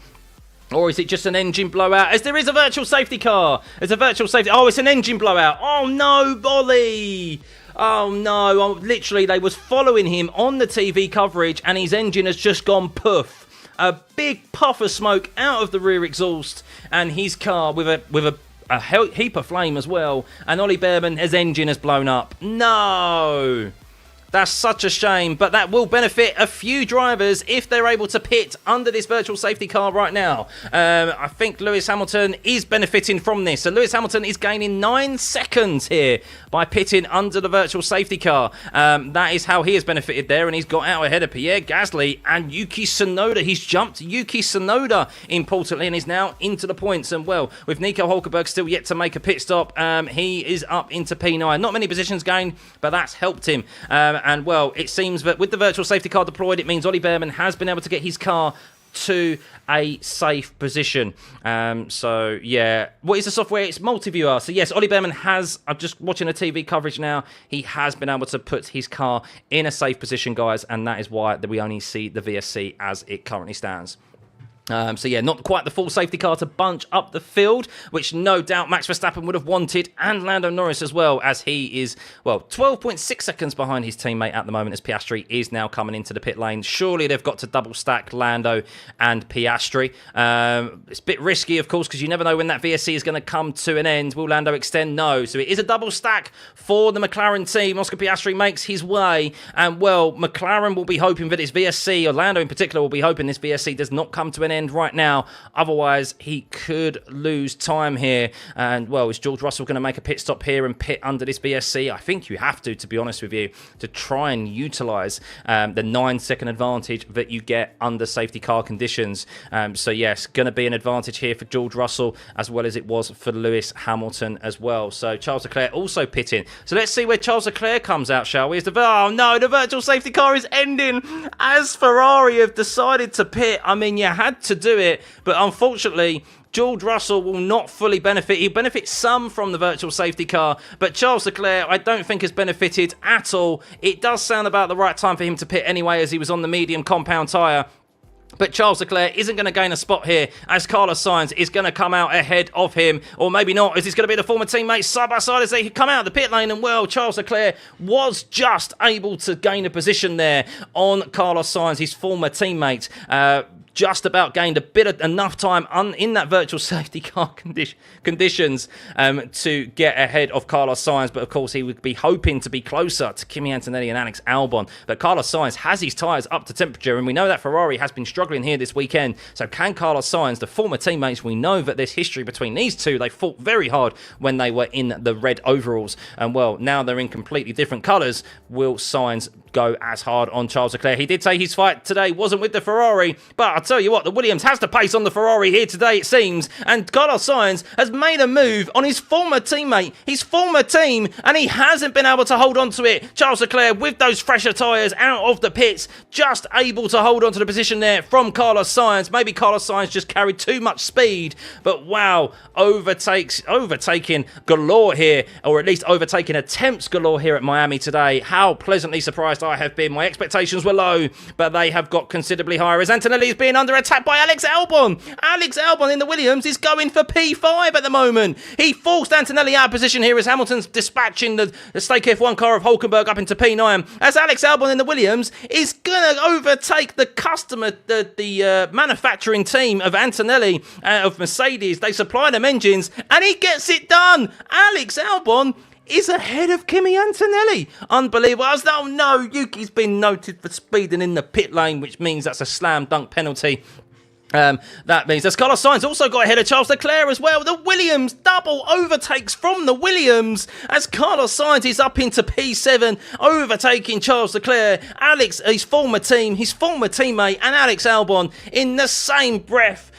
Or is it just an engine blowout? As there is a virtual safety car. There's a virtual safety... Oh, it's an engine blowout. Oh, no, Ollie. Oh, no. Literally, they was following him on the TV coverage and his engine has just gone poof. A big puff of smoke out of the rear exhaust and his car with a heap of flame as well. And Ollie Bearman, his engine has blown up. No! That's such a shame, but that will benefit a few drivers if they're able to pit under this virtual safety car right now. I think Lewis Hamilton is benefiting from this. So Lewis Hamilton is gaining 9 seconds here by pitting under the virtual safety car. That is how he has benefited there, and he's got out ahead of Pierre Gasly and Yuki Tsunoda. He's jumped Yuki Tsunoda, importantly, and is now into the points. And, well, with Nico Hulkenberg still yet to make a pit stop, he is up into P9. Not many positions gained, but that's helped him. And, well, it seems that with the virtual safety car deployed, it means Ollie Bearman has been able to get his car to a safe position. So, yeah. What is the software? It's multi-viewer. So, yes, Ollie Bearman has... I'm just watching the TV coverage now. He has been able to put his car in a safe position, guys, and that is why we only see the VSC as it currently stands. So, yeah, not quite the full safety car to bunch up the field, which no doubt Max Verstappen would have wanted, and Lando Norris as well, as he is, well, 12.6 seconds behind his teammate at the moment as Piastri is now coming into the pit lane. Surely they've got to double stack Lando and Piastri. It's a bit risky, of course, because you never know when that VSC is going to come to an end. Will Lando extend? No. So it is a double stack for the McLaren team. Oscar Piastri makes his way, and, well, McLaren will be hoping that this VSC, or Lando in particular, will be hoping this VSC does not come to an end right now, otherwise he could lose time here. And, well, is George Russell going to make a pit stop here and pit under this VSC? I think you have to be honest with you, to try and utilise the 9-second advantage that you get under safety car conditions. So yes, going to be an advantage here for George Russell as well as it was for Lewis Hamilton as well. So Charles Leclerc also pitting. So let's see where Charles Leclerc comes out, shall we? Oh no, the virtual safety car is ending as Ferrari have decided to pit. I mean, you had to do it, but unfortunately George Russell will not fully benefit. He'll benefit some from the virtual safety car, but Charles Leclerc I don't think has benefited at all. It does sound about the right time for him to pit anyway, as he was on the medium compound tyre. But Charles Leclerc isn't going to gain a spot here, as Carlos Sainz is going to come out ahead of him. Or maybe not, as it's going to be the former teammates side by side as they come out of the pit lane. And, well, Charles Leclerc was just able to gain a position there on Carlos Sainz, his former teammate. Just about gained a bit of enough time in that virtual safety car conditions to get ahead of Carlos Sainz. But, of course, he would be hoping to be closer to Kimi Antonelli and Alex Albon. But Carlos Sainz has his tyres up to temperature, and we know that Ferrari has been struggling here this weekend. So can Carlos Sainz, the former teammates, we know that there's history between these two. They fought very hard when they were in the red overalls. And, well, now they're in completely different colours. Will Sainz go as hard on Charles Leclerc? He did say his fight today wasn't with the Ferrari, but I'll tell you what, the Williams has the pace on the Ferrari here today, it seems, and Carlos Sainz has made a move on his former teammate, his former team, and he hasn't been able to hold on to it. Charles Leclerc, with those fresher tyres out of the pits, just able to hold on to the position there from Carlos Sainz. Maybe Carlos Sainz just carried too much speed, but wow, overtaking galore here, or at least overtaking attempts galore here at Miami today. How pleasantly surprised I have been. My expectations were low, but they have got considerably higher as Antonelli is being under attack by Alex Albon. Alex Albon in the Williams is going for P5 at the moment. He forced Antonelli out of position here as Hamilton's dispatching the Stake F1 car of Hulkenberg up into P9, as Alex Albon in the Williams is going to overtake the customer, the manufacturing team of Antonelli, of Mercedes. They supply them engines, and he gets it done. Alex Albon is ahead of Kimi Antonelli. Unbelievable. Oh no, Yuki's been noted for speeding in the pit lane, which means that's a slam dunk penalty. That means that Carlos Sainz also got ahead of Charles Leclerc as well. The Williams double overtakes from the Williams as Carlos Sainz is up into P7, overtaking Charles Leclerc. Alex, his former teammate, and Alex Albon in the same breath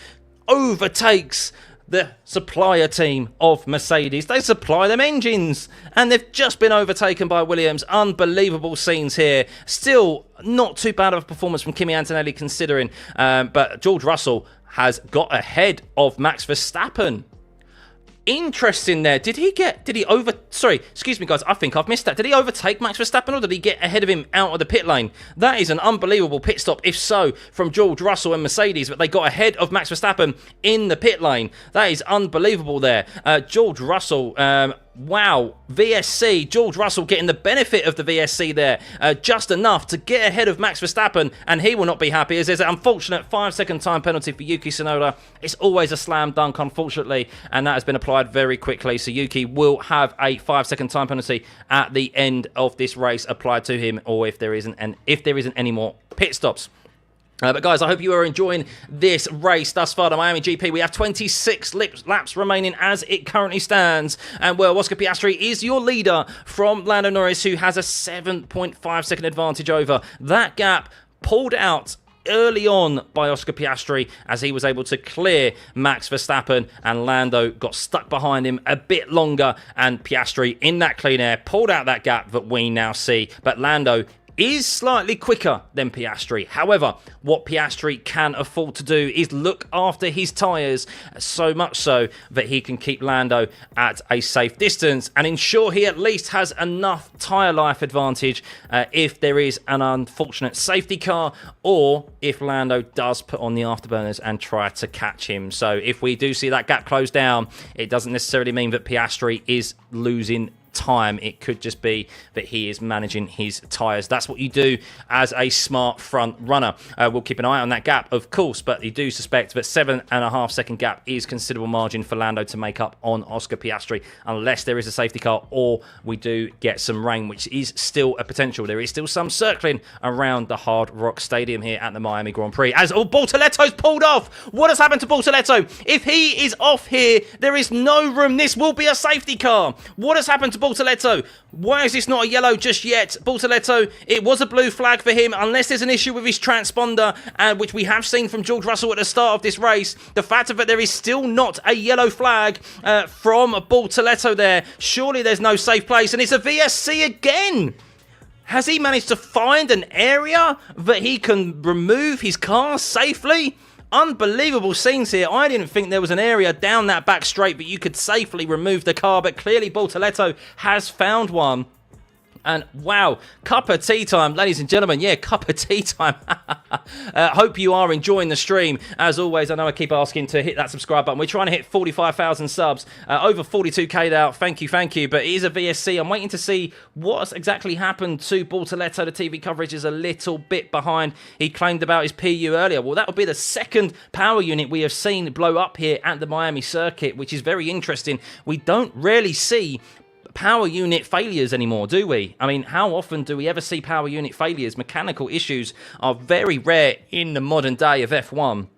overtakes the supplier team of Mercedes. They supply them engines, and they've just been overtaken by Williams. Unbelievable scenes here. Still not too bad of a performance from Kimi Antonelli considering, but George Russell has got ahead of Max Verstappen. Interesting there. Sorry, excuse me guys, I think I've missed that. Did he overtake Max Verstappen or did he get ahead of him out of the pit lane? That is an unbelievable pit stop, if so, from George Russell and Mercedes, but they got ahead of Max Verstappen in the pit lane. That is unbelievable there. George Russell, wow, VSC, George Russell getting the benefit of the VSC there, just enough to get ahead of Max Verstappen, and he will not be happy as there's an unfortunate 5-second time penalty for Yuki Tsunoda. It's always a slam dunk, unfortunately, and that has been applied very quickly, so Yuki will have a 5-second time penalty at the end of this race applied to him, or if there isn't any more pit stops. But guys, I hope you are enjoying this race thus far, the Miami GP. We have 26 laps remaining as it currently stands. And well, Oscar Piastri is your leader from Lando Norris, who has a 7.5 second advantage over. That gap pulled out early on by Oscar Piastri as he was able to clear Max Verstappen, and Lando got stuck behind him a bit longer, and Piastri in that clean air pulled out that gap that we now see. But Lando is slightly quicker than Piastri. However, what Piastri can afford to do is look after his tyres, so much so that he can keep Lando at a safe distance and ensure he at least has enough tyre life advantage if there is an unfortunate safety car, or if Lando does put on the afterburners and try to catch him. So if we do see that gap close down, it doesn't necessarily mean that Piastri is losing time. It could just be that he is managing his tyres. That's what you do as a smart front runner. We'll keep an eye on that gap, of course, but you do suspect that 7.5 second gap is considerable margin for Lando to make up on Oscar Piastri, unless there is a safety car or we do get some rain, which is still a potential. There is still some circling around the Hard Rock Stadium here at the Miami Grand Prix as Bortoletto's pulled off. What has happened to Bortoletto? If he is off here, there is no room. This will be a safety car. What has happened to Bortoletto? Why is this not a yellow just yet? Bortoletto, it was a blue flag for him, unless there's an issue with his transponder, which we have seen from George Russell at the start of this race. The fact of that there is still not a yellow flag from Bortoletto there. Surely there's no safe place, and it's a VSC again. Has he managed to find an area that he can remove his car safely? Unbelievable scenes here. I didn't think there was an area down that back straight that you could safely remove the car, but clearly Bortoletto has found one. And wow, cup of tea time, ladies and gentlemen. Yeah, cup of tea time. Hope you are enjoying the stream. As always, I know I keep asking to hit that subscribe button. We're trying to hit 45,000 subs. Over 42k now. Thank you. But it is a VSC. I'm waiting to see what's exactly happened to Bortoletto. The TV coverage is a little bit behind. He claimed about his PU earlier. Well, that will be the second power unit we have seen blow up here at the Miami circuit, which is very interesting. We don't really see power unit failures anymore, do we? I mean, how often do we ever see power unit failures? Mechanical issues are very rare in the modern day of F1.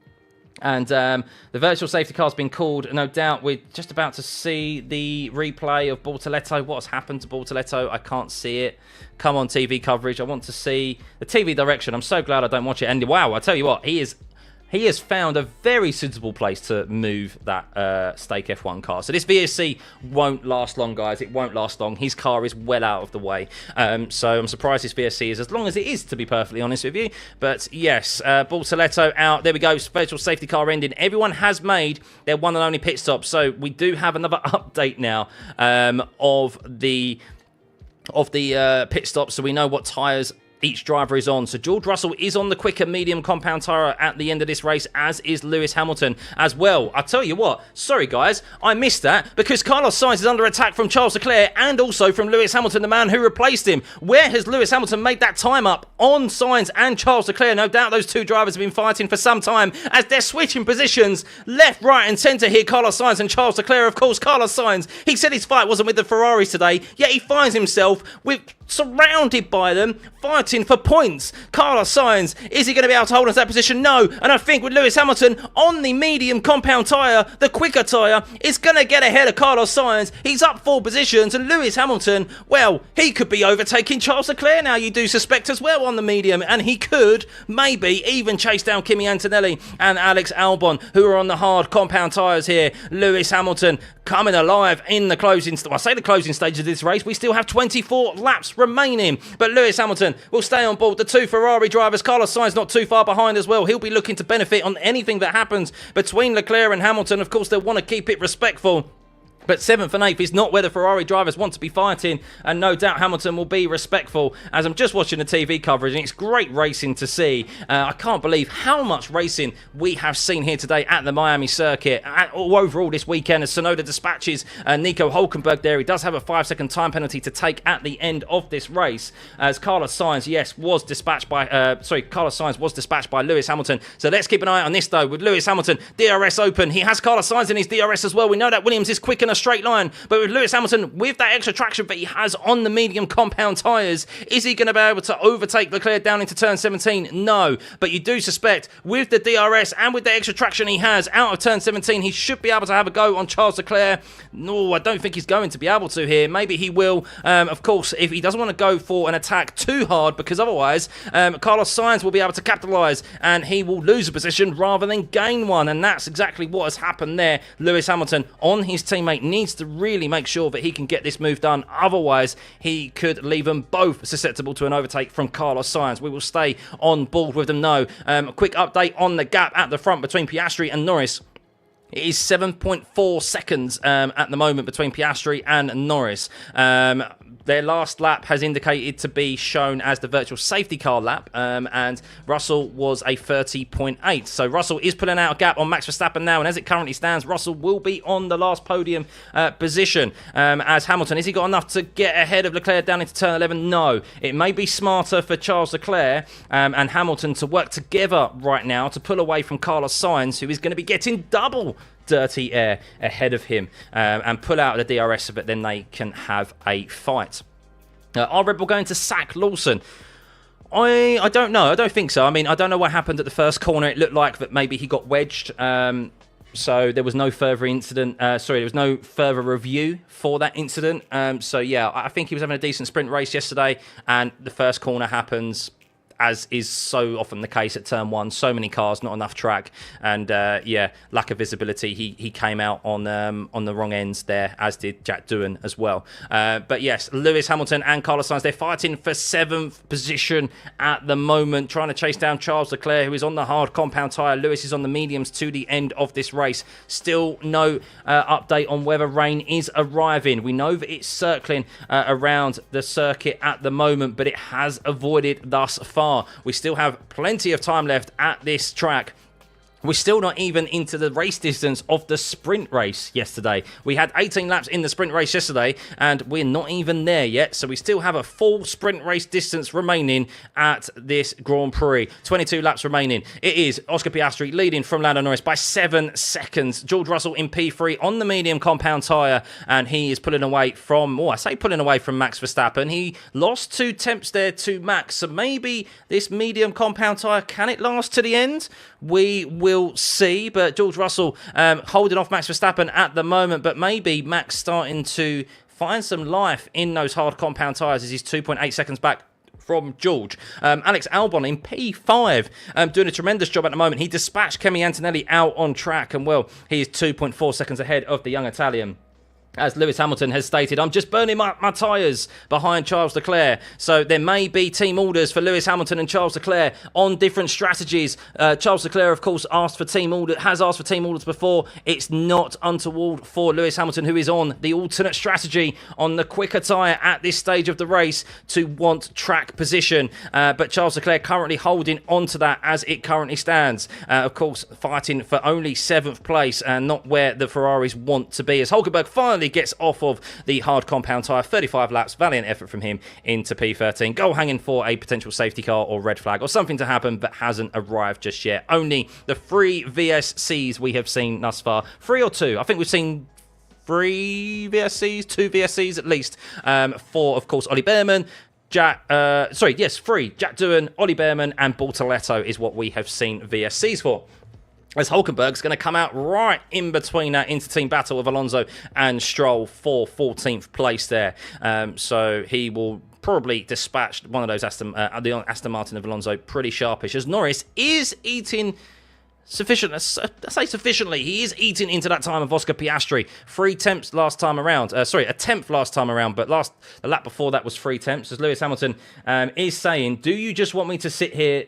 And the virtual safety car has been called. No doubt we're just about to see the replay of Bortoletto. What has happened to Bortoletto? I can't see it. Come on, TV coverage. I want to see the TV direction. I'm so glad I don't watch it. And wow, I tell you what, he has found a very suitable place to move that stake F1 car. So this VSC won't last long, guys. It won't last long. His car is well out of the way. So I'm surprised this VSC is as long as it is, to be perfectly honest with you. But yes, Bortoletto out. There we go. Virtual safety car ending. Everyone has made their one and only pit stop. So we do have another update now of the pit stop. So we know what tyres each driver is on. So George Russell is on the quicker medium compound tyre at the end of this race, as is Lewis Hamilton as well. I tell you what, sorry guys, I missed that because Carlos Sainz is under attack from Charles Leclerc and also from Lewis Hamilton, the man who replaced him. Where has Lewis Hamilton made that time up on Sainz and Charles Leclerc? No doubt those two drivers have been fighting for some time as they're switching positions left, right and centre here. Carlos Sainz and Charles Leclerc. Of course, Carlos Sainz, he said his fight wasn't with the Ferraris today, yet he finds himself surrounded by them, fighting for points. Carlos Sainz, is he going to be able to hold on to that position? No. And I think with Lewis Hamilton on the medium compound tyre, the quicker tyre, is going to get ahead of Carlos Sainz. He's up 4 positions, and Lewis Hamilton, well, he could be overtaking Charles Leclerc now, you do suspect, as well on the medium, and he could maybe even chase down Kimi Antonelli and Alex Albon, who are on the hard compound tyres here. Lewis Hamilton coming alive in the closing, I say the closing stage of this race. We still have 24 laps remaining, but Lewis Hamilton will stay on board. The 2 Ferrari drivers, Carlos Sainz not too far behind as well. He'll be looking to benefit on anything that happens between Leclerc and Hamilton. Of course, they'll want to keep it respectful. But 7th and 8th is not where the Ferrari drivers want to be fighting, and no doubt Hamilton will be respectful. As I'm just watching the TV coverage, and it's great racing to see. I can't believe how much racing we have seen here today at the Miami circuit. Overall this weekend, as Tsunoda dispatches Nico Hülkenberg there. He does have a 5-second time penalty to take at the end of this race, as Carlos Sainz, yes, was dispatched by Carlos Sainz was dispatched by Lewis Hamilton. So let's keep an eye on this though. With Lewis Hamilton, DRS open. He has Carlos Sainz in his DRS as well. We know that Williams is quick in a straight line, but with Lewis Hamilton, with that extra traction that he has on the medium compound tyres, is he going to be able to overtake Leclerc down into turn 17? No, but you do suspect with the DRS and with the extra traction he has out of turn 17, he should be able to have a go on Charles Leclerc. No, I don't think he's going to be able to here. Maybe he will, of course, if he doesn't want to go for an attack too hard, because otherwise Carlos Sainz will be able to capitalise and he will lose a position rather than gain one, and that's exactly what has happened there. Lewis Hamilton on his teammate needs to really make sure that he can get this move done. Otherwise, he could leave them both susceptible to an overtake from Carlos Sainz. We will stay on board with them now. A quick update on the gap at the front between Piastri and Norris. It is 7.4 seconds at the moment between Piastri and Norris. Their last lap has indicated to be shown as the virtual safety car lap, and Russell was a 30.8. So Russell is pulling out a gap on Max Verstappen now, and as it currently stands, Russell will be on the last podium position. As Hamilton, has he got enough to get ahead of Leclerc down into turn 11? No. It may be smarter for Charles Leclerc and Hamilton to work together right now to pull away from Carlos Sainz, who is going to be getting double dirty air ahead of him, and pull out the DRS so that then they can have a fight. Are Red Bull going to sack Lawson? I don't know. I don't think so. I mean, I don't know what happened at the first corner. It looked like that maybe he got wedged. So there was no further incident. There was no further review for that incident. So yeah, I think he was having a decent sprint race yesterday, and the first corner happens, as is so often the case at turn 1. So many cars, not enough track, and yeah, lack of visibility. He came out on the wrong ends there, as did Jack Doohan as well. But yes, Lewis Hamilton and Carlos Sainz, they're fighting for 7th position at the moment, trying to chase down Charles Leclerc, who is on the hard compound tyre. Lewis is on the mediums to the end of this race. Still no update on whether rain is arriving. We know that it's circling around the circuit at the moment, but it has avoided thus far. We still have plenty of time left at this track. We're still not even into the race distance of the sprint race yesterday. We had 18 laps in the sprint race yesterday, and we're not even there yet. So we still have a full sprint race distance remaining at this Grand Prix. 22 laps remaining. It is Oscar Piastri leading from Lando Norris by 7 seconds. George Russell in P3 on the medium compound tyre, and he is pulling away from, pulling away from Max Verstappen. He lost 2 tenths there to Max. So maybe this medium compound tyre, can it last to the end? We will see, but George Russell holding off Max Verstappen at the moment, but maybe Max starting to find some life in those hard compound tyres as he's 2.8 seconds back from George. Alex Albon in P5 doing a tremendous job at the moment. He dispatched Kimi Antonelli out on track, and well, he is 2.4 seconds ahead of the young Italian. As Lewis Hamilton has stated, I'm just burning my tyres behind Charles Leclerc. So there may be team orders for Lewis Hamilton and Charles Leclerc on different strategies. Charles Leclerc, of course, has asked for team orders before. It's not untoward for Lewis Hamilton, who is on the alternate strategy on the quicker tyre at this stage of the race to want track position. But Charles Leclerc currently holding on to that as it currently stands. Of course, fighting for only 7th place and not where the Ferraris want to be. As Hulkenberg finally gets off of the hard compound tyre, 35 laps, valiant effort from him into P13. Goal hanging for a potential safety car or red flag or something to happen, but hasn't arrived just yet. Only the 3 VSCs we have seen thus far. 3 or 2? I think we've seen 3 VSCs, 2 VSCs at least. 4, of course, Ollie Behrman. 3. Jack Doohan, Ollie Behrman, and Bortoletto is what we have seen VSCs for. As Hulkenberg's going to come out right in between that inter-team battle of Alonso and Stroll for 14th place there. So he will probably dispatch one of those the Aston Martin of Alonso pretty sharpish, as Norris is eating sufficiently. He is eating into that time of Oscar Piastri. 3 attempts last time around. A 10th last time around, but the lap before that was 3 attempts. As Lewis Hamilton is saying, do you just want me to sit here,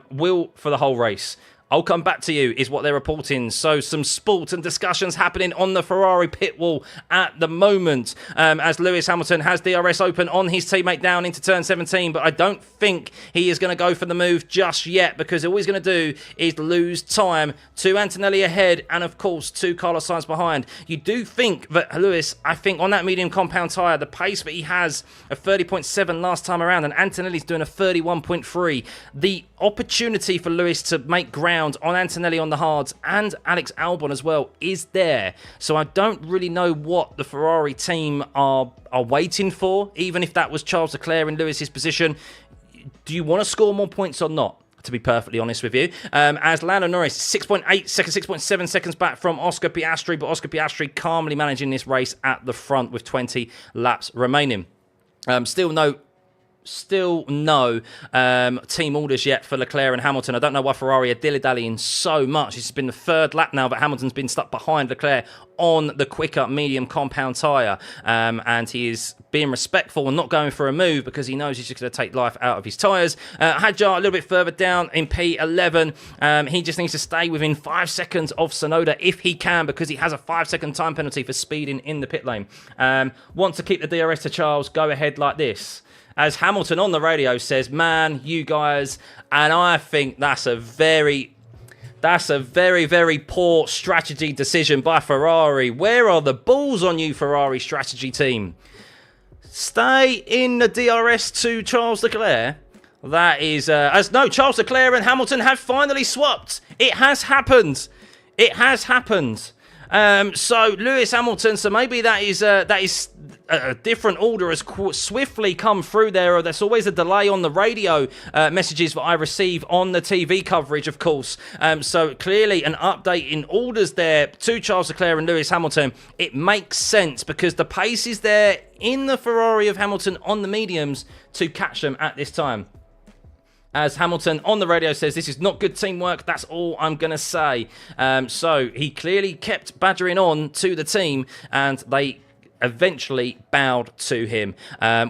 Will, for the whole race? I'll come back to you, is what they're reporting. So some sport and discussions happening on the Ferrari pit wall at the moment, as Lewis Hamilton has DRS open on his teammate down into turn 17, but I don't think he is going to go for the move just yet, because all he's going to do is lose time to Antonelli ahead and, of course, to Carlos Sainz behind. You do think that Lewis, I think, on that medium compound tyre, the pace that he has, a 30.7 last time around, and Antonelli's doing a 31.3, the opportunity for Lewis to make ground on Antonelli on the hards and Alex Albon as well is there. So I don't really know what the Ferrari team are waiting for, even if that was Charles Leclerc in Lewis's position. Do you want to score more points or not? To be perfectly honest with you. As Lando Norris, 6.8 seconds, 6.7 seconds back from Oscar Piastri, but Oscar Piastri calmly managing this race at the front with 20 laps remaining. Still no team orders yet for Leclerc and Hamilton. I don't know why Ferrari are dilly-dallying so much. It's been the 3rd lap now that Hamilton's been stuck behind Leclerc on the quicker medium compound tyre, and he is being respectful and not going for a move because he knows he's just going to take life out of his tyres. Hadjar a little bit further down in P11. He just needs to stay within 5 seconds of Tsunoda if he can, because he has a 5-second time penalty for speeding in the pit lane. Want to keep the DRS to Charles, go ahead like this. As Hamilton on the radio says, man, you guys, and I think that's a very, very poor strategy decision by Ferrari. Where are the balls on you, Ferrari strategy team? Stay in the DRS to Charles Leclerc. That is, Charles Leclerc and Hamilton have finally swapped. It has happened. It has happened. So Lewis Hamilton, so maybe that is a different order has swiftly come through there, or there's always a delay on the radio messages that I receive on the TV coverage, of course. So clearly an update in orders there to Charles Leclerc and Lewis Hamilton. It makes sense because the pace is there in the Ferrari of Hamilton on the mediums to catch them at this time. As Hamilton on the radio says, this is not good teamwork. That's all I'm going to say. So he clearly kept badgering on to the team, and they eventually bowed to him,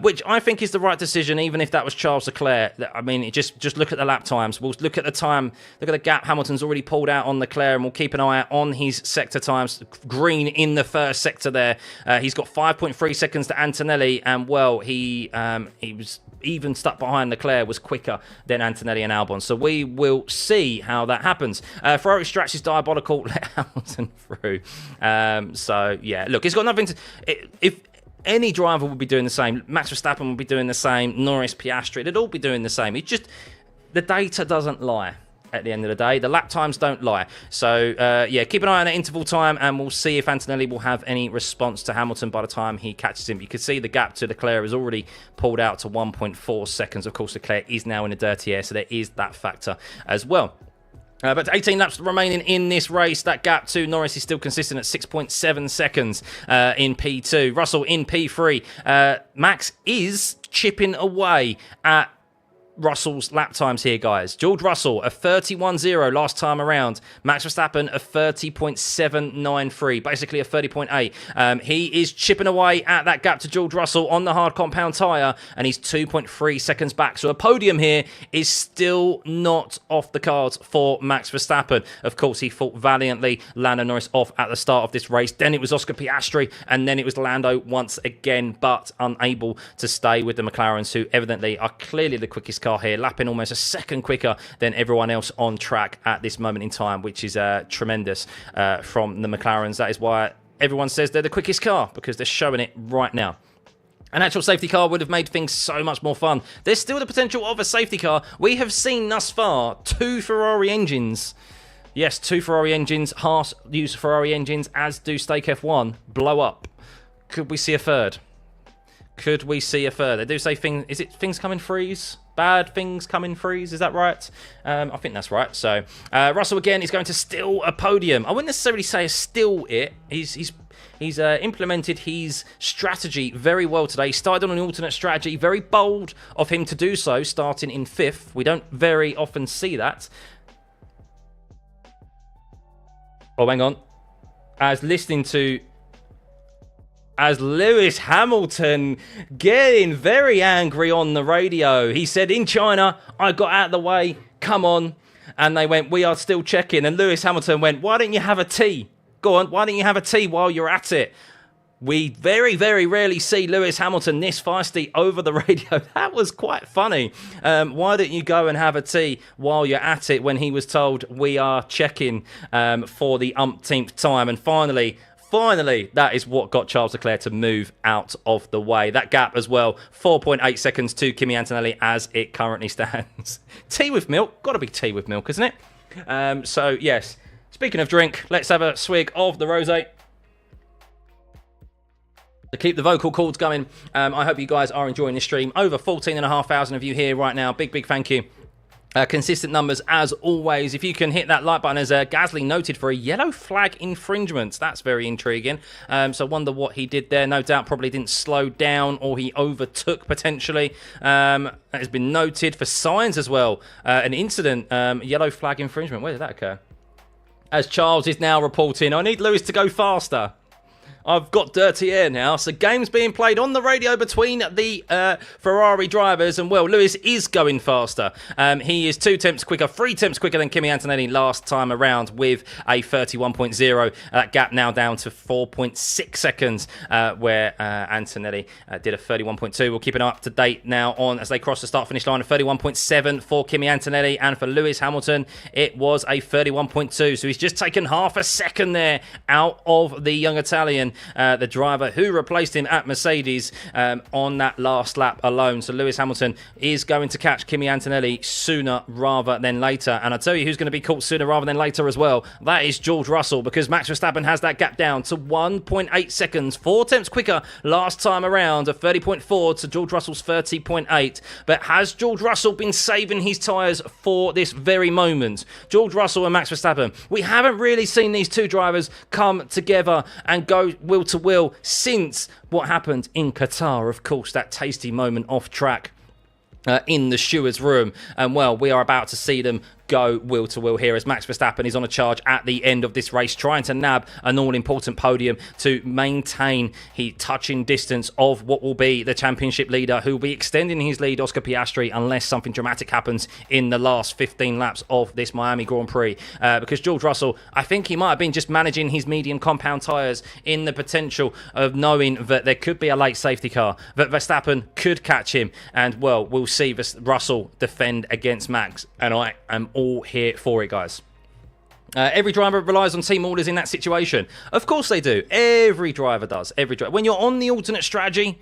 which I think is the right decision, even if that was Charles Leclerc. I mean, just look at the lap times. We'll look at the time, look at the gap Hamilton's already pulled out on Leclerc, and we'll keep an eye out on his sector times. Green in the first sector there. He's got 5.3 seconds to Antonelli, and well, he was even stuck behind Leclerc, was quicker than Antonelli and Albon. So we will see how that happens. Ferrari stretch is diabolical. Let Hamilton through. So yeah, look, it's got nothing to... If any driver would be doing the same, Max Verstappen would be doing the same, Norris, Piastri, they'd all be doing the same. It's just the data doesn't lie. At the end of the day, the lap times don't lie. So yeah, keep an eye on the interval time, and we'll see if Antonelli will have any response to Hamilton by the time he catches him. You can see the gap to Leclerc is already pulled out to 1.4 seconds. Of course, Leclerc is now in the dirty air, so there is that factor as well. But 18 laps remaining in this race. That gap to Norris is still consistent at 6.7 seconds in P2. Russell in P3. Max is chipping away at Russell's lap times here, guys. George Russell, a 31.0 last time around. Max Verstappen, a 30.793, basically a 30.8. He is chipping away at that gap to George Russell on the hard compound tyre, and he's 2.3 seconds back. So a podium here is still not off the cards for Max Verstappen. Of course, he fought valiantly Lando Norris off at the start of this race. Then it was Oscar Piastri, and then it was Lando once again, but unable to stay with the McLarens, who evidently are clearly the quickest car here, lapping almost a second quicker than everyone else on track at this moment in time, which is tremendous from the McLarens. That is why everyone says they're the quickest car, because they're showing it right now. An actual safety car would have made things so much more fun. There's still the potential of a safety car. We have seen thus far 2 Ferrari engines. Yes, 2 Ferrari engines. Haas use Ferrari engines, as do Stake F1, blow up. Could we see a third? Could we see a third? They do say things come in threes? Bad things come in threes, is that right? I think that's right. So Russell again is going to steal a podium. I wouldn't necessarily say steal it. He's implemented his strategy very well today. He started on an alternate strategy. Very bold of him to do so, starting in 5th. We don't very often see that. Oh, hang on. As Lewis Hamilton getting very angry on the radio. He said, in China, I got out of the way, come on. And they went, we are still checking. And Lewis Hamilton went, why don't you have a tea? Go on, why don't you have a tea while you're at it? We very, very rarely see Lewis Hamilton this feisty over the radio. That was quite funny. Why don't you go and have a tea while you're at it, when he was told we are checking for the umpteenth time. And finally, that is what got Charles Leclerc to move out of the way. That gap as well, 4.8 seconds to Kimi Antonelli as it currently stands. Tea with milk, got to be tea with milk, isn't it? So, yes, speaking of drink, let's have a swig of the rosé to keep the vocal cords going. I hope you guys are enjoying this stream. Over 14,500 of you here right now. Big thank you. Consistent numbers as always. If you can hit that like button, as Gasly noted for a yellow flag infringement. That's very intriguing. So I wonder what he did there. No doubt probably didn't slow down, or he overtook potentially. That has been noted for Sainz as well. An incident, yellow flag infringement. Where did that occur? As Charles is now reporting, I need Lewis to go faster. I've got dirty air now. So games being played on the radio between the Ferrari drivers. And, well, Lewis is going faster. He is 2 tenths quicker, 3 tenths quicker than Kimi Antonelli last time around with a 31.0. That gap now down to 4.6 seconds, where Antonelli did a 31.2. We'll keep an eye up to date now on as they cross the start-finish line. A 31.7 for Kimi Antonelli. And for Lewis Hamilton, it was a 31.2. So he's just taken half a second there out of the young Italian, the driver who replaced him at Mercedes on that last lap alone. So Lewis Hamilton is going to catch Kimi Antonelli sooner rather than later. And I'll tell you who's going to be caught sooner rather than later as well. That is George Russell, because Max Verstappen has that gap down to 1.8 seconds. 4 tenths quicker last time around, a 30.4 to George Russell's 30.8. But has George Russell been saving his tyres for this very moment? George Russell and Max Verstappen. We haven't really seen these two drivers come together and go wheel to wheel since what happened in Qatar, of course, that tasty moment off track in the steward's room. And, well, we are about to see them go wheel to wheel here as Max Verstappen is on a charge at the end of this race, trying to nab an all-important podium to maintain his touching distance of what will be the championship leader, who will be extending his lead, Oscar Piastri, unless something dramatic happens in the last 15 laps of this Miami Grand Prix. Because George Russell, I think he might have been just managing his medium compound tyres in the potential of knowing that there could be a late safety car, that Verstappen could catch him, and, well, we'll see Russell defend against Max, and I am all here for it, guys. Every driver relies on team orders in that situation. Of course they do. Every driver does. Every driver. When you're on the alternate strategy,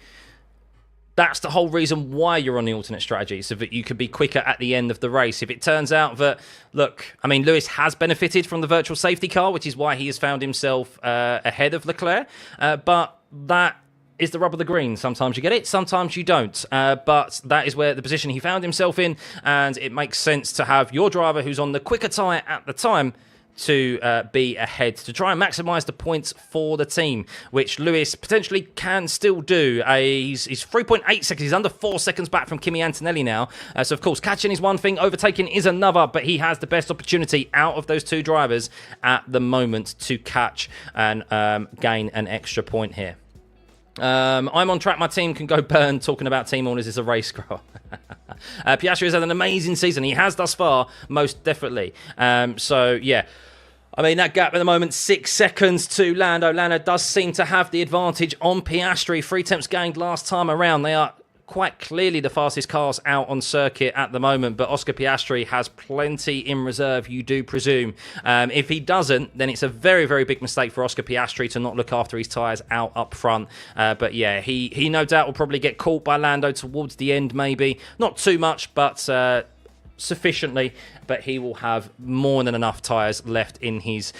that's the whole reason why you're on the alternate strategy, so that you can be quicker at the end of the race. If it turns out that, look, I mean, Lewis has benefited from the virtual safety car, which is why he has found himself ahead of Leclerc, but that is the rub of the green. Sometimes you get it, sometimes you don't. But that is where the position he found himself in, and it makes sense to have your driver who's on the quicker tyre at the time to be ahead to try and maximise the points for the team, which Lewis potentially can still do. He's 3.8 seconds. He's under 4 seconds back from Kimi Antonelli now. So, of course, catching is one thing, overtaking is another, but he has the best opportunity out of those two drivers at the moment to catch and gain an extra point here. I'm on track. My team can go burn. Talking about team orders is a race scroll. Piastri has had an amazing season. He has thus far, most definitely. So, yeah. I mean, that gap at the moment, 6 seconds to Lando. Lando does seem to have the advantage on Piastri. 3 tenths gained last time around. They are quite clearly the fastest cars out on circuit at the moment, but Oscar Piastri has plenty in reserve, you do presume. If he doesn't, then it's a very, very big mistake for Oscar Piastri to not look after his tyres out up front. But yeah, he no doubt will probably get caught by Lando towards the end, maybe. Not too much, but sufficiently, but he will have more than enough tyres left in his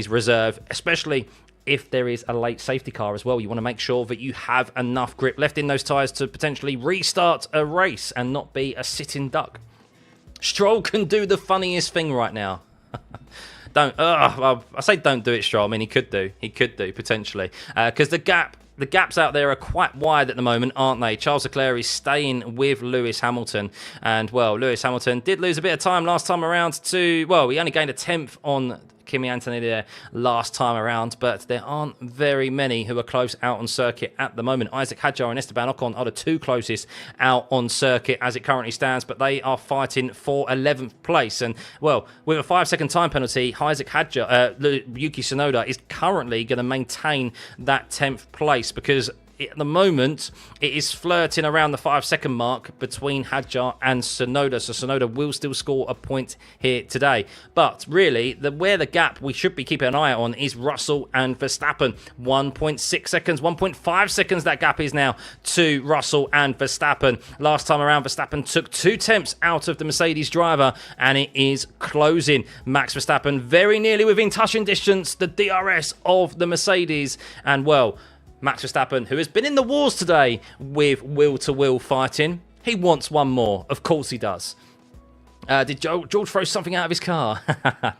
reserve, especially if there is a late safety car as well. You want to make sure that you have enough grip left in those tyres to potentially restart a race and not be a sitting duck. Stroll can do the funniest thing right now. Well, I say don't do it, Stroll. I mean, he could do potentially, because the gaps out there are quite wide at the moment, aren't they? Charles Leclerc is staying with Lewis Hamilton. And, well, Lewis Hamilton did lose a bit of time last time around he only gained a 10th on Kimi Antonelli there last time around, but there aren't very many who are close out on circuit at the moment. Isaac Hadjar and Esteban Ocon are the two closest out on circuit as it currently stands, but they are fighting for 11th place. And, well, with a 5-second time penalty, Isaac Hadjar, Yuki Tsunoda is currently going to maintain that 10th place because at the moment, it is flirting around the 5-second mark between Hadjar and Tsunoda. So Tsunoda will still score a point here today. But really, where the gap we should be keeping an eye on is Russell and Verstappen. 1.6 seconds, 1.5 seconds that gap is now to Russell and Verstappen. Last time around, Verstappen took 2 tenths out of the Mercedes driver, and it is closing. Max Verstappen very nearly within touching distance, the DRS of the Mercedes. And, well, Max Verstappen, who has been in the wars today with wheel-to-wheel fighting, he wants one more. Of course he does. Did George throw something out of his car?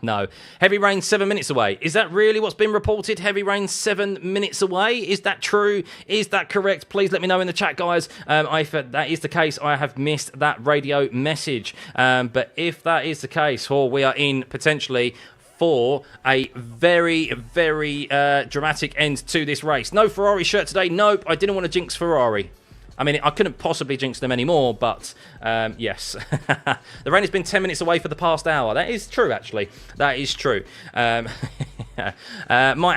No. Heavy rain 7 minutes away. Is that really what's been reported? Heavy rain 7 minutes away? Is that true? Is that correct? Please let me know in the chat, guys. If that is the case, I have missed that radio message. But if that is the case, we are in potentially for a very, very dramatic end to this race. No Ferrari shirt today. Nope, I didn't want to jinx Ferrari. I mean, I couldn't possibly jinx them anymore, but yes. The rain has been 10 minutes away for the past hour. That is true, actually. That is true. Might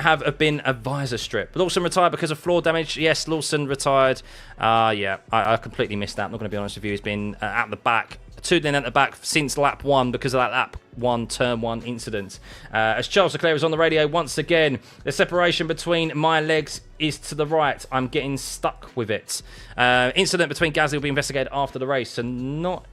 have been a visor strip. Lawson retired because of floor damage. Yes, Lawson retired. Yeah, I completely missed that. I'm not going to be honest with you. He's been at the back, tootling at the back since lap 1 because of that lap 1 turn 1 incident. As Charles Leclerc is on the radio once again, the separation between my legs is to the right. I'm getting stuck with it. Incident between Gasly will be investigated after the race, and not.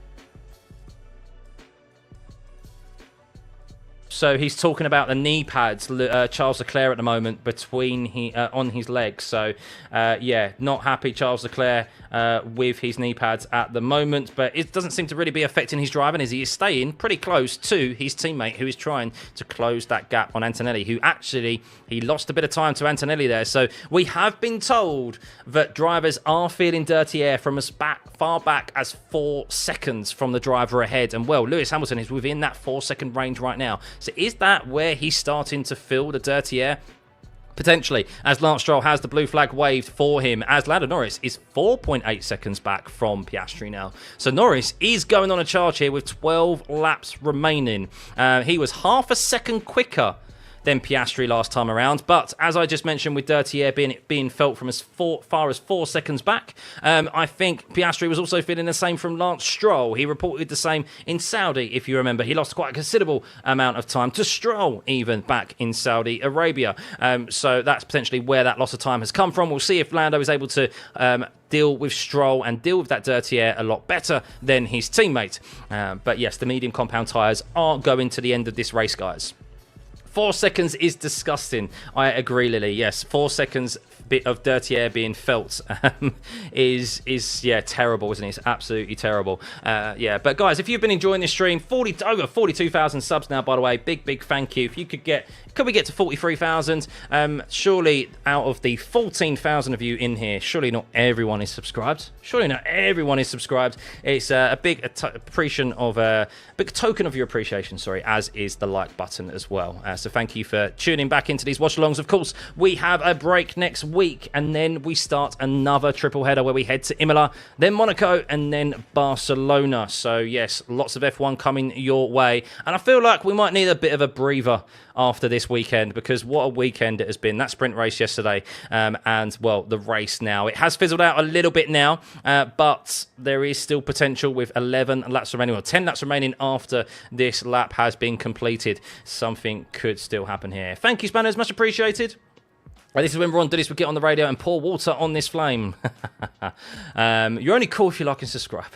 So he's talking about the knee pads, Charles Leclerc at the moment, between on his legs. So, yeah, not happy, Charles Leclerc, with his knee pads at the moment. But it doesn't seem to really be affecting his driving, as he is staying pretty close to his teammate, who is trying to close that gap on Antonelli, who actually, he lost a bit of time to Antonelli there. So we have been told that drivers are feeling dirty air from as far back as 4 seconds from the driver ahead. And, well, Lewis Hamilton is within that 4-second range right now. So is that where he's starting to feel the dirty air? Potentially, as Lance Stroll has the blue flag waved for him, as Lando Norris is 4.8 seconds back from Piastri now. So Norris is going on a charge here with 12 laps remaining. He was half a second quicker than Piastri last time around, but as I just mentioned, with dirty air being felt from as far as 4 seconds back, I think Piastri was also feeling the same from Lance Stroll. He reported the same in Saudi, if you remember. He lost quite a considerable amount of time to Stroll, even back in Saudi Arabia. So that's potentially where that loss of time has come from. We'll see if Lando is able to deal with Stroll and deal with that dirty air a lot better than his teammate. But yes, the medium compound tyres are going to the end of this race, guys. 4 seconds is disgusting. I agree, Lily. Yes, 4 seconds bit of dirty air being felt is yeah, terrible, isn't it? It's absolutely terrible. Yeah, but guys, if you've been enjoying this stream, over 42,000 subs now, by the way. Big thank you. If you could we get to 43,000? Surely out of the 14,000 of you in here, surely not everyone is subscribed. Surely not everyone is subscribed. It's a big big token of your appreciation, sorry, as is the like button as well. So thank you for tuning back into these watch-alongs. Of course, we have a break next week, and then we start another triple header where we head to Imola, then Monaco, and then Barcelona. So yes, lots of F1 coming your way, and I feel like we might need a bit of a breather after this weekend, because what a weekend it has been. That sprint race yesterday, and well, the race now, it has fizzled out a little bit now, but there is still potential with 11 laps remaining, or 10 laps remaining after this lap has been completed. Something could still happen here. Thank you, Spanners, much appreciated. This is when Ron Didis would get on the radio and pour water on this flame. You're only cool if you like and subscribe.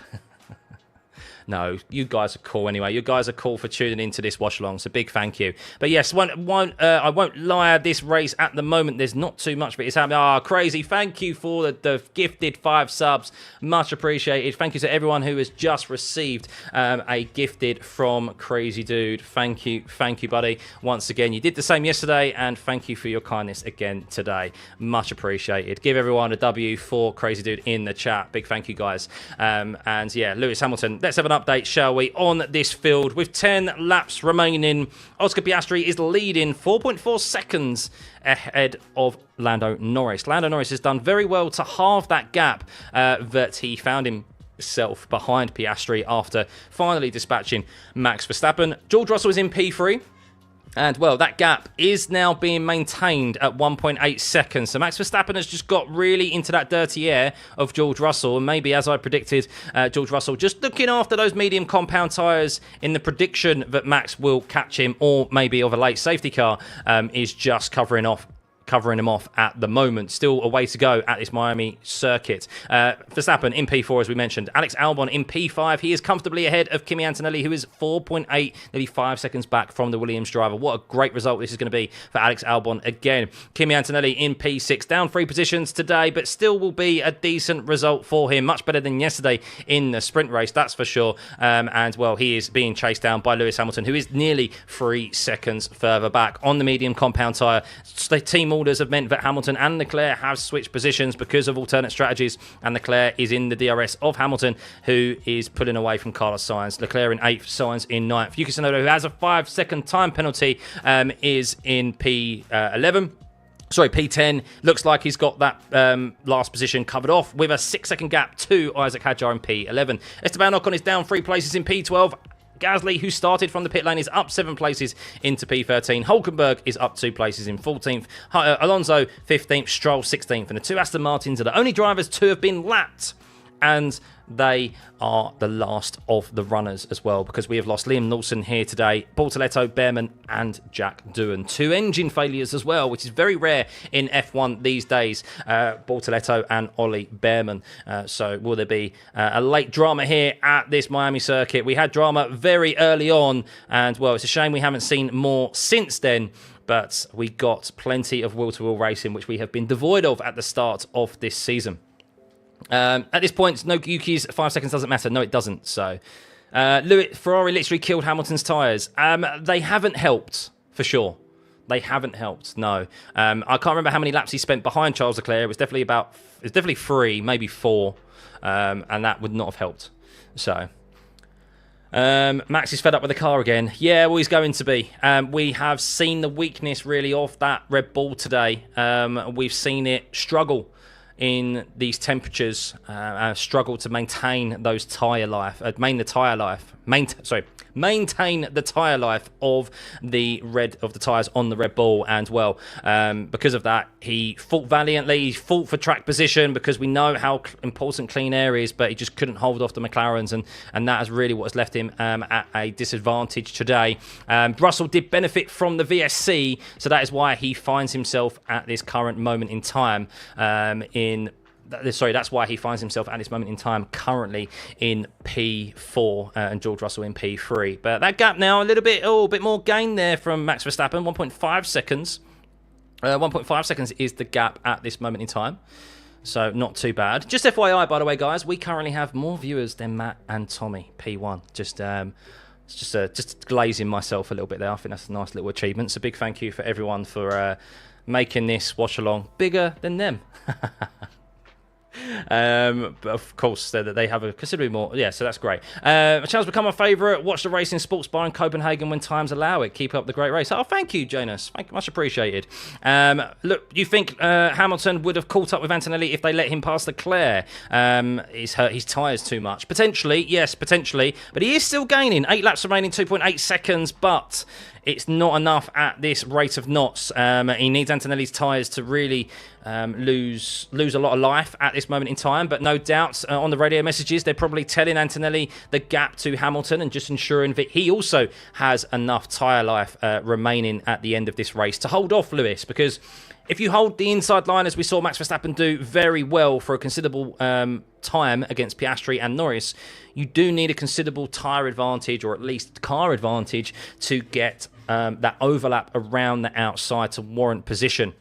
No, you guys are cool anyway. You guys are cool for tuning into this watch along, so big thank you. But yes, I won't lie, this race at the moment, there's not too much of it. It's happening. Ah, crazy. Thank you for the gifted 5 subs. Much appreciated. Thank you to everyone who has just received a gifted from Crazy Dude. Thank you, buddy. Once again, you did the same yesterday, and thank you for your kindness again today. Much appreciated. Give everyone a W for Crazy Dude in the chat. Big thank you, guys. And yeah, Lewis Hamilton, let's have an update, shall we, on this field. With 10 laps remaining, Oscar Piastri is leading 4.4 seconds ahead of Lando Norris. Lando Norris has done very well to halve that gap that he found himself behind Piastri after finally dispatching Max Verstappen. George Russell is in P3. And, well, that gap is now being maintained at 1.8 seconds. So Max Verstappen has just got really into that dirty air of George Russell. And maybe, as I predicted, George Russell just looking after those medium compound tyres in the prediction that Max will catch him, or maybe of a late safety car, is just covering him off at the moment. Still a way to go at this Miami circuit. Verstappen in P4, as we mentioned. Alex Albon in P5. He is comfortably ahead of Kimi Antonelli, who is 4.8, nearly 5 seconds back from the Williams driver. What a great result this is going to be for Alex Albon again. Kimi Antonelli in P6, down 3 positions today, but still will be a decent result for him. Much better than yesterday in the sprint race, that's for sure. And, well, he is being chased down by Lewis Hamilton, who is nearly 3 seconds further back on the medium compound tyre. The team orders have meant that Hamilton and Leclerc have switched positions because of alternate strategies, and Leclerc is in the DRS of Hamilton, who is pulling away from Carlos Sainz. Leclerc in 8th, Sainz in 9th. Yuki Tsunoda, who has a 5-second time penalty, is in P11. Sorry, P10. Looks like he's got that last position covered off with a 6-second gap to Isaac Hadjar in P11. Esteban Ocon is down 3 places in P12. Gasly, who started from the pit lane, is up 7 places into P13. Hulkenberg is up 2 places in 14th. Alonso 15th. Stroll 16th. And the 2 Aston Martins are the only drivers to have been lapped. And they are the last of the runners as well, because we have lost Liam Lawson here today, Bortoletto, Behrman, and Jack Doohan. 2 engine failures as well, which is very rare in F1 these days. Bortoletto and Ollie Behrman. So will there be a late drama here at this Miami circuit? We had drama very early on, and, well, it's a shame we haven't seen more since then. But we got plenty of wheel-to-wheel racing, which we have been devoid of at the start of this season. At this point, no Yuki's 5 seconds doesn't matter. No, it doesn't. So, Ferrari literally killed Hamilton's tyres. They haven't helped, for sure. They haven't helped, no. I can't remember how many laps he spent behind Charles Leclerc. It was definitely 3, maybe 4. And that would not have helped. So, Max is fed up with the car again. Yeah, well, he's going to be. We have seen the weakness, really, of that Red Bull today. We've seen it struggle in these temperatures, struggle to maintain those tyre life, maintain the tyre life of the tyres on the Red Bull. And, well, because of that, he fought valiantly. He fought for track position, because we know how important clean air is, but he just couldn't hold off the McLarens, and that is really what has left him at a disadvantage today. Russell did benefit from the VSC, so that is why he finds himself at this current moment in time in that's why he finds himself at this moment in time currently in P4 and George Russell in P3. But that gap now a bit more gain there from Max Verstappen, 1.5 seconds. 1.5 seconds is the gap at this moment in time. So not too bad. Just FYI, by the way, guys, we currently have more viewers than Matt and Tommy, P1. Just glazing myself a little bit there. I think that's a nice little achievement. So big thank you for everyone for making this watch along bigger than them. But of course, they have a considerably more. Yeah, so that's great. A chance to become a favourite. Watch the race in Sports Bar in Copenhagen when times allow it. Keep up the great race. Oh, thank you, Janus. Much appreciated. Look, you think Hamilton would have caught up with Antonelli if they let him pass Leclerc? He's hurt his tyres too much. Potentially, yes, potentially. But he is still gaining. 8 laps remaining, 2.8 seconds. But it's not enough at this rate of knots. He needs Antonelli's tyres to really lose a lot of life at this moment in time. But no doubt on the radio messages, they're probably telling Antonelli the gap to Hamilton and just ensuring that he also has enough tyre life remaining at the end of this race to hold off Lewis. Because if you hold the inside line, as we saw Max Verstappen do very well for a considerable time against Piastri and Norris, you do need a considerable tyre advantage, or at least car advantage, to get that overlap around the outside to warrant position.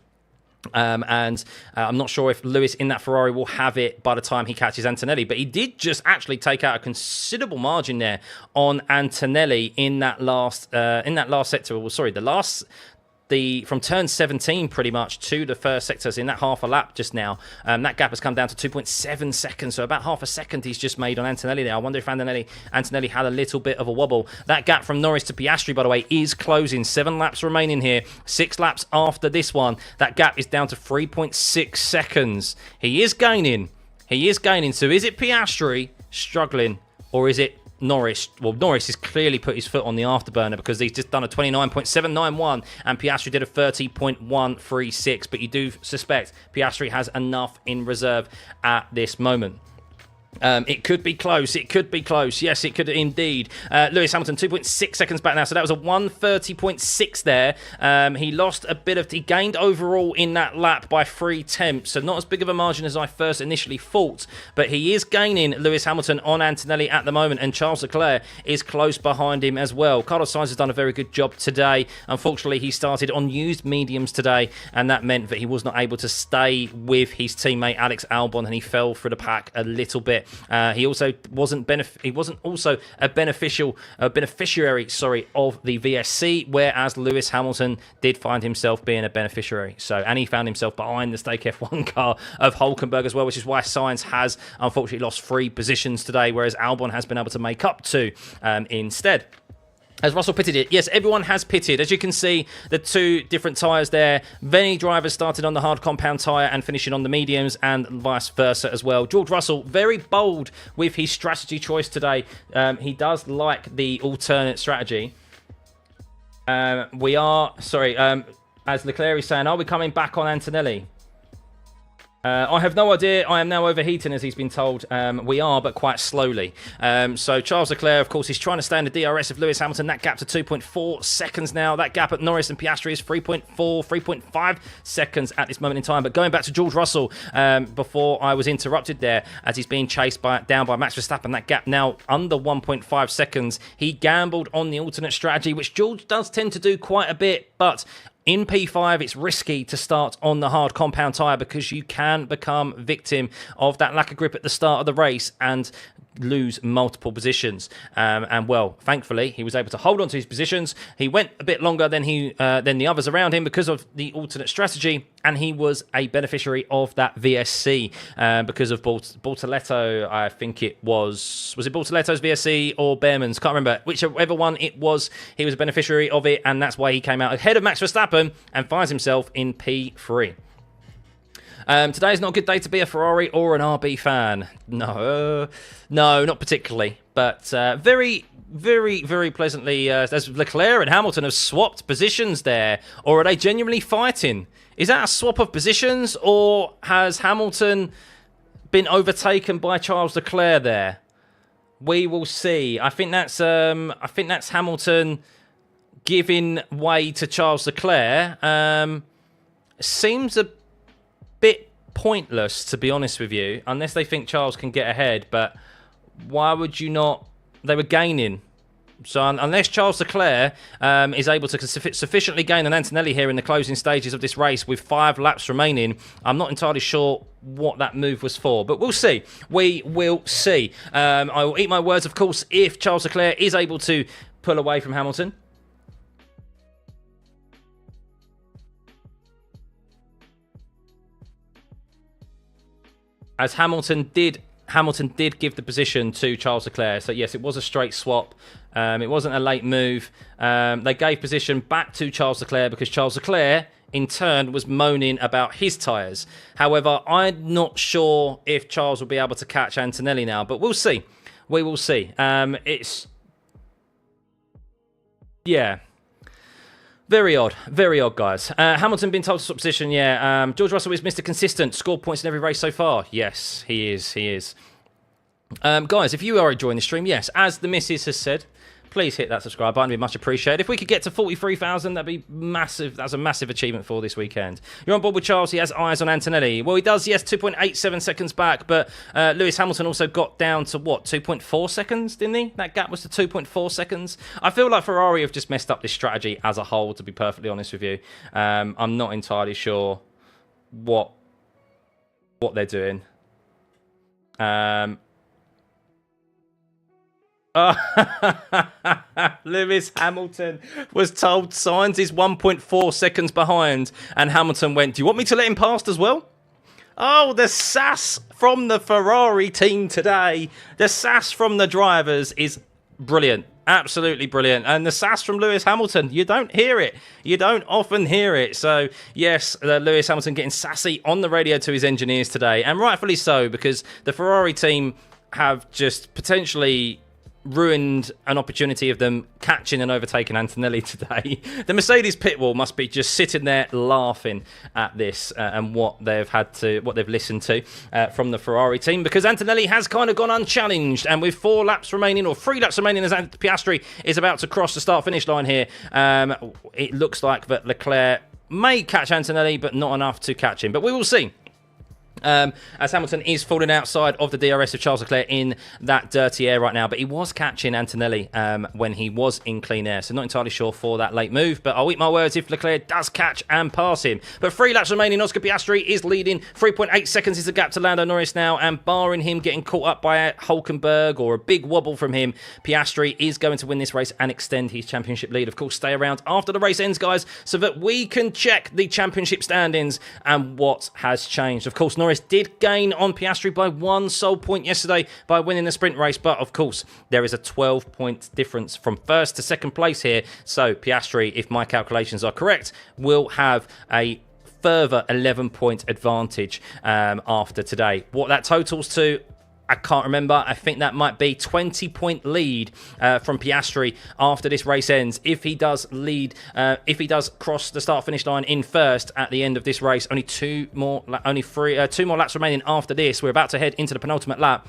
And I'm not sure if Lewis in that Ferrari will have it by the time he catches Antonelli, but he did just actually take out a considerable margin there on Antonelli in that last sector. Well, sorry, from turn 17 pretty much to the first sectors in that half a lap just now. That gap has come down to 2.7 seconds, so about half a second he's just made on Antonelli there. I wonder if Antonelli had a little bit of a wobble. That gap from Norris to Piastri, by the way, is closing. 7 laps remaining here, 6 laps after this one. That gap is down to 3.6 seconds. He is gaining. So is it Piastri struggling, or is it Norris? Well, Norris has clearly put his foot on the afterburner because he's just done a 29.791 and Piastri did a 30.136, but you do suspect Piastri has enough in reserve at this moment. It could be close. Yes, it could indeed. Lewis Hamilton 2.6 seconds back now, so that was a 1:30.6 there. He gained overall in that lap by 3/10, so not as big of a margin as I first initially thought, but he is gaining, Lewis Hamilton, on Antonelli at the moment, and Charles Leclerc is close behind him as well. Carlos Sainz has done a very good job today. Unfortunately, he started on used mediums today, and that meant that he was not able to stay with his teammate Alex Albon, and he fell through the pack a little bit. He also wasn't a beneficiary of the VSC, whereas Lewis Hamilton did find himself being a beneficiary. And he found himself behind the Stake F1 car of Hulkenberg as well, which is why Sainz has unfortunately lost 3 positions today, whereas Albon has been able to make up 2 instead. Has Russell pitted it? Yes, everyone has pitted. As you can see, the 2 different tyres there. Many drivers started on the hard compound tyre and finishing on the mediums, and vice versa as well. George Russell, very bold with his strategy choice today. He does like the alternate strategy. As Leclerc is saying, are we coming back on Antonelli? I have no idea. I am now overheating, as he's been told. We are, but quite slowly. So Charles Leclerc, of course, he's trying to stay in the DRS of Lewis Hamilton. That gap to 2.4 seconds now. That gap at Norris and Piastri is 3.5 seconds at this moment in time. But going back to George Russell, before I was interrupted there, as he's being chased down by Max Verstappen, that gap now under 1.5 seconds. He gambled on the alternate strategy, which George does tend to do quite a bit, but in P5, it's risky to start on the hard compound tyre because you can become victim of that lack of grip at the start of the race and lose multiple positions. Well, thankfully, he was able to hold on to his positions. He went a bit longer than the others around him because of the alternate strategy, and he was a beneficiary of that VSC because of Bortoletto. I think it was it Bortoletto's VSC or Behrman's? Can't remember. Whichever one it was, he was a beneficiary of it, and that's why he came out ahead of Max Verstappen and finds himself in P3. Today is not a good day to be a Ferrari or an RB fan. No, not particularly. But very, very, very pleasantly, as Leclerc and Hamilton have swapped positions there. Or are they genuinely fighting? Is that a swap of positions, or has Hamilton been overtaken by Charles Leclerc there? We will see. I think that's Hamilton giving way to Charles Leclerc. Seems a bit pointless, to be honest with you, unless they think Charles can get ahead. But why would you not? They were gaining. So unless Charles Leclerc is able to sufficiently gain on Antonelli here in the closing stages of this race with 5 laps remaining, I'm not entirely sure what that move was for. But we'll see. We will see. I will eat my words, of course, if Charles Leclerc is able to pull away from Hamilton. As Hamilton did give the position to Charles Leclerc. So, yes, it was a straight swap. It wasn't a late move. They gave position back to Charles Leclerc because Charles Leclerc, in turn, was moaning about his tyres. However, I'm not sure if Charles will be able to catch Antonelli now, but we'll see. We will see. Yeah. Very odd, guys. Hamilton been told to swap position, yeah. George Russell is Mr. Consistent, scored points in every race so far. Yes, he is. Guys, if you are enjoying the stream, yes, as the missus has said, please hit that subscribe button. It'd be much appreciated. If we could get to 43,000, that'd be massive. That's a massive achievement for this weekend. You're on board with Charles. He has eyes on Antonelli. Well, he does, yes, 2.87 seconds back, but Lewis Hamilton also got down to, what, 2.4 seconds, didn't he? That gap was to 2.4 seconds. I feel like Ferrari have just messed up this strategy as a whole, to be perfectly honest with you. I'm not entirely sure what they're doing. Lewis Hamilton was told Sainz is 1.4 seconds behind, and Hamilton went, do you want me to let him past as well? Oh, the sass from the Ferrari team today, the sass from the drivers is brilliant. Absolutely brilliant. And the sass from Lewis Hamilton, you don't hear it. You don't often hear it. So, yes, Lewis Hamilton getting sassy on the radio to his engineers today, and rightfully so, because the Ferrari team have just potentially ruined an opportunity of them catching and overtaking Antonelli today. The Mercedes pit wall must be just sitting there laughing at this and what they've listened to from the Ferrari team, because Antonelli has kind of gone unchallenged, and with 3 laps remaining as Piastri is about to cross the start-finish line here, it looks like that Leclerc may catch Antonelli, but not enough to catch him. But we will see. As Hamilton is falling outside of the DRS of Charles Leclerc in that dirty air right now, but he was catching Antonelli when he was in clean air, so not entirely sure for that late move, but I'll eat my words if Leclerc does catch and pass him. But 3 laps remaining, Oscar Piastri is leading. 3.8 seconds is the gap to Lando Norris now, and barring him getting caught up by Hulkenberg or a big wobble from him, Piastri is going to win this race and extend his championship lead. Of course, stay around after the race ends, guys, so that we can check the championship standings and what has changed. Of course, Norris did gain on Piastri by 1 sole point yesterday by winning the sprint race, but of course there is a 12-point difference from first to second place here, so Piastri, if my calculations are correct, will have a further 11-point advantage after today. What that totals to, I can't remember. I think that might be 20-point lead from Piastri after this race ends. If he does lead, if he does cross the start-finish line in first at the end of this race, only 2 more laps remaining after this. We're about to head into the penultimate lap.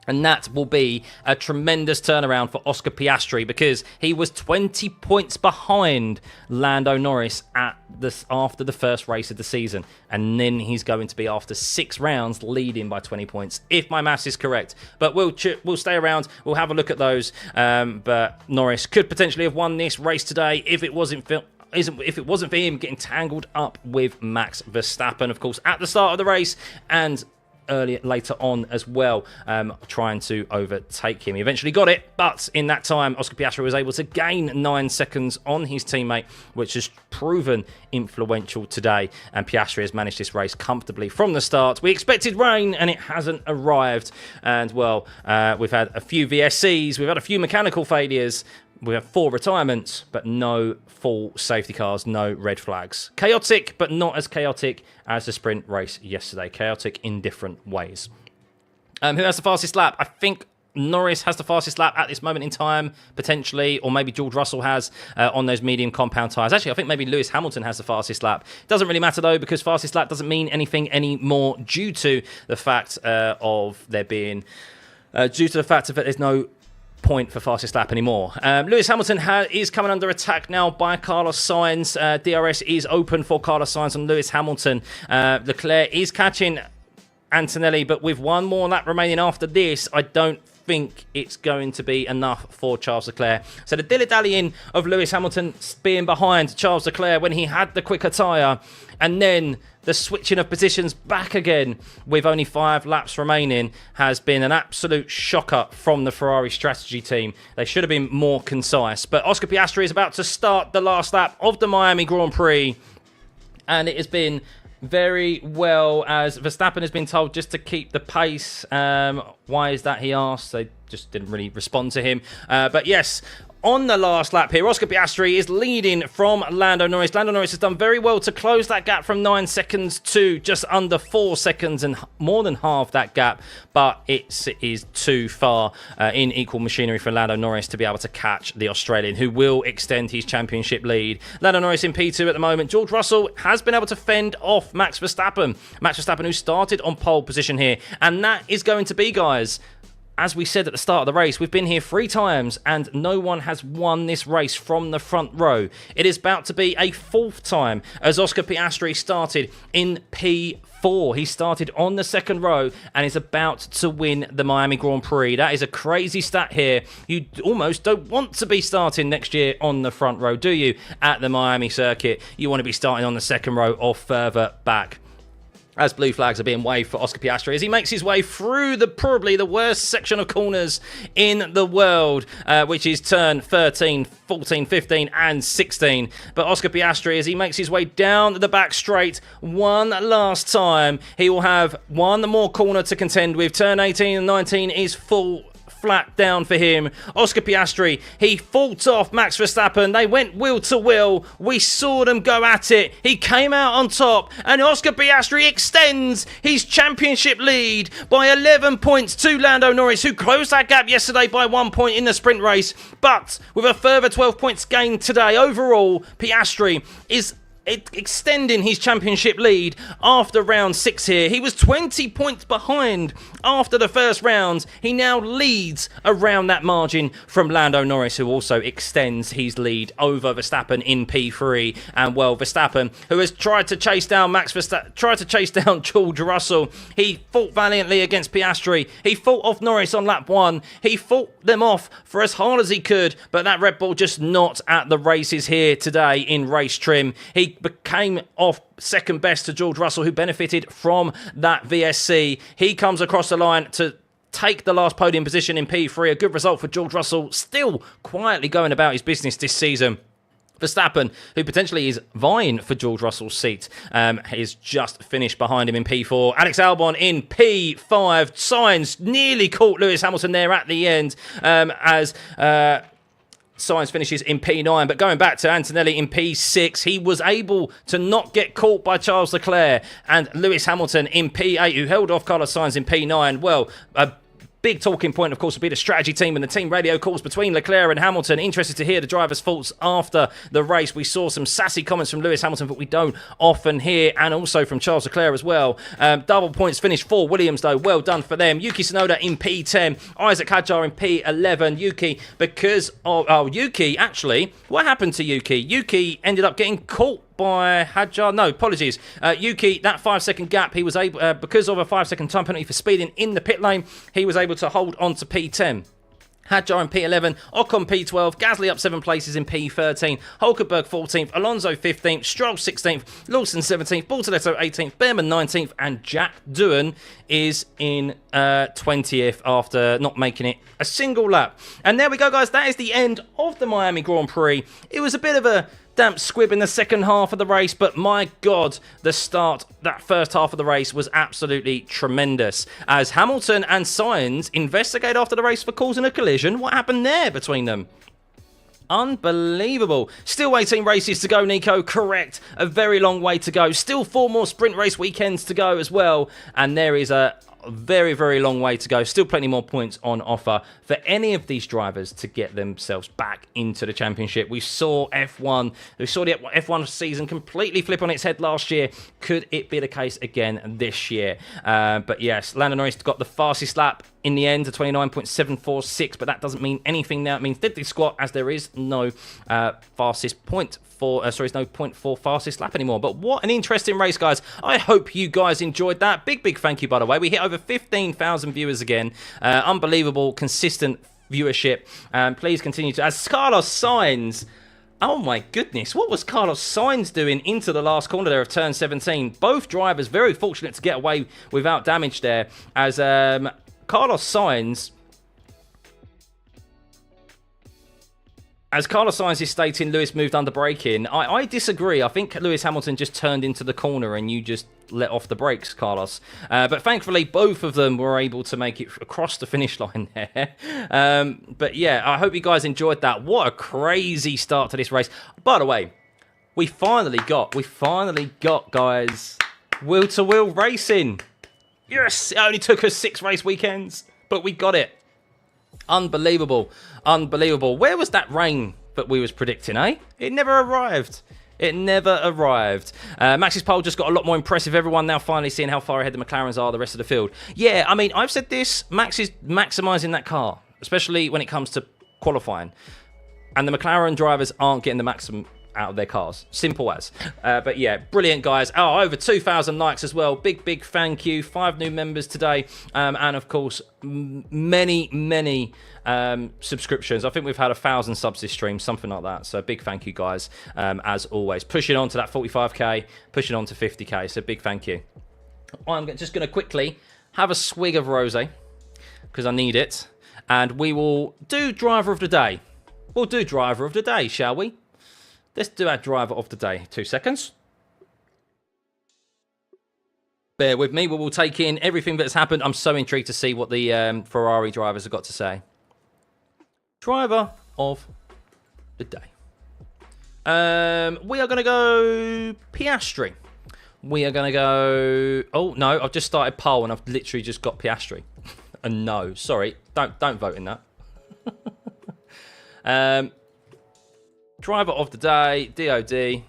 And that will be a tremendous turnaround for Oscar Piastri, because he was 20 points behind Lando Norris after the first race of the season. And then he's going to be, after 6 rounds, leading by 20 points, if my maths is correct. But we'll stay around. We'll have a look at those. But Norris could potentially have won this race today if it wasn't for him getting tangled up with Max Verstappen, of course, at the start of the race, and later on as well, trying to overtake him. He eventually got it, but in that time, Oscar Piastri was able to gain 9 seconds on his teammate, which has proven influential today, and Piastri has managed this race comfortably from the start. We expected rain, and it hasn't arrived, and well, we've had a few VSCs, we've had a few mechanical failures, we have 4 retirements, but no full safety cars, no red flags. Chaotic, but not as chaotic as the sprint race yesterday. Chaotic in different ways. Who has the fastest lap? I think Norris has the fastest lap at this moment in time, potentially, or maybe George Russell has on those medium compound tyres. Actually, I think maybe Lewis Hamilton has the fastest lap. Doesn't really matter, though, because fastest lap doesn't mean anything anymore due to the fact of there being... due to the fact that there's no point for fastest lap anymore. Lewis Hamilton is coming under attack now by Carlos Sainz. DRS is open for Carlos Sainz and Lewis Hamilton. Leclerc is catching Antonelli, but with one more lap remaining after this, I don't think it's going to be enough for Charles Leclerc. So the dilly-dallying of Lewis Hamilton being behind Charles Leclerc when he had the quicker tyre, and then the switching of positions back again with only 5 laps remaining has been an absolute shocker from the Ferrari strategy team. They should have been more concise. But Oscar Piastri is about to start the last lap of the Miami Grand Prix, and it has been very well, as Verstappen has been told just to keep the pace. Why is that, he asked. They just didn't really respond to him. But yes, on the last lap here, Oscar Piastri is leading from Lando Norris. Lando Norris has done very well to close that gap from 9 seconds to just under 4 seconds and more than half that gap, but it is too far in equal machinery for Lando Norris to be able to catch the Australian, who will extend his championship lead. Lando Norris in P2 at the moment. George Russell has been able to fend off Max Verstappen. Max Verstappen, who started on pole position here, and that is going to be, guys, as we said at the start of the race, we've been here 3 times and no one has won this race from the front row. It is about to be a 4th time as Oscar Piastri started in P4. He started on the 2nd row and is about to win the Miami Grand Prix. That is a crazy stat here. You almost don't want to be starting next year on the front row, do you? At the Miami circuit, you want to be starting on the 2nd row or further back. As blue flags are being waved for Oscar Piastri as he makes his way through probably the worst section of corners in the world, which is turn 13, 14, 15 and 16. But Oscar Piastri, as he makes his way down the back straight one last time, he will have one more corner to contend with. Turn 18 and 19 is full flat down for him. Oscar Piastri, he fought off Max Verstappen. They went wheel to wheel. We saw them go at it. He came out on top, and Oscar Piastri extends his championship lead by 11 points to Lando Norris, who closed that gap yesterday by 1 point in the sprint race. But with a further 12 points gained today, overall, Piastri is extending his championship lead after round 6 here. He was 20 points behind after the first round. He now leads around that margin from Lando Norris, who also extends his lead over Verstappen in P3. And well, Verstappen, who has tried to chase down George Russell, he fought valiantly against Piastri. He fought off Norris on lap 1. He fought them off for as hard as he could, but that Red Bull just not at the races here today in race trim. He became off second best to George Russell, who benefited from that VSC. He comes across the line to take the last podium position in P3. A good result for George Russell, still quietly going about his business this season. Verstappen, who potentially is vying for George Russell's seat, is just finished behind him in P4. Alex Albon in P5. Sainz nearly caught Lewis Hamilton there at the end, as Sainz finishes in P9, but going back to Antonelli in P6, he was able to not get caught by Charles Leclerc, and Lewis Hamilton in P8, who held off Carlos Sainz in P9. Well, a big talking point, of course, will be the strategy team and the team radio calls between Leclerc and Hamilton. Interested to hear the drivers' thoughts after the race. We saw some sassy comments from Lewis Hamilton, but we don't often hear, and also from Charles Leclerc as well. Double points finish for Williams, though. Well done for them. Yuki Tsunoda in P10. Isaac Hadjar in P11. Yuki, because of... Oh, Yuki, actually, what happened to Yuki? Yuki ended up getting caught by Hadjar. No, apologies. Yuki, that 5-second gap, he was able, because of a 5-second time penalty for speeding in the pit lane, he was able to hold on to P10. Hadjar in P11, Ocon P12, Gasly up 7 places in P13, Hulkenberg 14th, Alonso 15th, Stroll 16th, Lawson 17th, Bortoletto 18th, Behrman 19th, and Jack Doohan is in 20th after not making it a single lap. And there we go, guys. That is the end of the Miami Grand Prix. It was a bit of a damp squib in the second half of the race, but my God, the start, that first half of the race was absolutely tremendous. As Hamilton and Sainz investigate after the race for causing a collision. What happened there between them? Unbelievable. Still 18 races to go, Nico. Correct. A very long way to go. Still 4 more sprint race weekends to go as well. And there is a very, very long way to go. Still plenty more points on offer for any of these drivers to get themselves back into the championship. We saw the F1 season completely flip on its head last year. Could it be the case again this year? But yes, Lando Norris got the fastest lap in the end, a 29.746, but that doesn't mean anything now. It means diddly squat, as there is no fastest point. Sorry, no 0.4 fastest lap anymore. But what an interesting race, guys. I hope you guys enjoyed that. Big thank you, by the way. We hit over 15,000 viewers again. Unbelievable, consistent viewership. Please continue to... As Carlos Sainz... Oh my goodness, what was Carlos Sainz doing into the last corner there of turn 17? Both drivers very fortunate to get away without damage there, as Carlos Sainz is stating Lewis moved under braking. I disagree. I think Lewis Hamilton just turned into the corner and you just let off the brakes, Carlos. But thankfully, both of them were able to make it across the finish line there. But yeah, I hope you guys enjoyed that. What a crazy start to this race. By the way, we finally got, guys, wheel-to-wheel racing. Yes, it only took us 6 race weekends, but we got it. Unbelievable. Unbelievable. Where was that rain that we was predicting, eh? It never arrived. It never arrived. Max's pole just got a lot more impressive. Everyone now finally seeing how far ahead the McLarens are the rest of the field. Yeah, I mean, I've said this. Max is maximising that car, especially when it comes to qualifying. And the McLaren drivers aren't getting the maximum out of their cars. Simple as. But yeah, brilliant, guys. Oh, over 2,000 likes as well. Big thank you. 5 new members today. And of course, many subscriptions. I think we've had 1,000 subs this stream, something like that. So big thank you, guys, as always. Pushing on to that 45k, pushing on to 50k. So big thank you. I'm just going to quickly have a swig of rosé because I need it. And we will do driver of the day. We'll do driver of the day, shall we? Let's do our driver of the day. 2 seconds. Bear with me. We will take in everything that's happened. I'm so intrigued to see what the Ferrari drivers have got to say. Driver of the day. We are going to go Piastri. We are going to go... Oh, no. I've just started poll and I've literally just got Piastri. And no. Sorry. Don't vote in that. Driver of the day, DOD.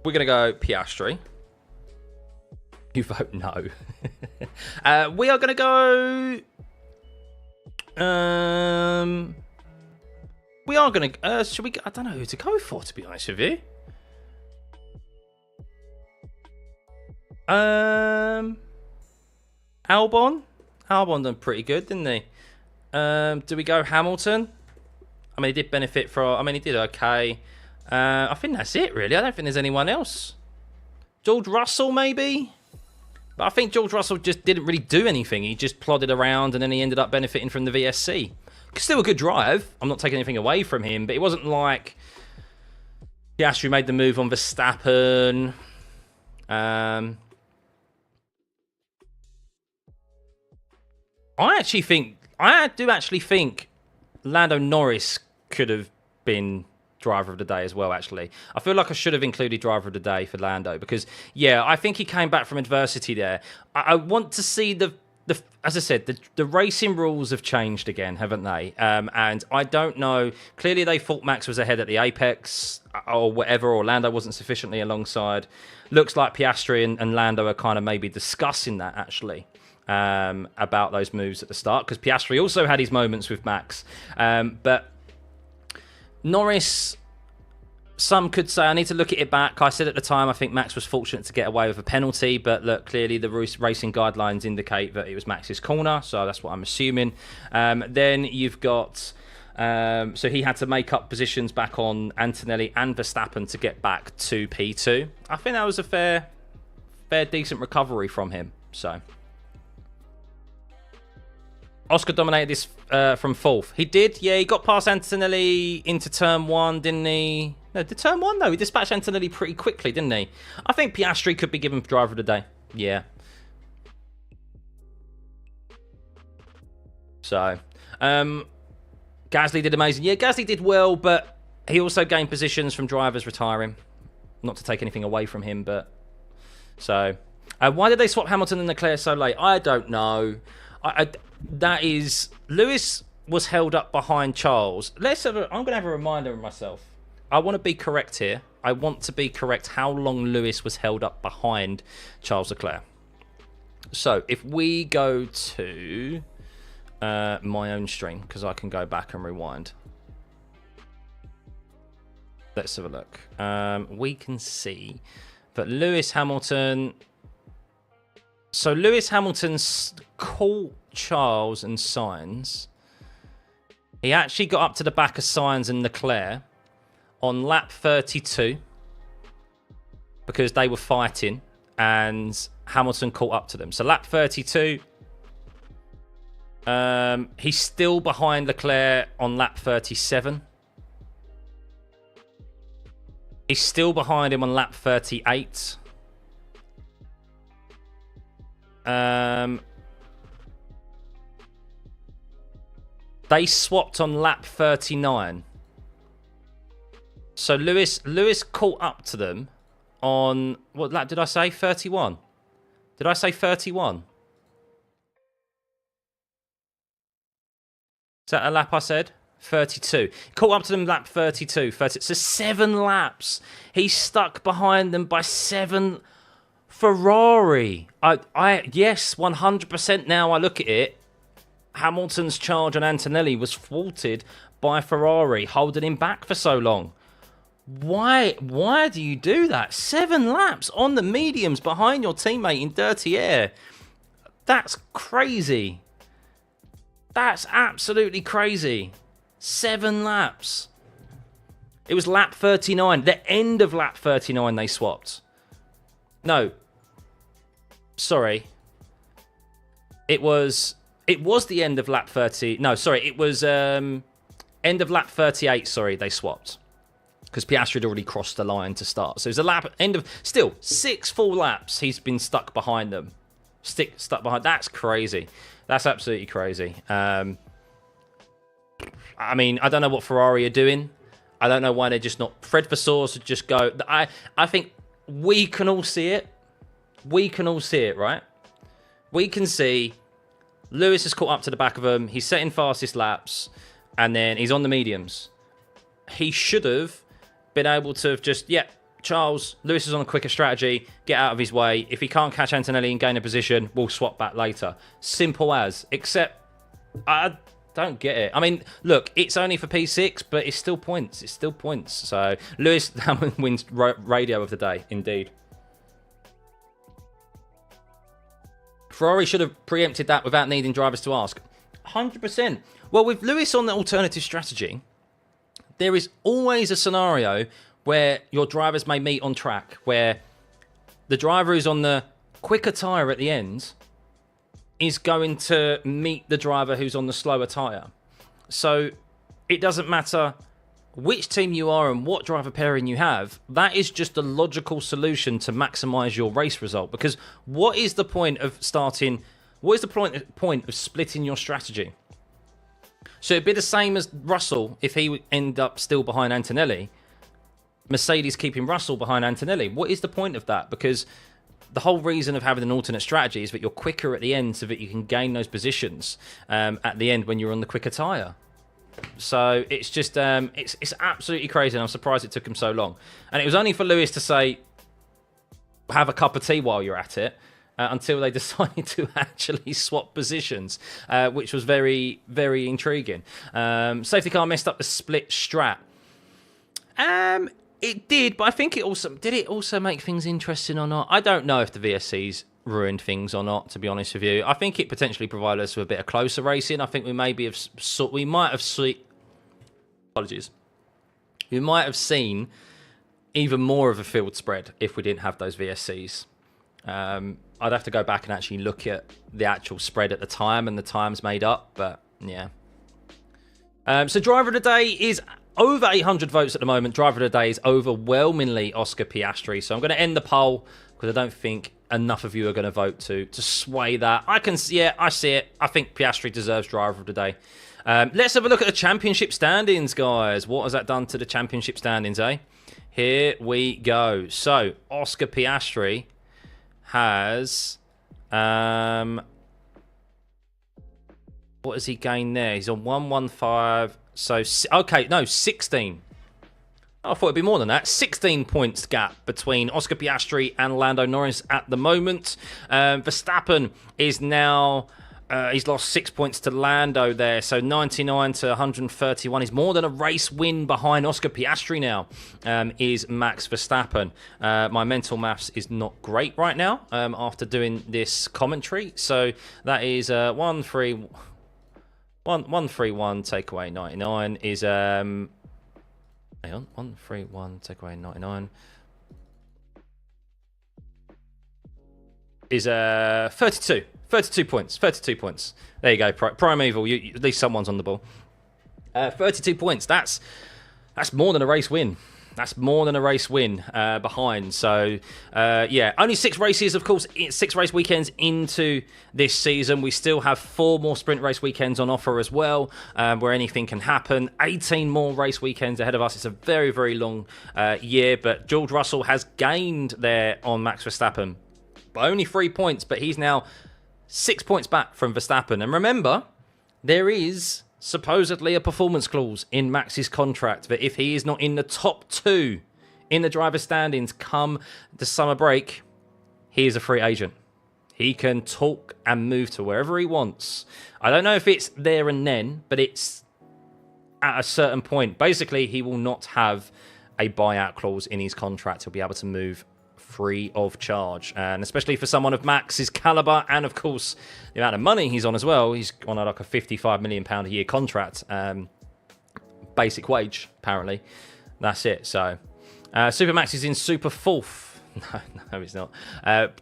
We're going to go Piastri. You vote no. We are going to go... we are going to... should we... I don't know who to go for, to be honest with you. Albon? Albon done pretty good, didn't he? Do we go Hamilton? I mean, he did benefit from... I mean, he did okay. I think that's it, really. I don't think there's anyone else. George Russell, maybe? But I think George Russell just didn't really do anything. He just plodded around and then he ended up benefiting from the VSC. Still a good drive. I'm not taking anything away from him, but it wasn't like Piastri made the move on Verstappen. I do actually think Lando Norris could have been driver of the day as well, actually. I feel like I should have included driver of the day for Lando because, yeah, I think he came back from adversity there. I want to see the as I said, the racing rules have changed again, haven't they? And I don't know. Clearly, they thought Max was ahead at the apex or whatever, or Lando wasn't sufficiently alongside. Looks like Piastri and Lando are kind of maybe discussing that, actually. About those moves at the start, because Piastri also had his moments with Max. But Norris, some could say, I need to look at it back. I said at the time, I think Max was fortunate to get away with a penalty, but look, clearly the racing guidelines indicate that it was Max's corner, so that's what I'm assuming. Then you've got, so he had to make up positions back on Antonelli and Verstappen to get back to P2. I think that was a fair, decent recovery from him, so... Oscar dominated this from fourth. He did, yeah. He got past Antonelli into turn 1, didn't he? No, did turn 1? No, he dispatched Antonelli pretty quickly, didn't he? I think Piastri could be given driver of the day. Yeah. So, Gasly did amazing. Yeah, Gasly did well, but he also gained positions from drivers retiring. Not to take anything away from him, but... So, why did they swap Hamilton and Leclerc so late? I don't know. That is, Lewis was held up behind Charles. I'm going to have a reminder of myself. I want to be correct here. I want to be correct how long Lewis was held up behind Charles Leclerc. So if we go to my own stream, because I can go back and rewind. Let's have a look. We can see that Lewis Hamilton... So Lewis Hamilton's caught Charles and Sainz. He actually got up to the back of Sainz and Leclerc on lap 32 because they were fighting and Hamilton caught up to them. So lap 32, he's still behind Leclerc on lap 37. He's still behind him on lap 38. They swapped on lap 39. So Lewis caught up to them on, what lap did I say? 31. Did I say 31? Is that a lap I said? 32. Caught up to them lap 32. 30. So 7 laps. He's stuck behind them by 7. Ferrari. Yes, 100% now I look at it. Hamilton's charge on Antonelli was thwarted by Ferrari, holding him back for so long. Why do you do that? 7 laps on the mediums behind your teammate in dirty air. That's crazy. That's absolutely crazy. 7 laps. It was lap 39. The end of lap 39 they swapped. No. Sorry. It was the end of lap 30. No, sorry. It was end of lap 38, sorry, they swapped. Because Piastri had already crossed the line to start. So it was a lap, end of, still, 6 full laps he's been stuck behind them. Stuck behind. That's crazy. That's absolutely crazy. I mean, I don't know what Ferrari are doing. I don't know why they're just not... Fred Vasseur should just go... I think we can all see it. We can all see it, right? We can see Lewis has caught up to the back of him. He's setting fastest laps. And then he's on the mediums. He should have been able to have just... Yeah, Charles, Lewis is on a quicker strategy. Get out of his way. If he can't catch Antonelli and gain a position, we'll swap back later. Simple as. Except... I don't get it. I mean, look, it's only for P6, but it's still points. It's still points. So, Lewis Hamilton wins radio of the day, indeed. Ferrari should have preempted that without needing drivers to ask. 100%. Well, with Lewis on the alternative strategy, there is always a scenario where your drivers may meet on track, where the driver who's on the quicker tyre at the end is going to meet the driver who's on the slower tyre. So it doesn't matter which team you are and what driver pairing you have. That is just a logical solution to maximise your race result. Because what is the point of starting... What is the point of splitting your strategy? So it'd be the same as Russell if he would end up still behind Antonelli. Mercedes keeping Russell behind Antonelli. What is the point of that? Because the whole reason of having an alternate strategy is that you're quicker at the end so that you can gain those positions at the end when you're on the quicker tyre. So it's just, it's absolutely crazy, and I'm surprised it took him so long. And it was only for Lewis to say, have a cup of tea while you're at it, until they decided to actually swap positions, which was very, very intriguing. Safety car messed up the split strat. It did, but I think it also... Did it also make things interesting or not? I don't know if the VSCs ruined things or not, to be honest with you. I think it potentially provided us with a bit of closer racing. I think we might have seen... Apologies. We might have seen even more of a field spread if we didn't have those VSCs. I'd have to go back and actually look at the actual spread at the time and the times made up, but yeah. So driver of the day is over 800 votes at the moment. Driver of the day is overwhelmingly Oscar Piastri. So I'm going to end the poll because I don't think enough of you are going to vote to sway that. I see it. I think Piastri deserves driver of the day. Let's have a look at the championship standings, guys. What has that done to the championship standings, eh? Here we go. So Oscar Piastri has... what has he gained there? He's on 115. So, okay, no, 16. I thought it'd be more than that. 16 points gap between Oscar Piastri and Lando Norris at the moment. Verstappen is now... he's lost 6 points to Lando there, so 99 to 131. He's more than a race win behind Oscar Piastri now, is Max Verstappen. My mental maths is not great right now after doing this commentary, so that is 131 take away 99 is... hang on, 131 take away 99 is 32. 32 points. 32 points. There you go. Primeval. At least someone's on the ball. 32 points. That's more than a race win. That's more than a race win behind. So, yeah, only 6 races, of course, 6 race weekends into this season. We still have 4 more sprint race weekends on offer as well, where anything can happen. 18 more race weekends ahead of us. It's a very, very long year, but George Russell has gained there on Max Verstappen. But only 3 points, but he's now 6 points back from Verstappen. And remember, there is supposedly a performance clause in Max's contract that if he is not in the top 2 in the driver's standings come the summer break, he is a free agent. He can talk and move to wherever he wants. I don't know if it's there and then, but it's at a certain point. Basically, he will not have a buyout clause in his contract. He'll be able to move free of charge, and especially for someone of Max's caliber, and of course the amount of money he's on as well. He's on like a £55 million a year contract, basic wage apparently. That's it. So Super Max is in Super 4th. No, he's not.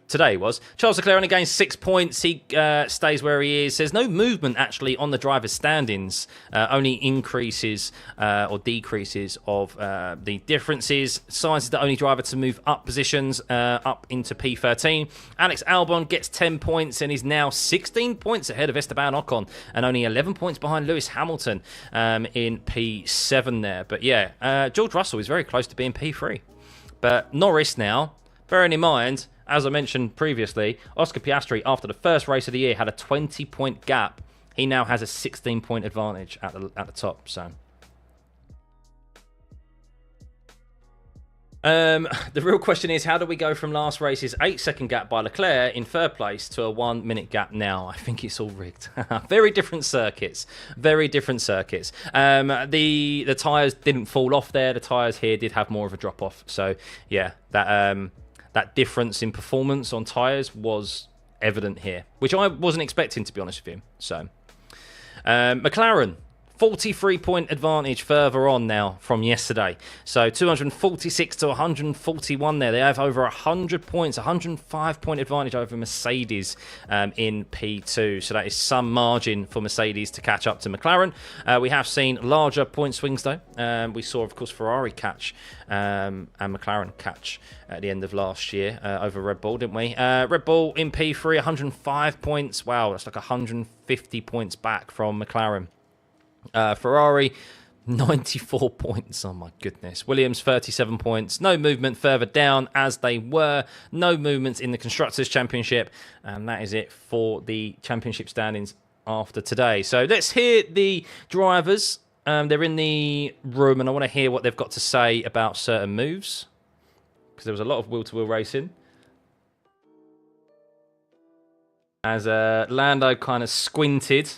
Today he was. Charles Leclerc only gains 6 points. He stays where he is. There's no movement actually on the driver's standings. Only increases or decreases of the differences. Sainz is the only driver to move up positions up into P13. Alex Albon gets 10 points and is now 16 points ahead of Esteban Ocon and only 11 points behind Lewis Hamilton in P7 there. But yeah, George Russell is very close to being P3. But Norris now, bearing in mind, as I mentioned previously, Oscar Piastri, after the first race of the year, had a 20-point gap. He now has a 16-point advantage at the top. So, the real question is, how do we go from last race's 8-second gap by Leclerc in third place to a 1-minute gap now? I think it's all rigged. Very different circuits. Very different circuits. The tyres didn't fall off there. The tyres here did have more of a drop off. So yeah, that difference in performance on tyres was evident here, which I wasn't expecting, to be honest with you. So McLaren, 43-point advantage further on now from yesterday. So 246 to 141 there. They have over 100 points, 105-point advantage over Mercedes in P2. So that is some margin for Mercedes to catch up to McLaren. We have seen larger point swings though. We saw, of course, Ferrari catch and McLaren catch at the end of last year over Red Bull, didn't we? Red Bull in P3, 105 points. Wow, that's like 150 points back from McLaren. Ferrari, 94 points. Oh my goodness. Williams, 37 points. No movement further down as they were. No movements in the Constructors' Championship. And that is it for the championship standings after today. So let's hear the drivers. They're in the room and I want to hear what they've got to say about certain moves, because there was a lot of wheel-to-wheel racing. As Lando kind of squinted.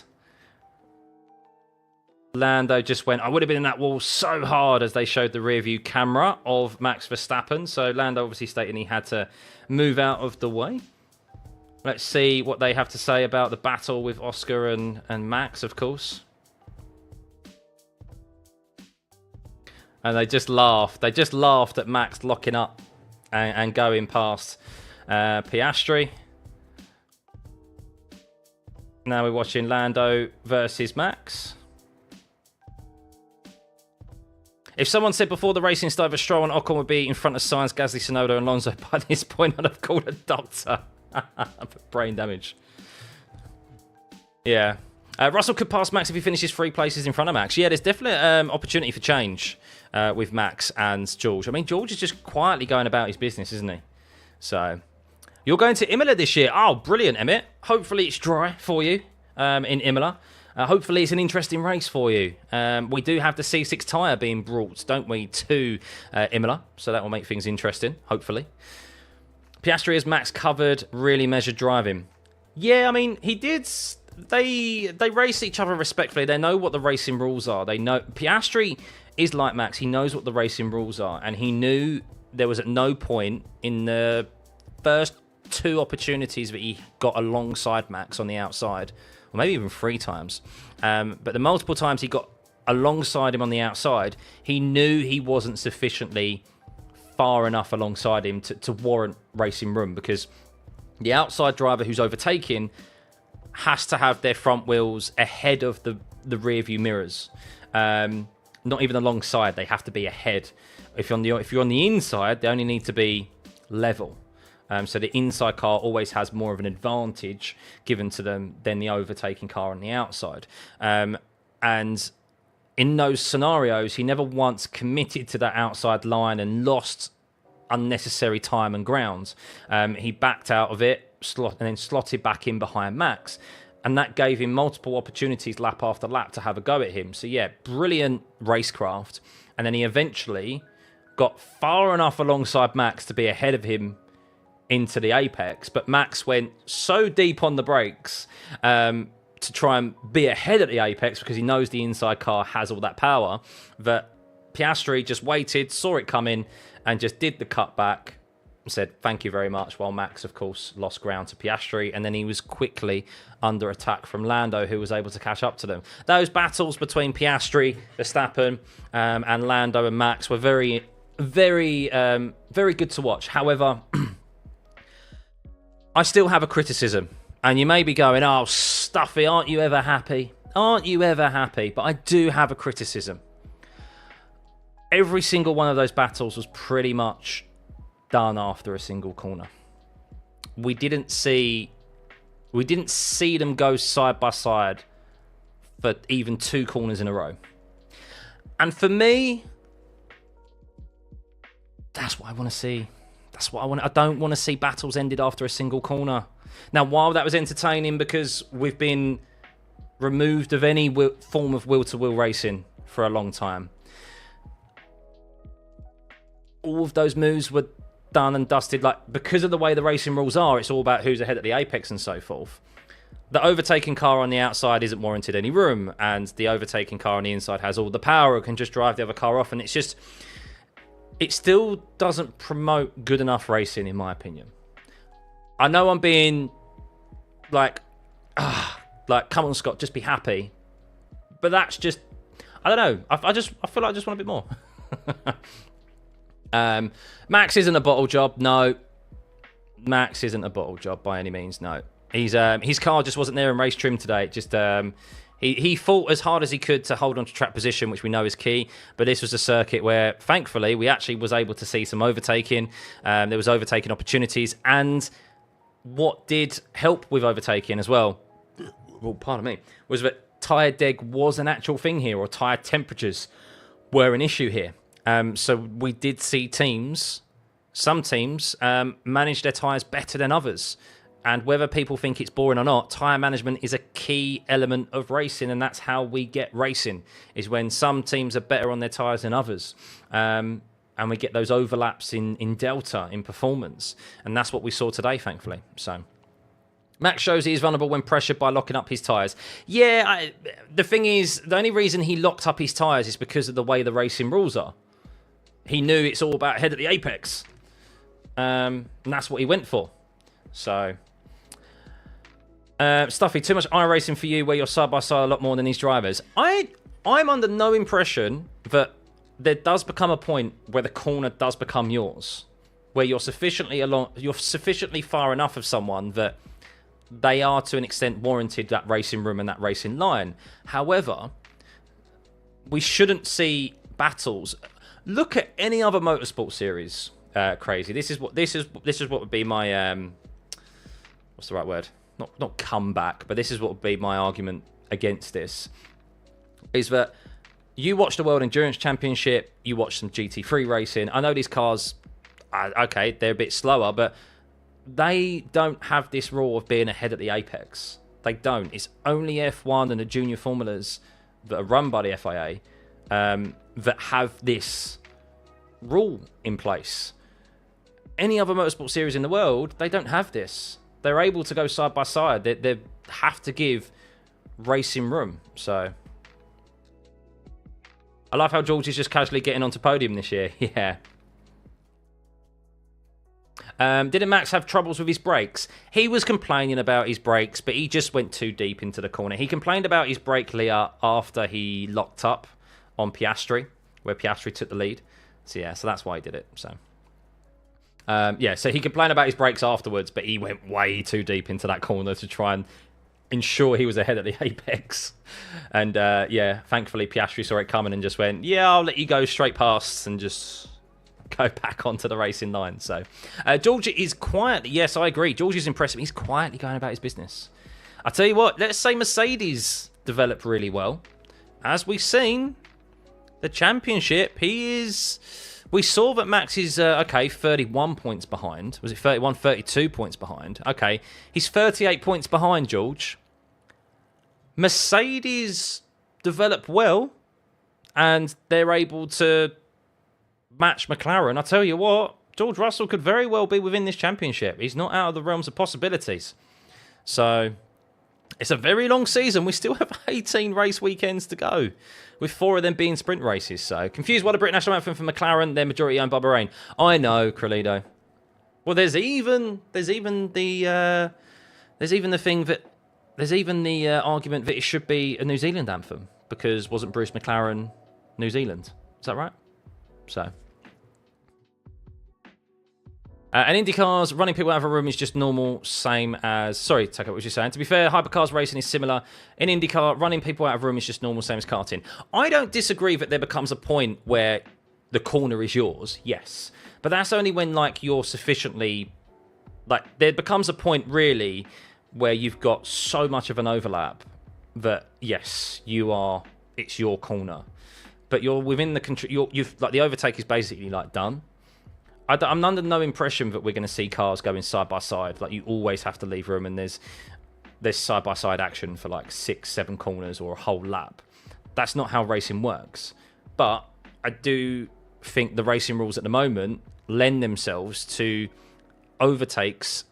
Lando just went, I would have been in that wall so hard, as they showed the rear view camera of Max Verstappen. So Lando obviously stating he had to move out of the way. Let's see what they have to say about the battle with Oscar and Max, of course. And they just laughed. They just laughed at Max locking up and going past Piastri. Now we're watching Lando versus Max. If someone said before the racing started that Stroll and Ocon would be in front of Sainz, Gasly, Tsunoda and Alonso by this point, I'd have called a doctor. Brain damage. Yeah. Russell could pass Max if he finishes 3 places in front of Max. Yeah, there's definitely opportunity for change with Max and George. I mean, George is just quietly going about his business, isn't he? So, you're going to Imola this year. Oh, brilliant, Emmett. Hopefully it's dry for you in Imola. Hopefully it's an interesting race for you. We do have the C6 tyre being brought, don't we, to Imola, so that will make things interesting, hopefully. Piastri has Max covered, really measured driving. Yeah, I mean, he did. They race each other respectfully. They know what the racing rules are. They know Piastri is like Max. He knows what the racing rules are, and he knew there was at no point in the first 2 opportunities that he got alongside Max on the outside, or maybe even 3 times. But the multiple times he got alongside him on the outside, he knew he wasn't sufficiently far enough alongside him to warrant racing room, because the outside driver who's overtaking has to have their front wheels ahead of the rear view mirrors. Not even alongside, they have to be ahead. If you're on the inside, they only need to be level. So the inside car always has more of an advantage given to them than the overtaking car on the outside. And in those scenarios, he never once committed to that outside line and lost unnecessary time and ground. He backed out of it, and then slotted back in behind Max. And that gave him multiple opportunities lap after lap to have a go at him. So yeah, brilliant racecraft. And then he eventually got far enough alongside Max to be ahead of him into the apex. But Max went so deep on the brakes to try and be ahead at the apex, because he knows the inside car has all that power, that Piastri just waited, saw it coming, and just did the cutback, said thank you very much, while Max, of course, lost ground to Piastri, and then he was quickly under attack from Lando, who was able to catch up to them. Those battles between Piastri, Verstappen, and Lando and Max were very, very, very good to watch. However, I still have a criticism, and you may be going, oh, Stuffy, aren't you ever happy? Aren't you ever happy? But I do have a criticism. Every single one of those battles was pretty much done after a single corner. We didn't see them go side by side for even 2 corners in a row. And for me, that's what I want to see. That's what I want. I don't want to see battles ended after a single corner. Now, while that was entertaining because we've been removed of any form of wheel-to-wheel racing for a long time, all of those moves were done and dusted. Like, because of the way the racing rules are, it's all about who's ahead at the apex and so forth. The overtaking car on the outside isn't warranted any room, and the overtaking car on the inside has all the power, it can just drive the other car off, and it's just, it still doesn't promote good enough racing, in my opinion. I know I'm being like, come on, Scott, just be happy. But that's just, I don't know. I feel like I just want a bit more. Max isn't a bottle job. No, Max isn't a bottle job by any means. No, his car just wasn't there in race trim today. It just he fought as hard as he could to hold on to track position, which we know is key. But this was a circuit where, thankfully, we actually was able to see some overtaking. There was overtaking opportunities, and what did help with overtaking as well, pardon me, was that tyre deg was an actual thing here, or tyre temperatures were an issue here. So we did see some teams manage their tyres better than others. And whether people think it's boring or not, tyre management is a key element of racing, and that's how we get racing, is when some teams are better on their tyres than others. And we get those overlaps in delta, in performance. And that's what we saw today, thankfully. So Max shows he is vulnerable when pressured by locking up his tyres. Yeah, the thing is, the only reason he locked up his tyres is because of the way the racing rules are. He knew it's all about head at the apex. And that's what he went for. So, Stuffy, too much iRacing for you where you're side-by-side a lot more than these drivers. I'm under no impression that there does become a point where the corner does become yours. Where you're sufficiently far enough of someone that they are, to an extent, warranted that racing room and that racing line. However, we shouldn't see battles. Look at any other motorsport series. Crazy. This is what would be my what's the right word? Not comeback, but this is what would be my argument against this. Is that you watch the World Endurance Championship, you watch some GT3 racing. I know these cars, okay, they're a bit slower, but they don't have this rule of being ahead at the apex. They don't. It's only F1 and the junior formulas that are run by the FIA that have this rule in place. Any other motorsport series in the world, they don't have this. They're able to go side by side. They have to give racing room. So I love how George is just casually getting onto podium this year. Yeah. Didn't Max have troubles with his brakes? He was complaining about his brakes, but he just went too deep into the corner. He complained about his brake leer after he locked up on Piastri, where Piastri took the lead. So yeah, so that's why he did it. So yeah, so he complained about his brakes afterwards, but he went way too deep into that corner to try and ensure he was ahead at the apex. And yeah, thankfully Piastri saw it coming and just went, yeah, I'll let you go straight past and just go back onto the racing line. So George is quietly, yes, I agree, George is impressive. He's quietly going about his business. I tell you what, let's say Mercedes develop really well. As we've seen, the championship, we saw that Max is, okay, 31 points behind. Was it 31, 32 points behind? Okay, he's 38 points behind, George. Mercedes develop well, and they're able to match McLaren. I tell you what, George Russell could very well be within this championship. He's not out of the realms of possibilities. So it's a very long season. We still have 18 race weekends to go, with 4 of them being sprint races. So confused why the British national anthem for McLaren, they're majority owned by Bahrain. I know, Crolito. Well, there's even the argument that it should be a New Zealand anthem, because wasn't Bruce McLaren New Zealand? Is that right? So. And IndyCars, running people out of a room is just normal, same as... Sorry, Tucker, what was you saying? To be fair, hypercars racing is similar. In IndyCar, running people out of a room is just normal, same as karting. I don't disagree that there becomes a point where the corner is yours, yes. But that's only when, like, you're sufficiently... Like, there becomes a point, really, where you've got so much of an overlap that, yes, it's your corner. But you're within the control... Like, the overtake is basically, like, done. I'm under no impression that we're going to see cars going side by side. Like, you always have to leave room, and there's side by side action for like 6-7 corners or a whole lap. That's not how racing works. But I do think the racing rules at the moment lend themselves to overtakes.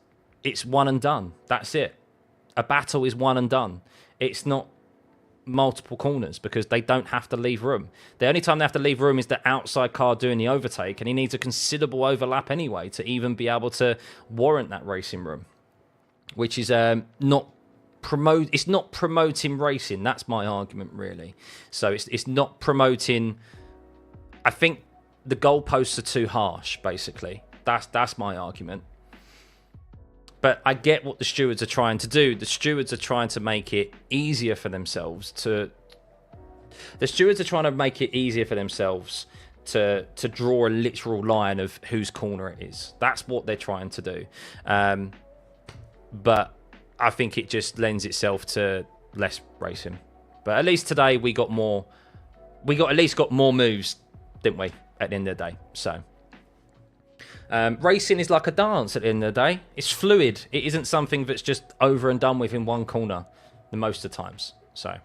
It's one and done. That's it. A battle is one and done. It's not multiple corners, because they don't have to leave room. The only time they have to leave room is the outside car doing the overtake, and he needs a considerable overlap anyway to even be able to warrant that racing room, which is not promoting racing. That's my argument, really. So it's not promoting. I think the goalposts are too harsh, basically. That's my argument. But I get what the stewards are trying to do. The stewards are trying to make it easier for themselves to... The stewards are trying to make it easier for themselves to draw a literal line of whose corner it is. That's what they're trying to do. But I think it just lends itself to less racing. But at least today we got more... We at least got more moves, didn't we, at the end of the day? So... racing is like a dance at the end of the day. It's fluid. It isn't something that's just over and done with in one corner most of the times. So,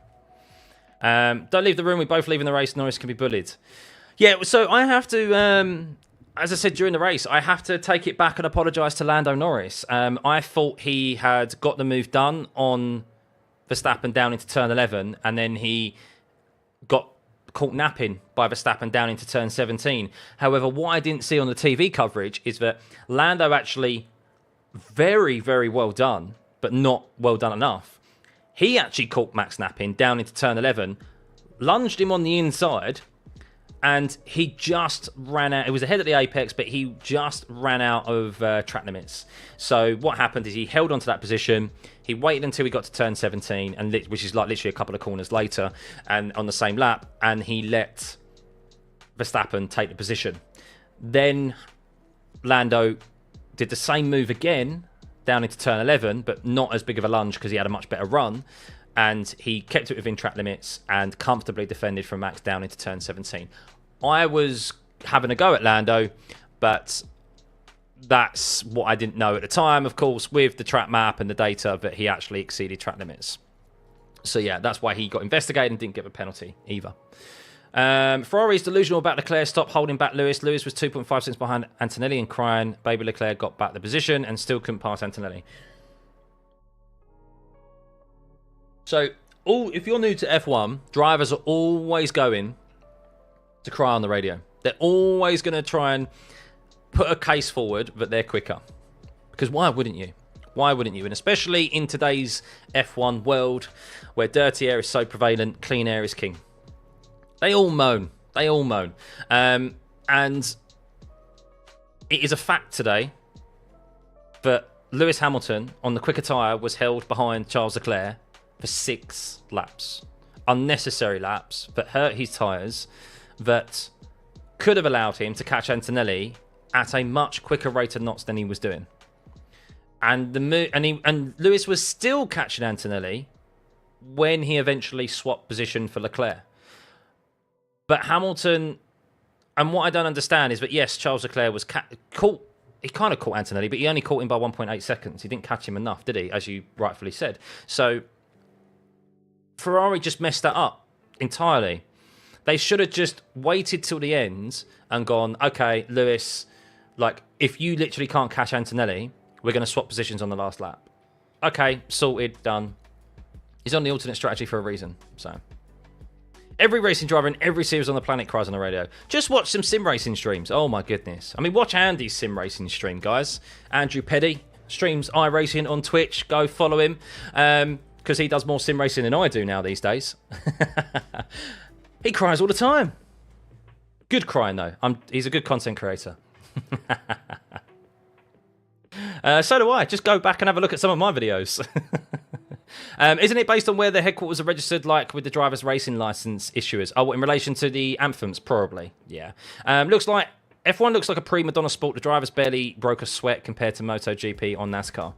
don't leave the room. We're both leaving the race. Norris can be bullied. Yeah, so I have to, as I said during the race, I have to take it back and apologise to Lando Norris. I thought he had got the move done on Verstappen down into turn 11, and then he got caught napping by Verstappen down into turn 17. However, what I didn't see on the TV coverage is that Lando actually, very, very well done, but not well done enough. He actually caught Max napping down into turn 11, lunged him on the inside, and he just ran out. It was ahead at the apex, but he just ran out of track limits. So what happened is he held onto that position. He waited until he got to turn 17, which is like literally a couple of corners later, and on the same lap, and he let Verstappen take the position. Then Lando did the same move again down into turn 11, but not as big of a lunge because he had a much better run. And he kept it within track limits and comfortably defended from Max down into turn 17. I was having a go at Lando, but that's what I didn't know at the time, of course, with the track map and the data that he actually exceeded track limits. So yeah, that's why he got investigated and didn't get a penalty either. Ferrari's delusional about Leclerc. Stop holding back Lewis. Lewis was 2.5 seconds behind Antonelli and crying. Baby Leclerc got back the position and still couldn't pass Antonelli. So, if you're new to F1, drivers are always going to cry on the radio. They're always going to try and put a case forward that they're quicker. Because why wouldn't you? Why wouldn't you? And especially in today's F1 world, where dirty air is so prevalent, clean air is king. They all moan. They all moan. And it is a fact today that Lewis Hamilton, on the quicker tyre, was held behind Charles Leclerc for 6 laps. Unnecessary laps that hurt his tyres, that could have allowed him to catch Antonelli at a much quicker rate of knots than he was doing. And Lewis was still catching Antonelli when he eventually swapped position for Leclerc. But Hamilton, and what I don't understand is that, yes, Charles Leclerc was caught. He kind of caught Antonelli, but he only caught him by 1.8 seconds. He didn't catch him enough, did he? As you rightfully said. So Ferrari just messed that up entirely. They should have just waited till the end and gone, okay, Lewis, like, if you literally can't catch Antonelli, we're going to swap positions on the last lap. Okay, sorted, done. He's on the alternate strategy for a reason, so... Every racing driver in every series on the planet cries on the radio. Just watch some sim racing streams. Oh my goodness. I mean, watch Andy's sim racing stream, guys. Andrew Peddy streams iRacing on Twitch. Go follow him. Because he does more sim racing than I do now these days. He cries all the time. Good crying, though. He's a good content creator. So do I. Just go back and have a look at some of my videos. Isn't it based on where the headquarters are registered, like with the driver's racing license issuers? Oh, in relation to the anthems, probably. Yeah. Looks like F1 looks like a prima donna sport. The drivers barely broke a sweat compared to MotoGP or NASCAR.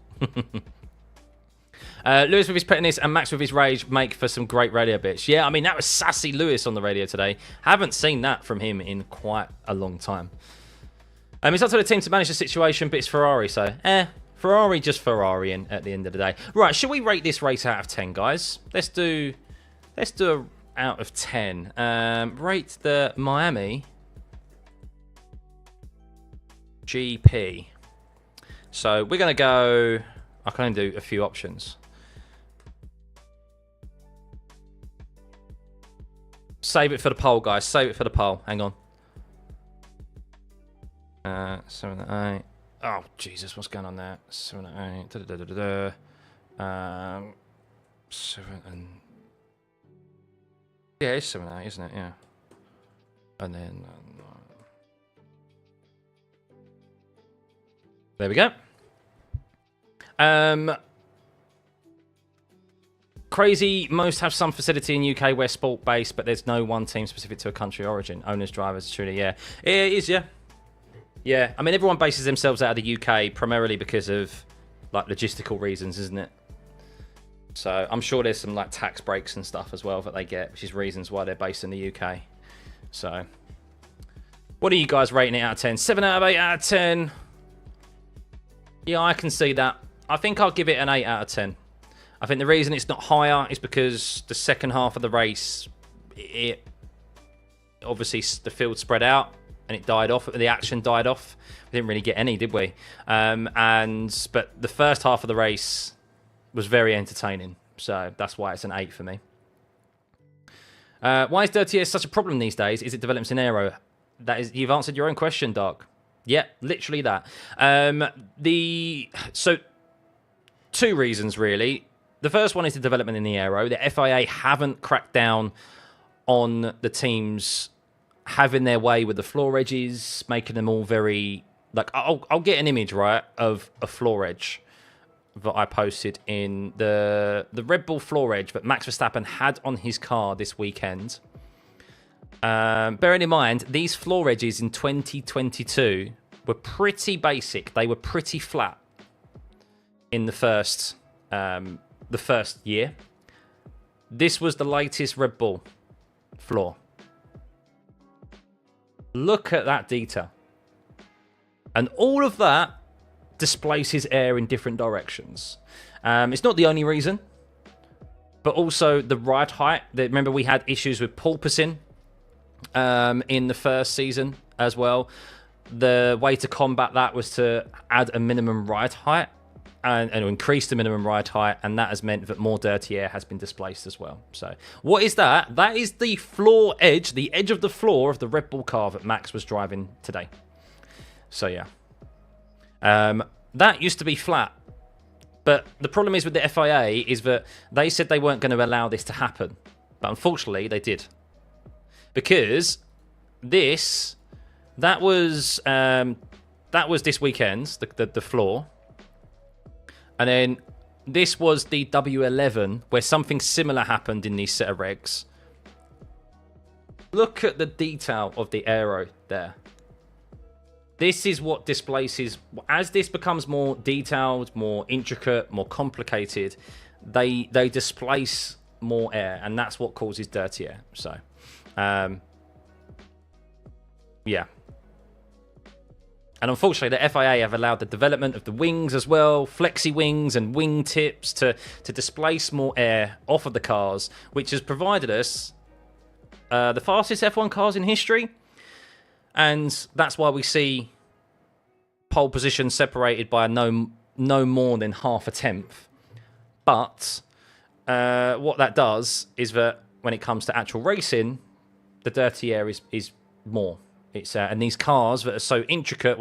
Lewis with his pettiness and Max with his rage make for some great radio bits. Yeah, I mean, that was sassy Lewis on the radio today. Haven't seen that from him in quite a long time. It's up to the team to manage the situation, but it's Ferrari, so Ferrari just Ferrariing at the end of the day. Right, should we rate this race out of 10, guys? Let's do a out of 10. Rate the Miami GP. So we're going to go... I can only do a few options. Save it for the poll, guys. Save it for the poll. Hang on. 7, 8. Oh, Jesus, what's going on there? 7, 8. 7 and... Yeah, it's 7, 8, isn't it? Yeah. And then... there we go. Crazy, most have some facility in UK where sport based, but there's no one team specific to a country origin. Owners, drivers, truly, yeah. It is, yeah. Yeah, I mean, everyone bases themselves out of the UK primarily because of, like, logistical reasons, isn't it? So I'm sure there's some, like, tax breaks and stuff as well that they get, which is reasons why they're based in the UK. So, what are you guys rating it out of 10? 7 out of 8 out of 10. Yeah, I can see that. I think I'll give it an 8 out of 10. I think the reason it's not higher is because the second half of the race, obviously the field spread out and it died off. The action died off. We didn't really get any, did we? But the first half of the race was very entertaining. So that's why it's an 8 for me. Why is dirty air such a problem these days? Is it developments in aero? You've answered your own question, Doc. Yeah, literally that. So 2 reasons, really. The first one is the development in the aero. The FIA haven't cracked down on the teams having their way with the floor edges, making them all very... Like, I'll get an image, right, of a floor edge that I posted in the Red Bull floor edge that Max Verstappen had on his car this weekend. Bearing in mind, these floor edges in 2022 were pretty basic. They were pretty flat in the first year. This was the latest Red Bull floor. Look at that detail. And all of that displaces air in different directions. It's not the only reason, but also the ride height. Remember, we had issues with porpoising in the first season as well. The way to combat that was to add a minimum ride height and increase the minimum ride height, and that has meant that more dirty air has been displaced as well. So what is that? That is the floor edge, the edge of the floor of the Red Bull car that Max was driving today. So yeah. That used to be flat. But the problem is with the FIA is that they said they weren't going to allow this to happen. But unfortunately, they did. Because that was this weekend's, the floor. And then this was the W11, where something similar happened in these set of regs. Look at the detail of the aero there. This is what displaces. As this becomes more detailed, more intricate, more complicated, they displace more air, and that's what causes dirty air. So, yeah. And unfortunately, the FIA have allowed the development of the wings as well, flexi wings and wing tips to displace more air off of the cars, which has provided us the fastest F1 cars in history. And that's why we see pole position separated by no more than half a tenth. But what that does is that when it comes to actual racing, the dirty air is more. It's and these cars that are so intricate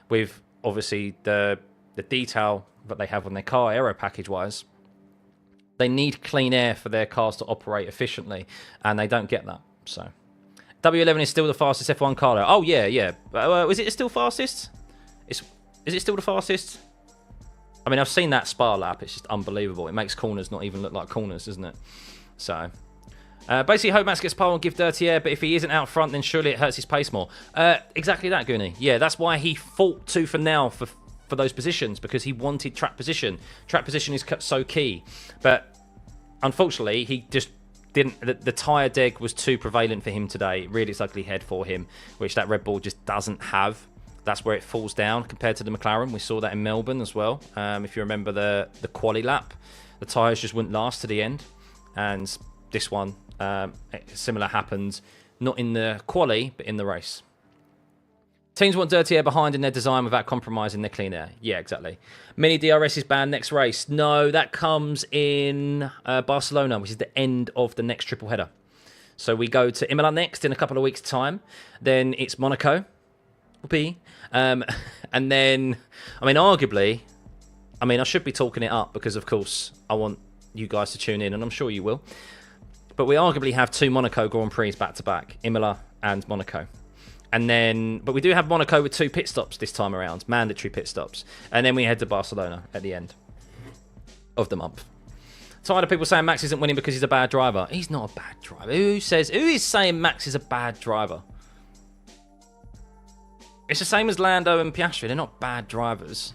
with obviously the detail that they have on their car aero package wise, they need clean air for their cars to operate efficiently, and they don't get that. So W11 is still the fastest F1 car though. Oh yeah. Is it still fastest? Is it still the fastest? I mean, I've seen that Spa lap. It's just unbelievable. It makes corners not even look like corners, doesn't it? So basically, hope Max gets pole and give dirty air, but if he isn't out front, then surely it hurts his pace more. Exactly that, Goonie. Yeah, that's why he fought tooth and nail for those positions, because he wanted track position. Track position is so key. But unfortunately, he just didn't. The tyre deg was too prevalent for him today. Really, it's ugly head for him, which that Red Bull just doesn't have. That's where it falls down compared to the McLaren. We saw that in Melbourne as well. If you remember the quali lap, the tyres just wouldn't last to the end. And this one, similar happened, not in the quali, but in the race. Teams want dirty air behind in their design without compromising their clean air. Yeah, exactly. Mini DRS is banned next race. No, that comes in Barcelona, which is the end of the next triple header. So we go to Imola next in a couple of weeks' time. Then it's Monaco. And then, I mean, arguably, I should be talking it up because, of course, I want you guys to tune in, and I'm sure you will. But we arguably have two Monaco Grand Prix back-to-back, Imola and Monaco. And then, but we do have Monaco with 2 pit stops this time around, mandatory pit stops. And then we head to Barcelona at the end of the month. Tired of people saying Max isn't winning because he's a bad driver. He's not a bad driver. Who is saying Max is a bad driver? It's the same as Lando and Piastri. They're not bad drivers.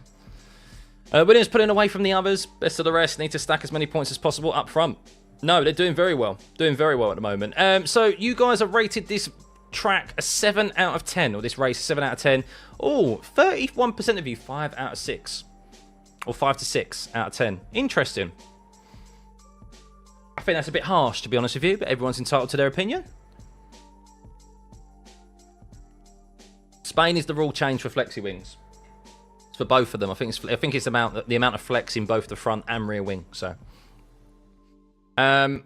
Williams pulling away from the others. Best of the rest. Need to stack as many points as possible up front. No, they're doing very well. Doing very well at the moment. So you guys have rated this track a 7 out of 10. Or this race a 7 out of 10. Oh, 31% of you 5 out of 6. Or 5 to 6 out of 10. Interesting. I think that's a bit harsh, to be honest with you. But everyone's entitled to their opinion. Spain is the rule change for flexi wings. It's for both of them. I think it's the amount of flex in both the front and rear wing. So, the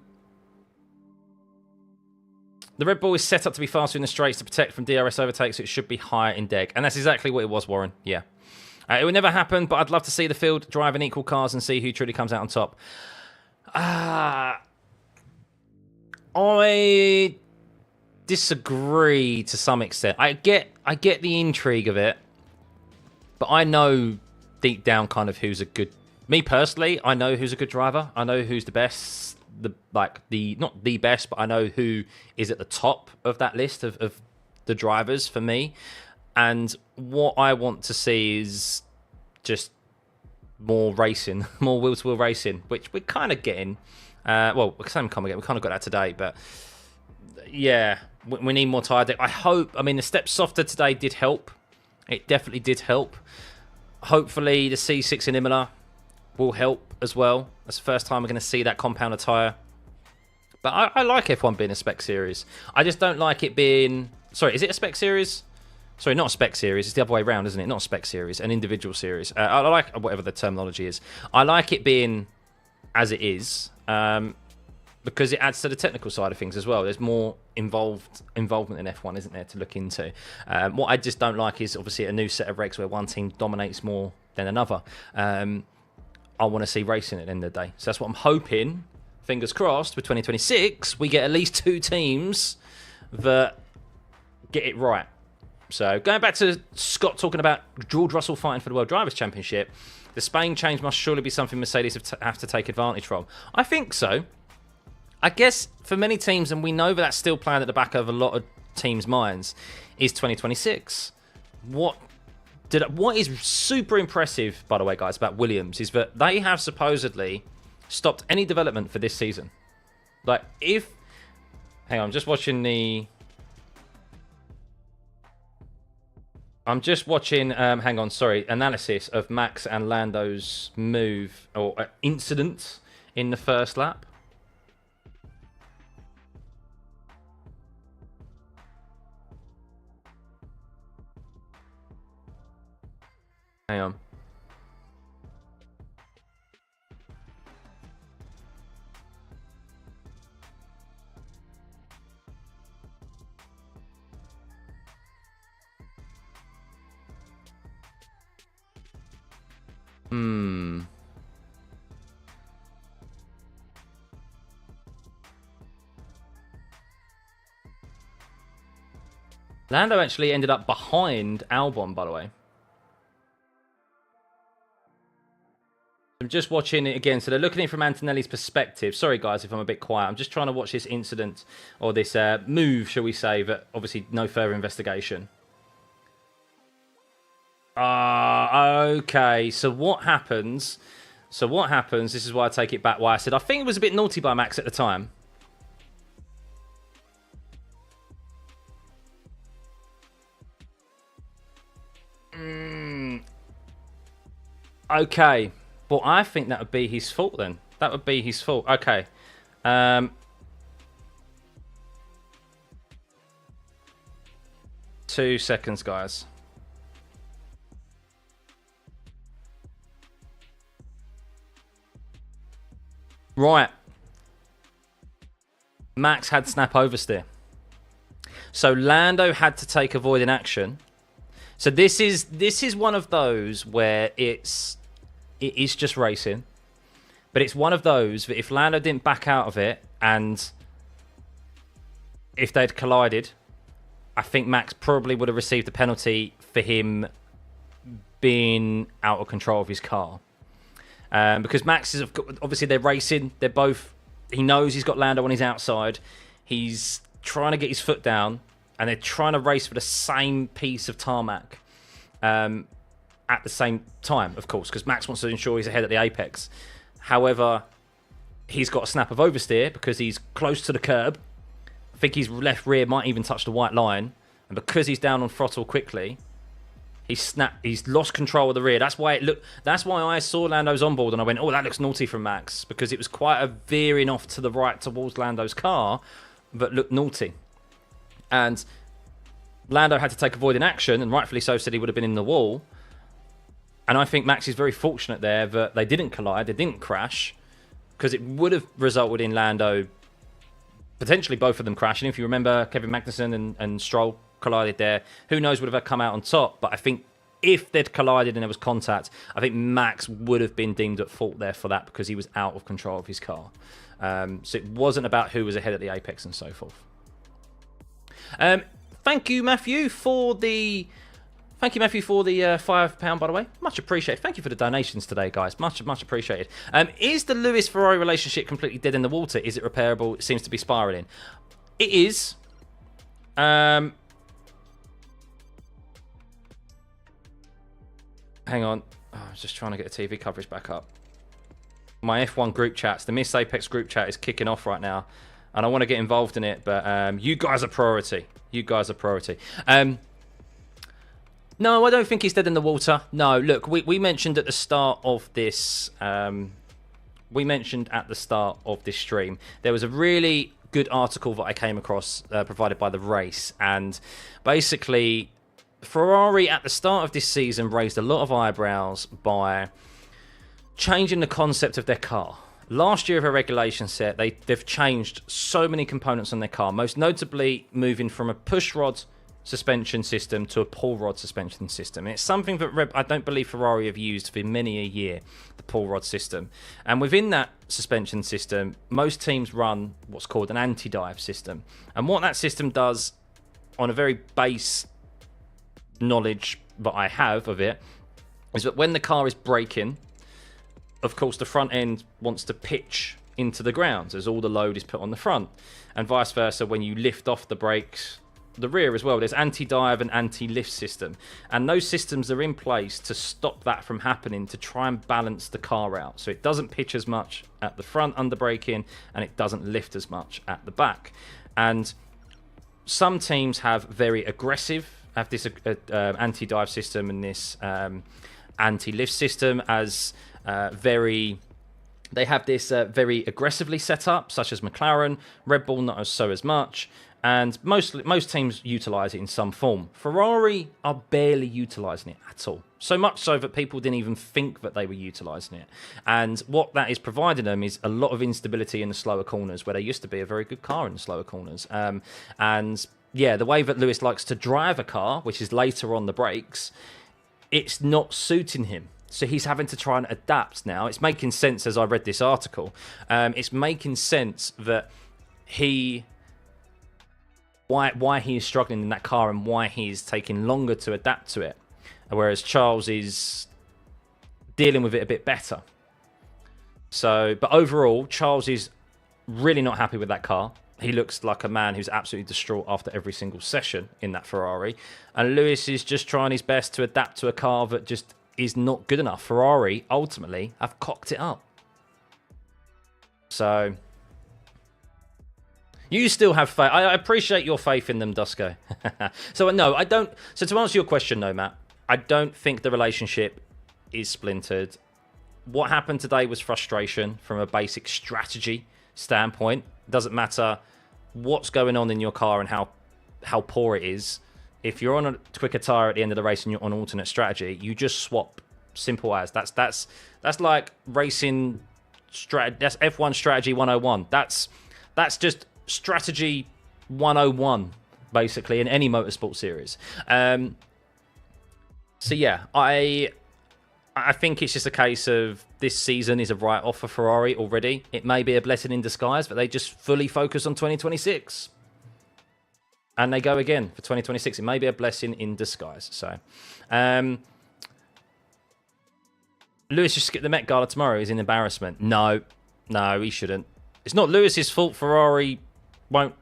Red Bull is set up to be faster in the straights to protect from DRS overtakes, so it should be higher in deg, and that's exactly what it was, Warren. Yeah, it would never happen, but I'd love to see the field drive in equal cars and see who truly comes out on top. I disagree to some extent. I get the intrigue of it, but I know deep down kind of who's a good. Me personally, I know who's a good driver. I know who's the best. Not the best, but I know who is at the top of that list of the drivers for me. And what I want to see is just more racing, more wheel-to-wheel racing, which we're kind of getting. We kind of got that today, but yeah, we need more tyre depth. I hope. I mean, the step softer today did help. It definitely did help. Hopefully the C6 in Imola will help as well. That's the first time we're going to see that compounder tyre. But I like F1 being a spec series. I just don't like it being... Sorry, is it a spec series? Sorry, not a spec series. It's the other way around, isn't it? Not a spec series, an individual series. I like whatever the terminology is. I like it being as it is because it adds to the technical side of things as well. There's more involvement in F1, isn't there, to look into. What I just don't like is obviously a new set of regs where one team dominates more than another. I want to see racing at the end of the day. So that's what I'm hoping. Fingers crossed, for 2026, we get at least 2 teams that get it right. So, going back to Scott talking about George Russell fighting for the World Drivers' Championship, the Spain change must surely be something Mercedes have to take advantage from. I think so. I guess for many teams, and we know that that's still playing at the back of a lot of teams' minds, is 2026. What is super impressive, by the way, guys, about Williams is that they have supposedly stopped any development for this season. Like, if... Hang on, I'm just watching the... hang on, sorry, analysis of Max and Lando's move, or incident in the first lap. Hang on. Lando actually ended up behind Albon, by the way. I'm just watching it again. So they're looking at it from Antonelli's perspective. Sorry, guys, if I'm a bit quiet. I'm just trying to watch this incident, or this move, shall we say, but obviously no further investigation. Okay. So what happens? This is why I take it back. Why I said I think it was a bit naughty by Max at the time. Okay. Well, I think that would be his fault then. That would be his fault. Okay. 2 seconds, guys. Right. Max had snap oversteer. So Lando had to take avoiding action. So this is one of those where it is just racing. But it's one of those that if Lando didn't back out of it and if they'd collided, I think Max probably would have received a penalty for him being out of control of his car. Because Max is, obviously they're racing. They're both, he knows he's got Lando on his outside. He's trying to get his foot down and they're trying to race for the same piece of tarmac at the same time, of course, because Max wants to ensure he's ahead at the apex. However, he's got a snap of oversteer because he's close to the curb. I think his left rear might even touch the white line. And because he's down on throttle quickly, he's lost control of the rear. That's why I saw Lando's onboard and I went, oh, that looks naughty from Max, because it was quite a veering off to the right towards Lando's car that looked naughty. And Lando had to take avoiding action, and rightfully so, said he would have been in the wall. And I think Max is very fortunate there that they didn't collide, they didn't crash, because it would have resulted in Lando, potentially both of them crashing. If you remember, Kevin Magnussen and Stroll collided there. Who knows, would have come out on top. But I think if they'd collided and there was contact, I think Max would have been deemed at fault there for that, because he was out of control of his car. So it wasn't about who was ahead at the apex and so forth. Thank you, Matthew, for the £5, by the way. Much appreciated. Thank you for the donations today, guys. Much appreciated. Is the Lewis-Ferrari relationship completely dead in the water? Is it repairable? It seems to be spiraling. It is. Hang on. Oh, I was just trying to get the TV coverage back up. My F1 group chats, the Miss Apex group chat is kicking off right now. And I want to get involved in it, but you guys are priority. You guys are priority. No, I don't think he's dead in the water. No, look, we mentioned at the start of this. We mentioned at the start of this stream there was a really good article that I came across provided by the race, and basically Ferrari at the start of this season raised a lot of eyebrows by changing the concept of their car. Last year of a regulation set, they've changed so many components on their car, most notably moving from a push rod suspension system to a pull rod suspension system. And it's something that I don't believe Ferrari have used for many a year, the pull rod system. And within that suspension system, most teams run what's called an anti-dive system. And what that system does, on a very base knowledge that I have of it, is that when the car is braking, of course the front end wants to pitch into the ground as all the load is put on the front, and vice versa when you lift off the brakes, the rear as well. There's anti-dive and anti-lift system, and those systems are in place to stop that from happening, to try and balance the car out so it doesn't pitch as much at the front under braking and it doesn't lift as much at the back. And some teams have this anti-dive system and this anti-lift system as they have this very aggressively set up, such as McLaren. Red Bull not so as much, and most teams utilize it in some form. Ferrari are barely utilizing it at all, so much so that people didn't even think that they were utilizing it. And what that is providing them is a lot of instability in the slower corners, where they used to be a very good car in the slower corners. And yeah, the way that Lewis likes to drive a car, which is later on the brakes, it's not suiting him. So he's having to try and adapt now. It's making sense as I read this article. It's making sense that why he is struggling in that car and why he's taking longer to adapt to it, whereas Charles is dealing with it a bit better. So, but overall, Charles is really not happy with that car. He looks like a man who's absolutely distraught after every single session in that Ferrari. And Lewis is just trying his best to adapt to a car that just is not good enough. Ferrari ultimately have cocked it up. So you still have faith. I appreciate your faith in them, Dusko. So no, I don't. So to answer your question, no, Matt, I don't think the relationship is splintered. What happened today was frustration from a basic strategy standpoint. It doesn't matter what's going on in your car and how poor it is. If you're on a quicker tire at the end of the race and you're on alternate strategy, you just swap. Simple as. That's like racing. That's F1 strategy 101. That's just strategy 101, basically, in any motorsport series. So yeah, I think it's just a case of this season is a write-off for Ferrari already. It may be a blessing in disguise, but they just fully focus on 2026. And they go again for 2026. It may be a blessing in disguise. So, Lewis should skip the Met Gala tomorrow. Is an embarrassment. No, he shouldn't. It's not Lewis's fault Ferrari won't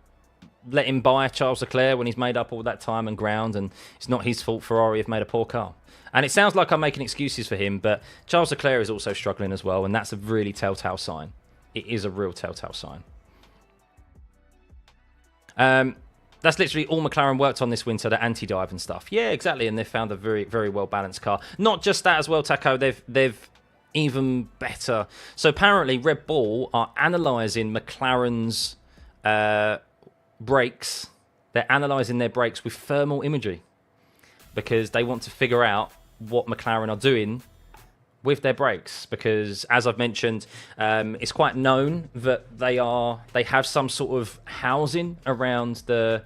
let him buy Charles Leclerc when he's made up all that time and ground, and it's not his fault Ferrari have made a poor car. And it sounds like I'm making excuses for him, but Charles Leclerc is also struggling as well, and that's a really telltale sign. It is a real telltale sign. That's literally all McLaren worked on this winter, the anti-dive and stuff. Yeah, exactly, and they've found a very, very well-balanced car. Not just that as well, Taco, they've even better. So apparently Red Bull are analysing McLaren's brakes. They're analysing their brakes with thermal imagery because they want to figure out what McLaren are doing with their brakes, because as I've mentioned, it's quite known that they have some sort of housing around the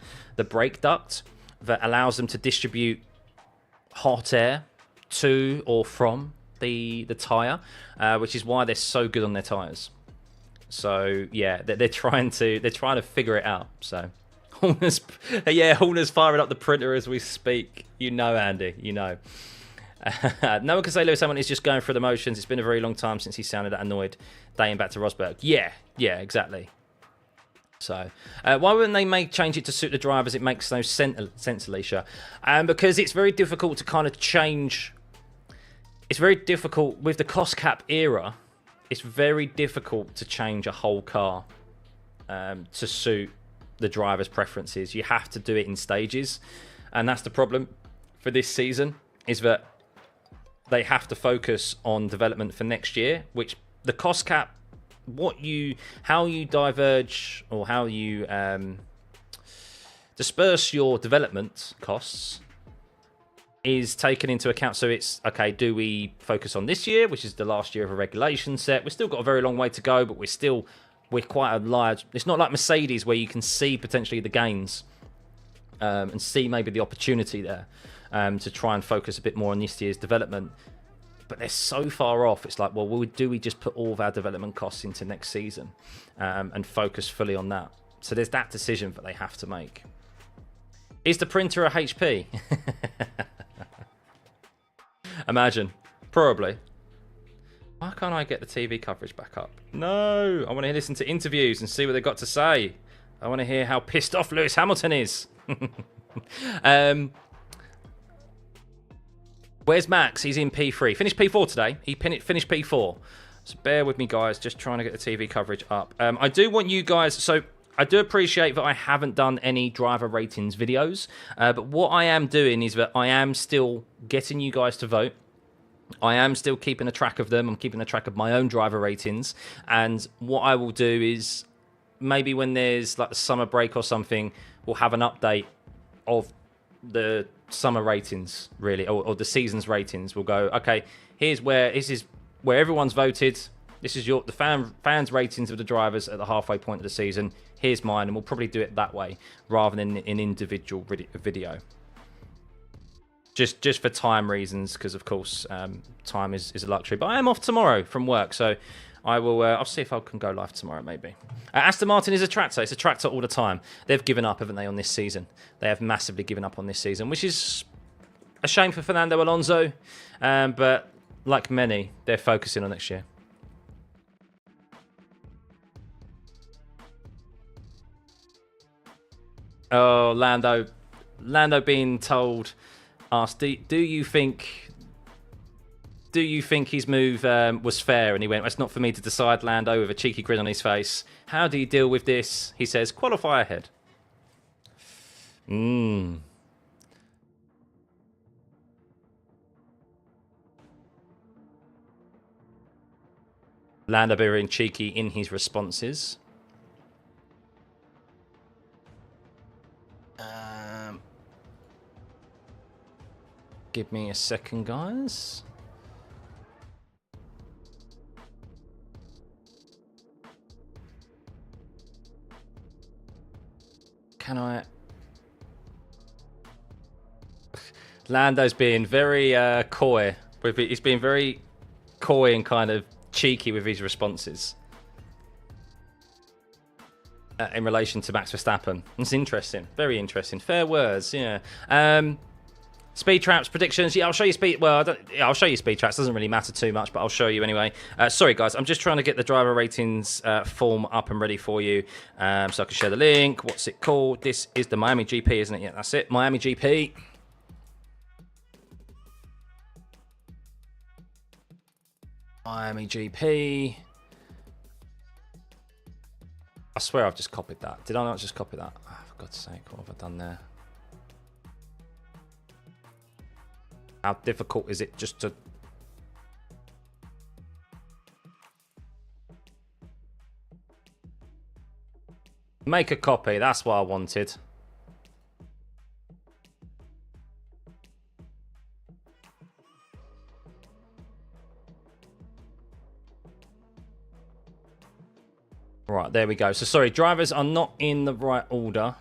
brake duct that allows them to distribute hot air to or from the tire, which is why they're so good on their tires. So yeah, they're trying to figure it out. So Horner's firing up the printer as we speak. You know, Andy, you know. No one can say Lewis Hamilton is just going through the motions. It's been a very long time since he sounded that annoyed dating back to Rosberg. Yeah, exactly. So why wouldn't they change it to suit the drivers? It makes no sense, Alicia. Because it's very difficult to kind of change. It's very difficult with the cost cap era. It's very difficult to change a whole car to suit the driver's preferences. You have to do it in stages, and that's the problem for this season. is that they have to focus on development for next year, which the cost cap, how you diverge or how you disperse your development costs is taken into account. So it's, okay, do we focus on this year, which is the last year of a regulation set? We've still got a very long way to go, but we're quite a large... It's not like Mercedes where you can see potentially the gains and see maybe the opportunity there to try and focus a bit more on this year's development. But they're so far off. It's like, well, do we just put all of our development costs into next season and focus fully on that? So there's that decision that they have to make. Is the printer a HP? Imagine. Probably. Why can't I get the TV coverage back up? No. I want to listen to interviews and see what they've got to say. I want to hear how pissed off Lewis Hamilton is. Where's Max? He's in P3. Finished P4 today. He finished P4. So bear with me, guys. Just trying to get the TV coverage up. I do want you guys... So I do appreciate that I haven't done any driver ratings videos. But what I am doing is that I am still getting you guys to vote. I am still keeping a track of them. I'm keeping a track of my own driver ratings. And what I will do is maybe when there's like the summer break or something, we'll have an update of the summer ratings, really, or the season's ratings. We'll go, okay, this is where everyone's voted. This is the fans' ratings of the drivers at the halfway point of the season. Here's mine, and we'll probably do it that way rather than an individual video. Just for time reasons, because of course time is a luxury. But I am off tomorrow from work, so I will. I'll see if I can go live tomorrow, maybe. Aston Martin is a tractor. It's a tractor all the time. They've given up, haven't they, on this season? They have massively given up on this season, which is a shame for Fernando Alonso. But like many, they're focusing on next year. Oh, Lando being told, asked, do you think his move was fair? And he went, it's not for me to decide, Lando, with a cheeky grin on his face. How do you deal with this? He says, qualify ahead. Lando being cheeky in his responses. Give me a second, guys. Can I... Lando's being very coy. He's being very coy and kind of cheeky with his responses. In relation to Max Verstappen. It's interesting. Very interesting. Fair words, yeah. Speed traps, predictions. Yeah, I'll show you speed. Well, I'll show you speed traps. Doesn't really matter too much, but I'll show you anyway. Sorry, guys. I'm just trying to get the driver ratings form up and ready for you, so I can share the link. What's it called? This is the Miami GP, isn't it? Yeah, that's it. Miami GP. Miami GP. I swear I've just copied that. Did I not just copy that? Oh, for God's sake, what have I done there? How difficult is it just to... Make a copy, that's what I wanted. Right, there we go. So, sorry, drivers are not in the right order.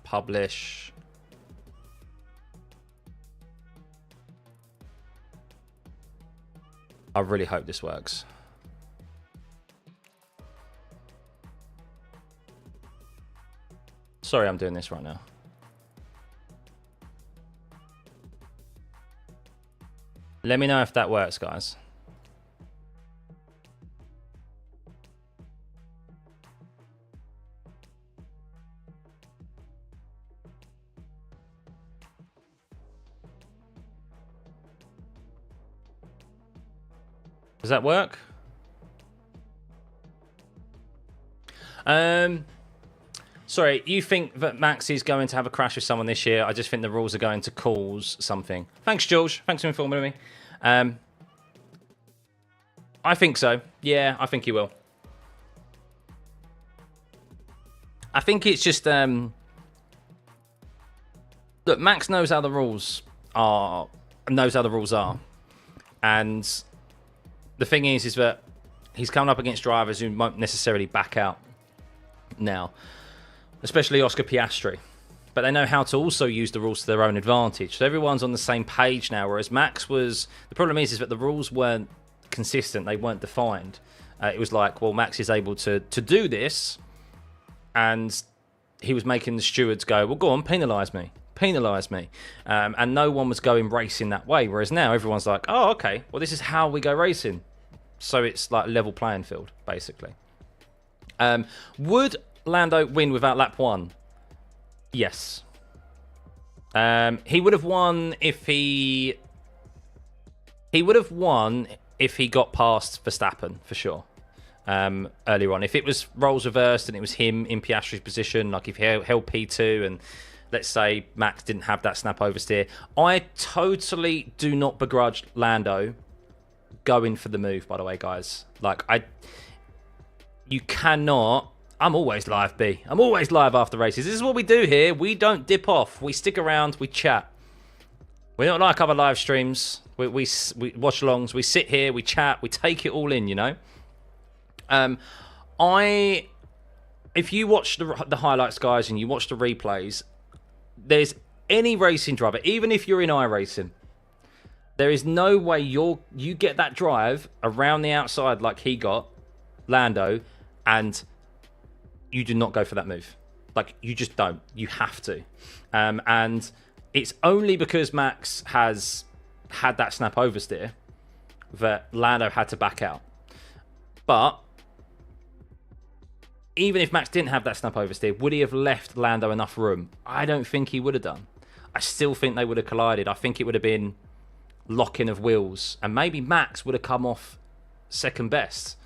Publish... I really hope this works. Sorry, I'm doing this right now. Let me know if that works, guys. Does that work? Sorry, you think that Max is going to have a crash with someone this year? I just think the rules are going to cause something. Thanks, George. Thanks for informing me. I think so. Yeah, I think he will. I think it's just... Look, Max knows how the rules are. And the thing is that he's coming up against drivers who won't necessarily back out now. Especially Oscar Piastri. But they know how to also use the rules to their own advantage. So everyone's on the same page now, whereas Max was... The problem is that the rules weren't consistent. They weren't defined. It was like, well, Max is able to do this, and he was making the stewards go, well, go on, penalise me. Penalise me. And no one was going racing that way, whereas now everyone's like, oh, okay, well, this is how we go racing. So it's like a level playing field, basically. Would Lando win without lap 1? Yes. He would have won if he would have won if he got past Verstappen, for sure. Earlier on. If it was roles reversed and it was him in Piastri's position, like if he held P2 and let's say Max didn't have that snap oversteer, I totally do not begrudge Lando going for the move, by the way, guys. Like, you cannot... I'm always live, B. I'm always live after races. This is what we do here. We don't dip off. We stick around. We chat. We're not like other live streams. We watch alongs. We sit here. We chat. We take it all in, you know. If you watch the highlights, guys, and you watch the replays, there's any racing driver, even if you're in iRacing, there is no way you get that drive around the outside like he got, Lando, and you do not go for that move. Like, you just don't. You have to. And it's only because Max has had that snap oversteer that Lando had to back out. But even if Max didn't have that snap oversteer, would he have left Lando enough room? I don't think he would have done. I still think they would have collided. I think it would have been locking of wheels. And maybe Max would have come off second best.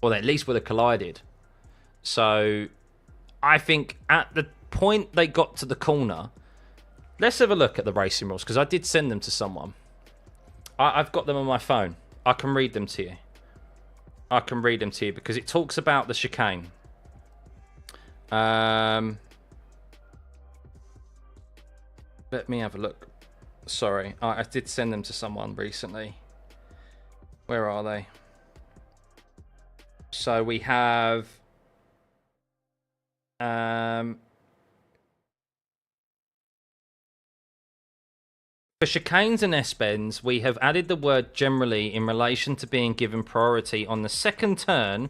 Or they at least would have collided. So I think at the point they got to the corner, let's have a look at the racing rules, because I did send them to someone. I've got them on my phone. I can read them to you. I can read them to you because it talks about the chicane. Let me have a look. Sorry, I did send them to someone recently. Where are they? So we have... for chicanes and S-bends, we have added the word generally in relation to being given priority on the second turn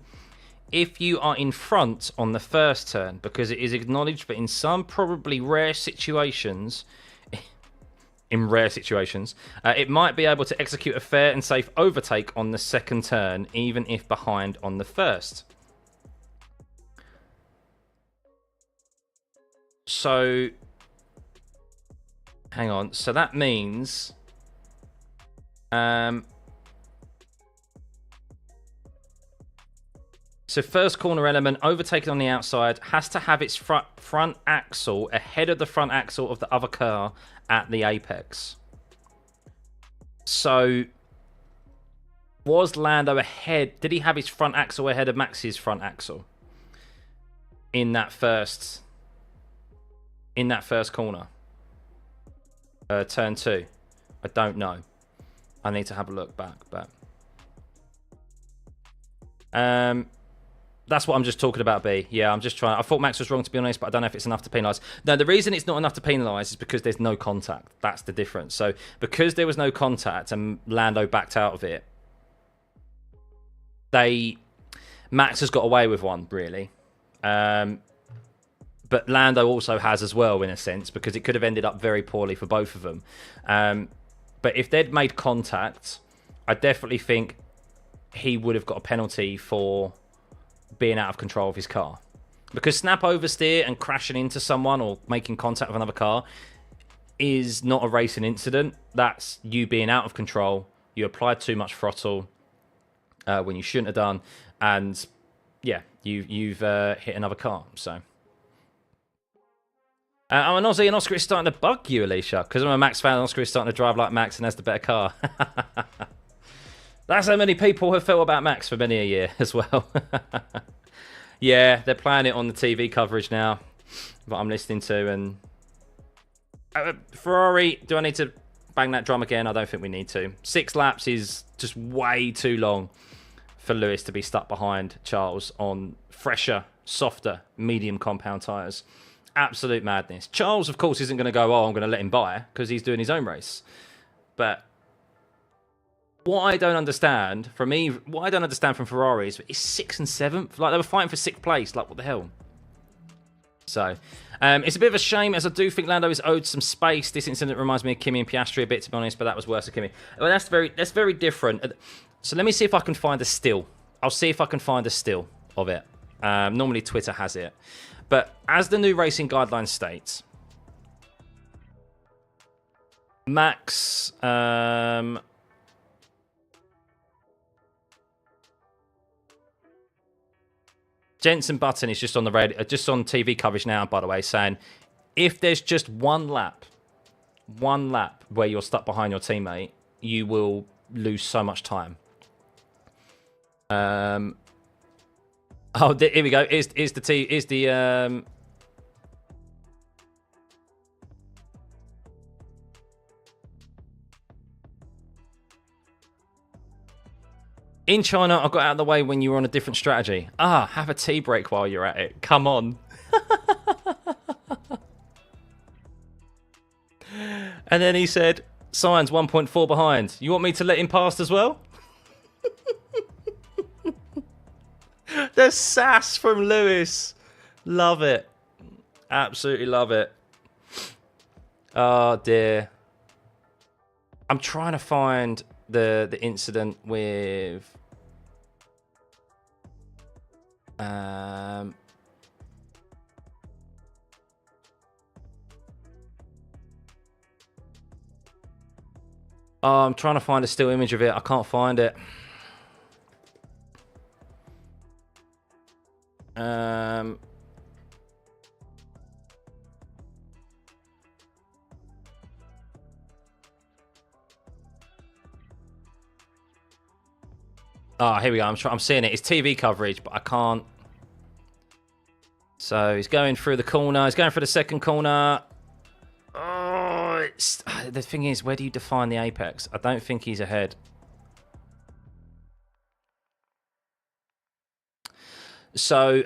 if you are in front on the first turn, because it is acknowledged that in some probably rare situations, it might be able to execute a fair and safe overtake on the second turn, even if behind on the first. So, hang on. So that means, so first corner element overtaken on the outside has to have its front axle ahead of the front axle of the other car at the apex. So, was Lando ahead? Did he have his front axle ahead of Max's front axle in that first corner? Turn 2. I don't know. I need to have a look back, but that's what I'm just talking about, B. Yeah, I'm just trying. I thought Max was wrong, to be honest, but I don't know if it's enough to penalise. No, the reason it's not enough to penalise is because there's no contact. That's the difference. So because there was no contact and Lando backed out of it, Max has got away with one, really. But Lando also has as well, in a sense, because it could have ended up very poorly for both of them. But if they'd made contact, I definitely think he would have got a penalty for being out of control of his car. Because snap oversteer and crashing into someone or making contact with another car is not a racing incident. That's you being out of control. You applied too much throttle when you shouldn't have done. And yeah, you've hit another car. So. I'm an Aussie, and Oscar is starting to bug you, Alicia, because I'm a Max fan, and Oscar is starting to drive like Max and has the better car. That's how many people have felt about Max for many a year as well. Yeah, they're playing it on the TV coverage now that I'm listening to. And Ferrari, do I need to bang that drum again? I don't think we need to. 6 laps is just way too long for Lewis to be stuck behind Charles on fresher, softer, medium compound tyres. Absolute madness. Charles, of course, isn't going to go, oh, I'm going to let him by, because he's doing his own race. But what I don't understand from Ferraris is 6th and 7th. Like, they were fighting for 6th place. Like, what the hell? So, it's a bit of a shame, as I do think Lando is owed some space. This incident reminds me of Kimi and Piastri a bit, to be honest, but that was worse than Kimi. Well, that's very different. So let me see if I can find a still. I'll see if I can find a still of it. Normally Twitter has it. But as the new racing guidelines states, Max... Jenson Button is just on the radio, just on TV coverage now, by the way, saying if there's just one lap where you're stuck behind your teammate, you will lose so much time. Here we go. Is the in China, I got out of the way when you were on a different strategy. Have a tea break while you're at it. Come on. And then he said, Science 1.4 behind. You want me to let him past as well? The sass from Lewis. Love it. Absolutely love it. Oh, dear. I'm trying to find the incident with... I'm trying to find a still image of it. I can't find it. Here we go. I'm seeing it. It's TV coverage, but I can't. So he's going through the corner. He's going for the second corner. Oh, the thing is, where do you define the apex? I don't think he's ahead. So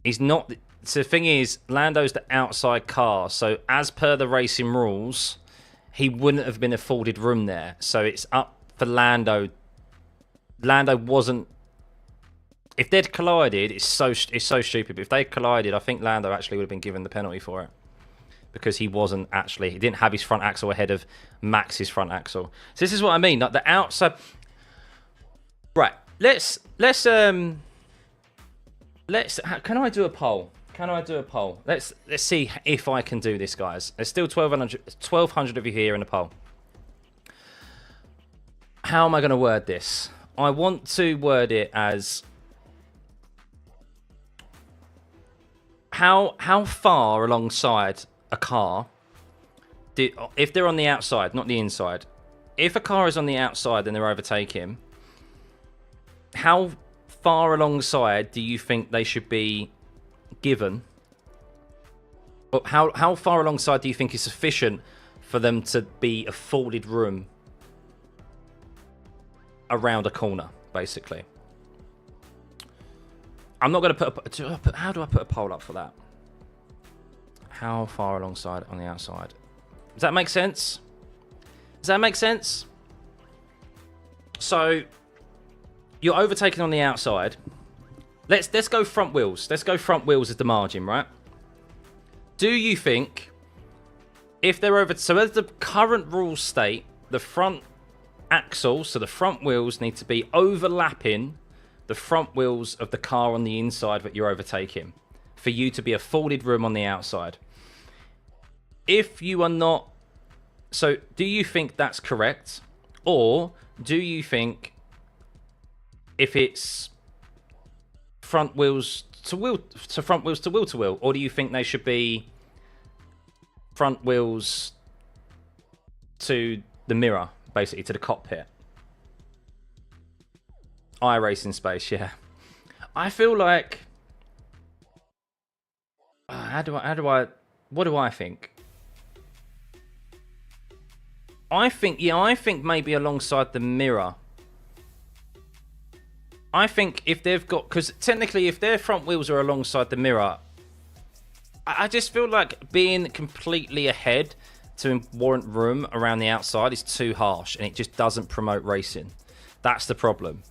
he's not. So the thing is, Lando's the outside car. So as per the racing rules, he wouldn't have been afforded room there. So it's up for Lando. Lando wasn't. If they'd collided, it's so stupid. But if they collided, I think Lando actually would have been given the penalty for it, because he wasn't actually. He didn't have his front axle ahead of Max's front axle. So this is what I mean. Like the outside. Right. Let's. Can I do a poll? Can I do a poll? Let's see if I can do this, guys. There's still 1,200 of you here in the poll. How am I going to word this? I want to word it as how far alongside a car, if they're on the outside, not the inside. If a car is on the outside and they're overtaking, how far alongside do you think they should be given? Or how far alongside do you think is sufficient for them to be afforded room around a corner, basically? I'm not going to put how do I put a poll up for that? How far alongside on the outside? Does that make sense? Does that make sense? So you're overtaking on the outside. Let's go front wheels. Let's go front wheels as the margin, right? Do you think if they're over... So as the current rules state, the front axle, so the front wheels need to be overlapping the front wheels of the car on the inside that you're overtaking for you to be afforded room on the outside. If you are not... So do you think that's correct? Or do you think if it's front wheels to wheel to wheel, or do you think they should be front wheels to the mirror, basically to the cockpit? iRacing space, yeah. I feel like what do I think? I think maybe alongside the mirror. I think if they've got, because technically if their front wheels are alongside the mirror, I just feel like being completely ahead to warrant room around the outside is too harsh, and it just doesn't promote racing. That's the problem.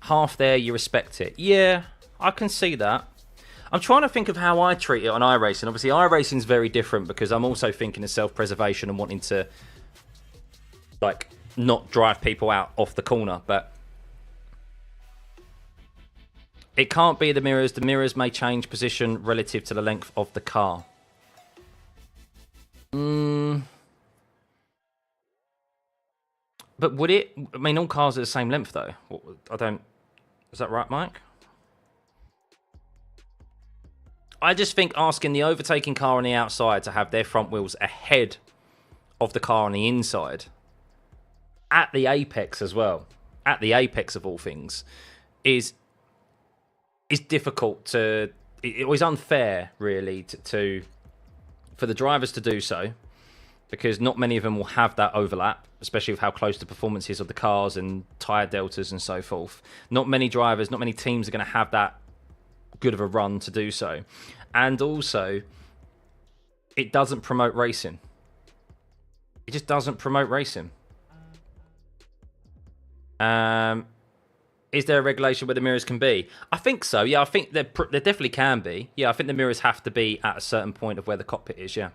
Half there, you respect it. Yeah, I can see that. I'm trying to think of how I treat it on iRacing. Obviously, iRacing is very different because I'm also thinking of self-preservation and wanting to, like, not drive people out off the corner. But it can't be the mirrors. The mirrors may change position relative to the length of the car. But would it? I mean, all cars are the same length, though. I don't. Is that right, Mike? I just think asking the overtaking car on the outside to have their front wheels ahead of the car on the inside, at the apex as well, at the apex of all things, is difficult to. It was unfair, really, for the drivers to do so, because not many of them will have that overlap, especially with how close the performance is of the cars and tyre deltas and so forth. Not many drivers, not many teams are going to have that good of a run to do so. And also, it doesn't promote racing. It just doesn't promote racing. Is there a regulation where the mirrors can be? I think so. Yeah, I think there definitely can be. Yeah, I think the mirrors have to be at a certain point of where the cockpit is, yeah.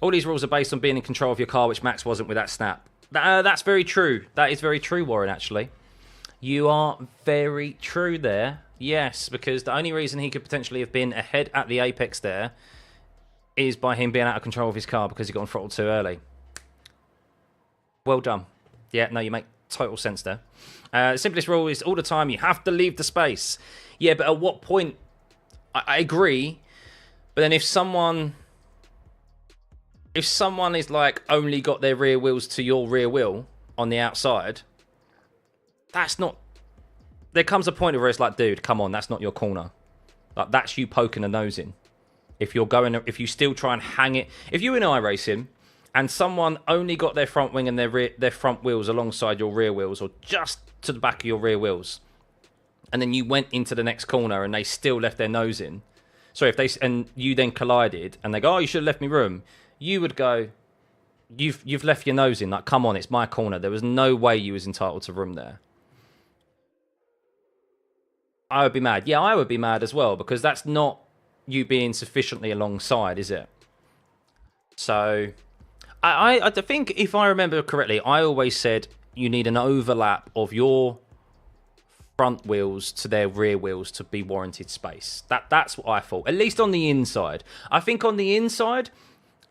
All these rules are based on being in control of your car, which Max wasn't with that snap. That's very true. That is very true, Warren, actually. You are very true there. Yes, because the only reason he could potentially have been ahead at the apex there is by him being out of control of his car because he got on throttle too early. Well done. Yeah, no, you make total sense there. The simplest rule is all the time you have to leave the space. Yeah, but at what point? I agree. But then if someone is like only got their rear wheels to your rear wheel on the outside, that's not. There comes a point where it's like, dude, come on, that's not your corner. Like, that's you poking a nose in. If you still try and hang it, if you're in iRacing and someone only got their front wing and their front wheels alongside your rear wheels or just to the back of your rear wheels, and then you went into the next corner and they still left their nose in. Sorry, and you then collided and they go, oh, you should have left me room. You would go, you've left your nose in. Like, come on, it's my corner. There was no way you was entitled to room there. I would be mad. Yeah, I would be mad as well, because that's not you being sufficiently alongside, is it? So, I think, if I remember correctly, I always said you need an overlap of your front wheels to their rear wheels to be warranted space. That's what I thought, at least on the inside. I think on the inside,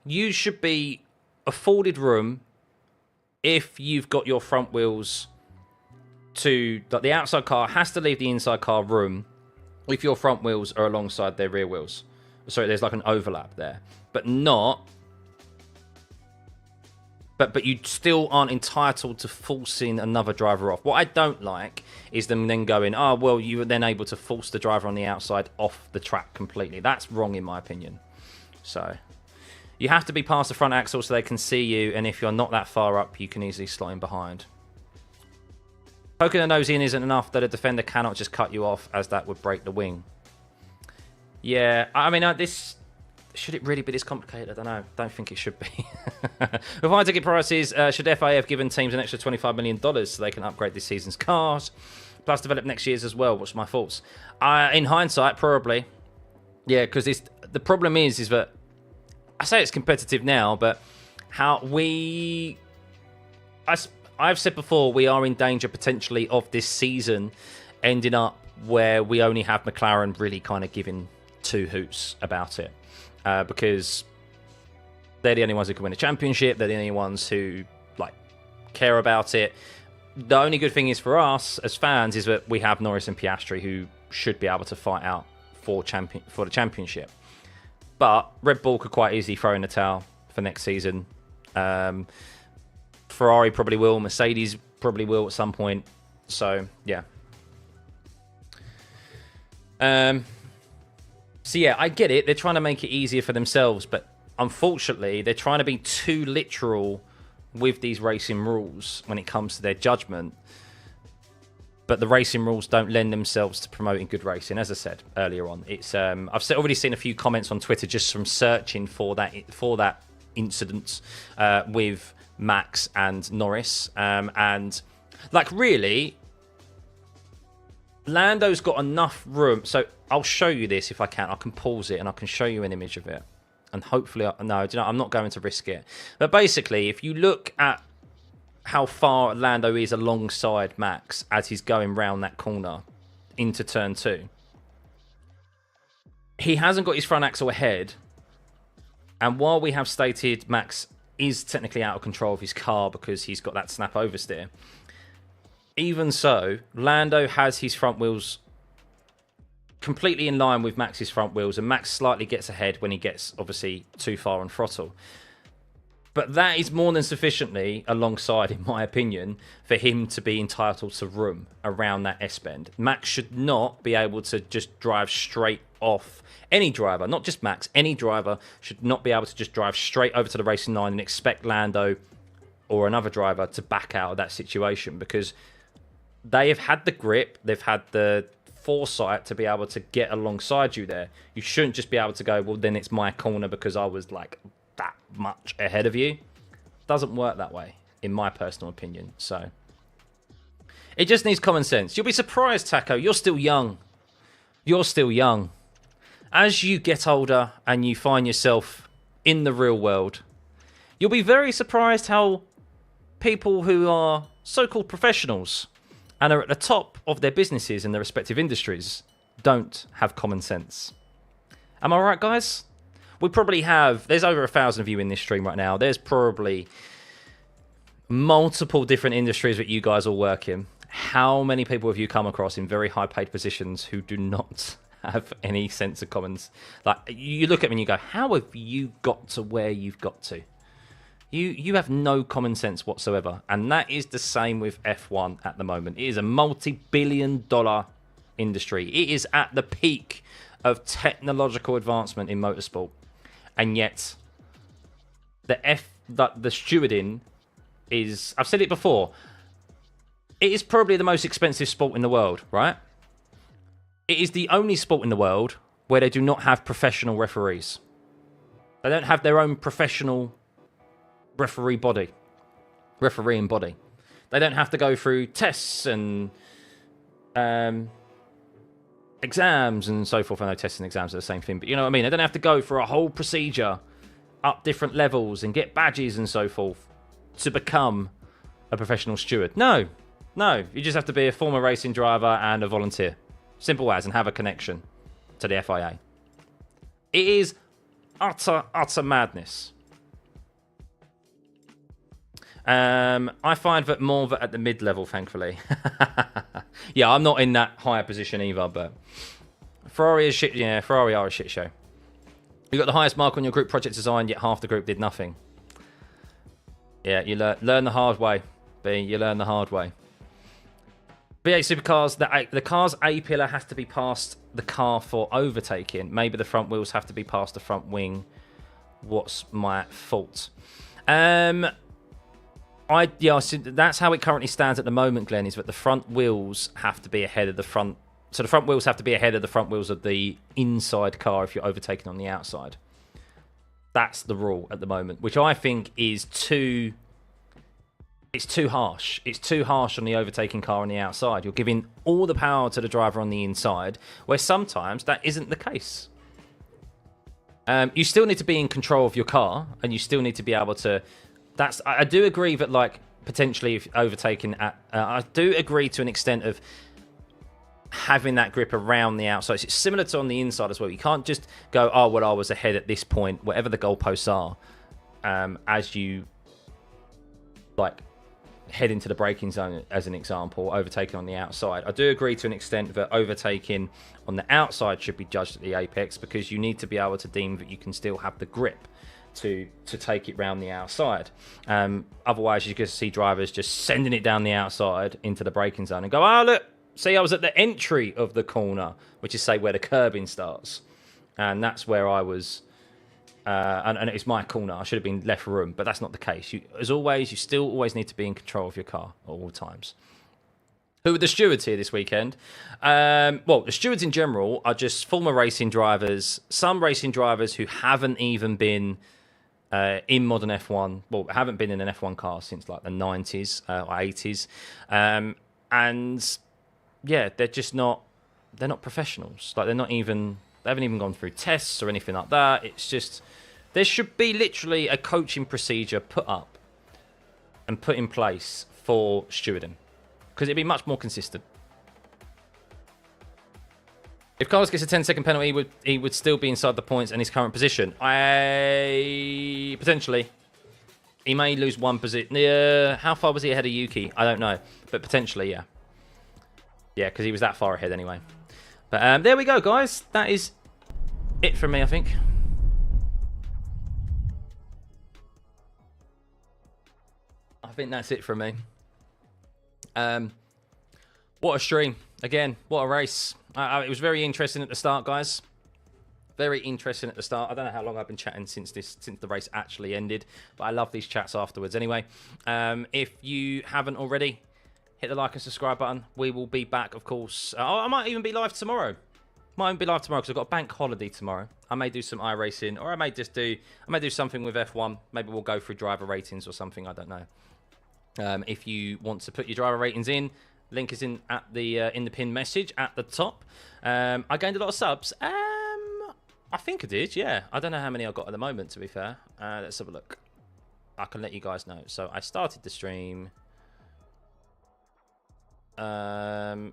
you should be afforded room if you've got your front wheels to, like, the outside car has to leave the inside car room if your front wheels are alongside their rear wheels. Sorry, there's like an overlap there, but not. But you still aren't entitled to forcing another driver off. What I don't like is them then going, oh, well, you were then able to force the driver on the outside off the track completely. That's wrong in my opinion. So you have to be past the front axle so they can see you, and if you're not that far up, you can easily slot in behind. Poking the nose in isn't enough, that a defender cannot just cut you off, as that would break the wing. Yeah, I mean, this... Should it really be this complicated? I don't know. Don't think it should be. With high ticket prices, should FIA have given teams an extra $25 million so they can upgrade this season's cars, plus develop next year's as well? What's my thoughts? In hindsight, probably. Yeah, because the problem is that I say it's competitive now, but how I've said before, we are in danger potentially of this season ending up where we only have McLaren really kind of giving two hoots about it. Because they're the only ones who can win a championship. They're the only ones who, like, care about it. The only good thing is for us as fans is that we have Norris and Piastri who should be able to fight out for the championship. But Red Bull could quite easily throw in the towel for next season. Ferrari probably will. Mercedes probably will at some point. So, yeah. So, yeah, I get it. They're trying to make it easier for themselves. But unfortunately, they're trying to be too literal with these racing rules when it comes to their judgment. But the racing rules don't lend themselves to promoting good racing, as I said earlier on. It's I've already seen a few comments on Twitter just from searching for that incident with Max and Norris. And, like, really, Lando's got enough room. So I'll show you this if I can. I can pause it and I can show you an image of it. And hopefully, no, I'm not going to risk it. But basically, if you look at how far Lando is alongside Max as he's going round that corner into turn 2, he hasn't got his front axle ahead. And while we have stated Max is technically out of control of his car because he's got that snap oversteer, even so, Lando has his front wheels completely in line with Max's front wheels, and Max slightly gets ahead when he gets, obviously, too far on throttle. But that is more than sufficiently alongside, in my opinion, for him to be entitled to room around that S-bend. Max should not be able to just drive straight off. Any driver, not just Max, any driver should not be able to just drive straight over to the racing line and expect Lando or another driver to back out of that situation, because they have had the grip, they've had the foresight to be able to get alongside you there. You shouldn't just be able to go, well, then it's my corner because I was like that much ahead of you. Doesn't work that way, in my personal opinion. So it just needs common sense. You'll be surprised, Taco. You're still young. You're still young. As you get older and you find yourself in the real world, you'll be very surprised how people who are so-called professionals and are at the top of their businesses in their respective industries don't have common sense. Am I right, guys? We probably have... There's over 1,000 of you in this stream right now. There's probably multiple different industries that you guys all work in. How many people have you come across in very high-paid positions who do not have any sense of commons? Like, you look at me and you go, how have you got to where you've got to? You have no common sense whatsoever. And that is the same with F1 at the moment. It is a multi-billion-dollar industry. It is at the peak of technological advancement in motorsport. And yet, the stewarding is... I've said it before. It is probably the most expensive sport in the world, right? It is the only sport in the world where they do not have professional referees. They don't have their own professional refereeing body. They don't have to go through tests and exams and so forth. I know tests and exams are the same thing, but you know what I mean? They don't have to go for a whole procedure up different levels and get badges and so forth to become a professional steward. No. You just have to be a former racing driver and a volunteer. Simple as, and have a connection to the FIA. It is utter madness. I find that more at the mid-level, thankfully. Yeah, I'm not in that higher position either, but Ferrari is shit. Yeah, Ferrari are a shit show. You got the highest mark on your group project design, yet half the group did nothing. Yeah, you learn the hard way, B. You learn the hard way. V8 Supercars, the car's A pillar has to be past the car for overtaking. Maybe the front wheels have to be past the front wing. What's my fault? So that's how it currently stands at the moment, Glenn, is that the front wheels have to be ahead of the front. So the front wheels have to be ahead of the front wheels of the inside car if you're overtaking on the outside. That's the rule at the moment, which I think is too... It's too harsh. It's too harsh on the overtaking car on the outside. You're giving all the power to the driver on the inside, where sometimes that isn't the case. You still need to be in control of your car, and you still need to be able to... I do agree that, like, potentially if overtaking at... I do agree to an extent of having that grip around the outside. It's similar to on the inside as well. You can't just go, oh, well, I was ahead at this point, whatever the goalposts are, as you, like, head into the braking zone, as an example, overtaking on the outside. I do agree to an extent that overtaking on the outside should be judged at the apex, because you need to be able to deem that you can still have the grip to take it round the outside. Otherwise, you're going to see drivers just sending it down the outside into the braking zone and go, oh, look, see, I was at the entry of the corner, which is, say, where the curbing starts. And that's where I was... and it's my corner. I should have been left room, but that's not the case. As always, you still always need to be in control of your car at all times. Who are the stewards here this weekend? Well, the stewards in general are just former racing drivers. Some racing drivers who haven't even been in modern F1. Well, haven't been in an F1 car since like the 90s or 80s. And yeah, they're just not. They're not professionals. Like, they're not even. They haven't even gone through tests or anything like that. It's just, there should be literally a coaching procedure put up and put in place for stewarding, because it'd be much more consistent. If Carlos gets a 10-second penalty, he would still be inside the points in his current position. Potentially. He may lose one position. How far was he ahead of Yuki? I don't know. But potentially, yeah. Yeah, because he was that far ahead anyway. But there we go, guys. That is it from me, I think. I think that's it from me. What a stream. Again, what a race. It was very interesting at the start, guys. Very interesting at the start. I don't know how long I've been chatting since the race actually ended, but I love these chats afterwards anyway. If you haven't already, hit the like and subscribe button. We will be back, of course. I might even be live tomorrow. Might even be live tomorrow because I've got a bank holiday tomorrow. I may do some iRacing, or I may do something with F1. Maybe we'll go through driver ratings or something. I don't know. If you want to put your driver ratings in, link is in at the in the pinned message at the top. I gained a lot of subs. I think I did. Yeah. I don't know how many I got at the moment. To be fair, let's have a look. I can let you guys know. So I started the stream. I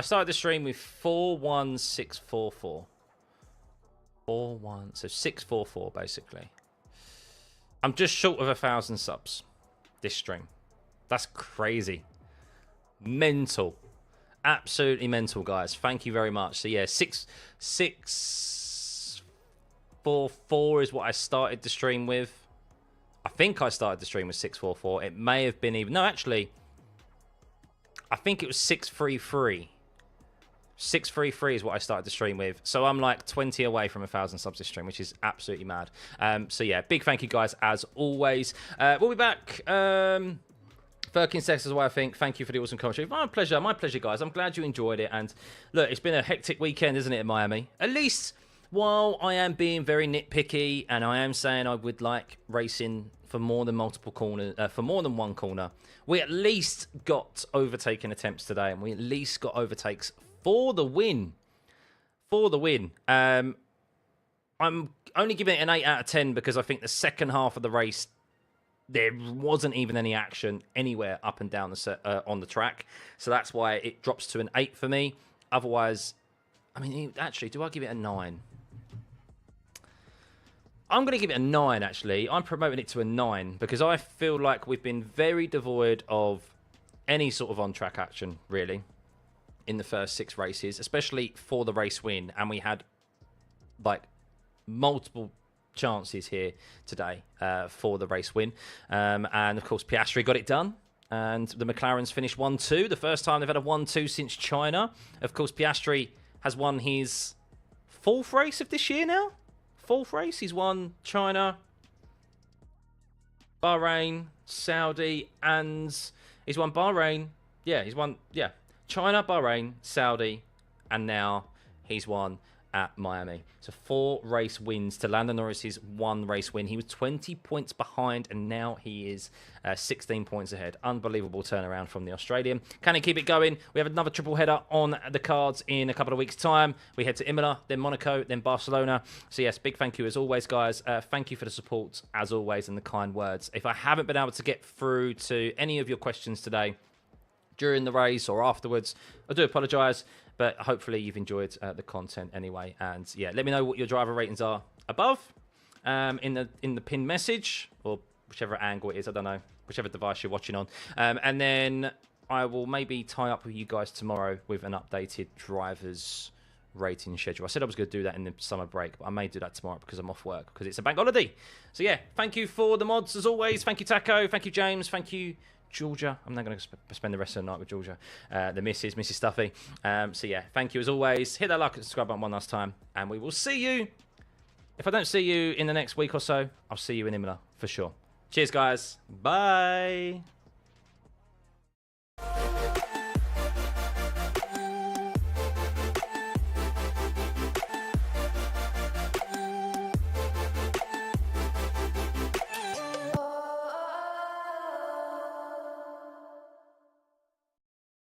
started the stream with 41644. so 644 basically. I'm just short of 1,000 subs this stream. That's crazy. Mental. Absolutely mental, guys. Thank you very much. So yeah, 644 is what I started the stream with. I think I started the stream with 644. It may have been even... No, actually... I think it was 633. 633 is what I started the stream with. So I'm like 20 away from 1,000 subs this stream, which is absolutely mad. So yeah, big thank you guys as always. We'll be back 13 seconds away, I think. Thank you for the awesome commentary. My pleasure, guys. I'm glad you enjoyed it. And look, it's been a hectic weekend, isn't it, in Miami? At least, while I am being very nitpicky and I am saying I would like racing for more than multiple corners, for more than one corner, we at least got overtaking attempts today, and we at least got overtakes for the win. For the win. I'm only giving it an 8 out of 10 because I think the second half of the race, there wasn't even any action anywhere up and down the on the track. So that's why it drops to an 8 for me. Otherwise, I mean, actually, do I give it a 9? I'm going to give it a 9, actually. I'm promoting it to a 9 because I feel like we've been very devoid of any sort of on-track action, really, in the first 6 races, especially for the race win. And we had, like, multiple chances here today for the race win. And, of course, Piastri got it done. And the McLarens finished 1-2. The first time they've had a 1-2 since China. Of course, Piastri has won his 4th race of this year now. 4th race. He's won China, Bahrain, Saudi, and he's won Bahrain. Yeah, he's won, yeah, China, Bahrain, Saudi, and now he's won at Miami. So 4 race wins to Lando Norris's 1 race win. He was 20 points behind, and now he is 16 points ahead. Unbelievable turnaround from the Australian. Can he keep it going? We have another triple header on the cards in a couple of weeks' time. We head to Imola, then Monaco, then Barcelona. So yes, big thank you as always, guys. Thank you for the support, as always, and the kind words. If I haven't been able to get through to any of your questions today, during the race or afterwards, I do apologise, but hopefully you've enjoyed the content anyway. And yeah, let me know what your driver ratings are above in the pinned message, or whichever angle it is, I don't know. whichever device you're watching on. And then I will maybe tie up with you guys tomorrow with an updated driver's rating schedule. I said I was going to do that in the summer break, but I may do that tomorrow because I'm off work, because it's a bank holiday. So yeah, thank you for the mods as always. Thank you, Taco. Thank you, James. Thank you, Georgia. I'm not going to spend the rest of the night with Georgia. The Mrs. Stuffey. So yeah, thank you as always. Hit that like and subscribe button one last time, and we will see you. If I don't see you in the next week or so, I'll see you in Imola for sure. Cheers, guys. Bye.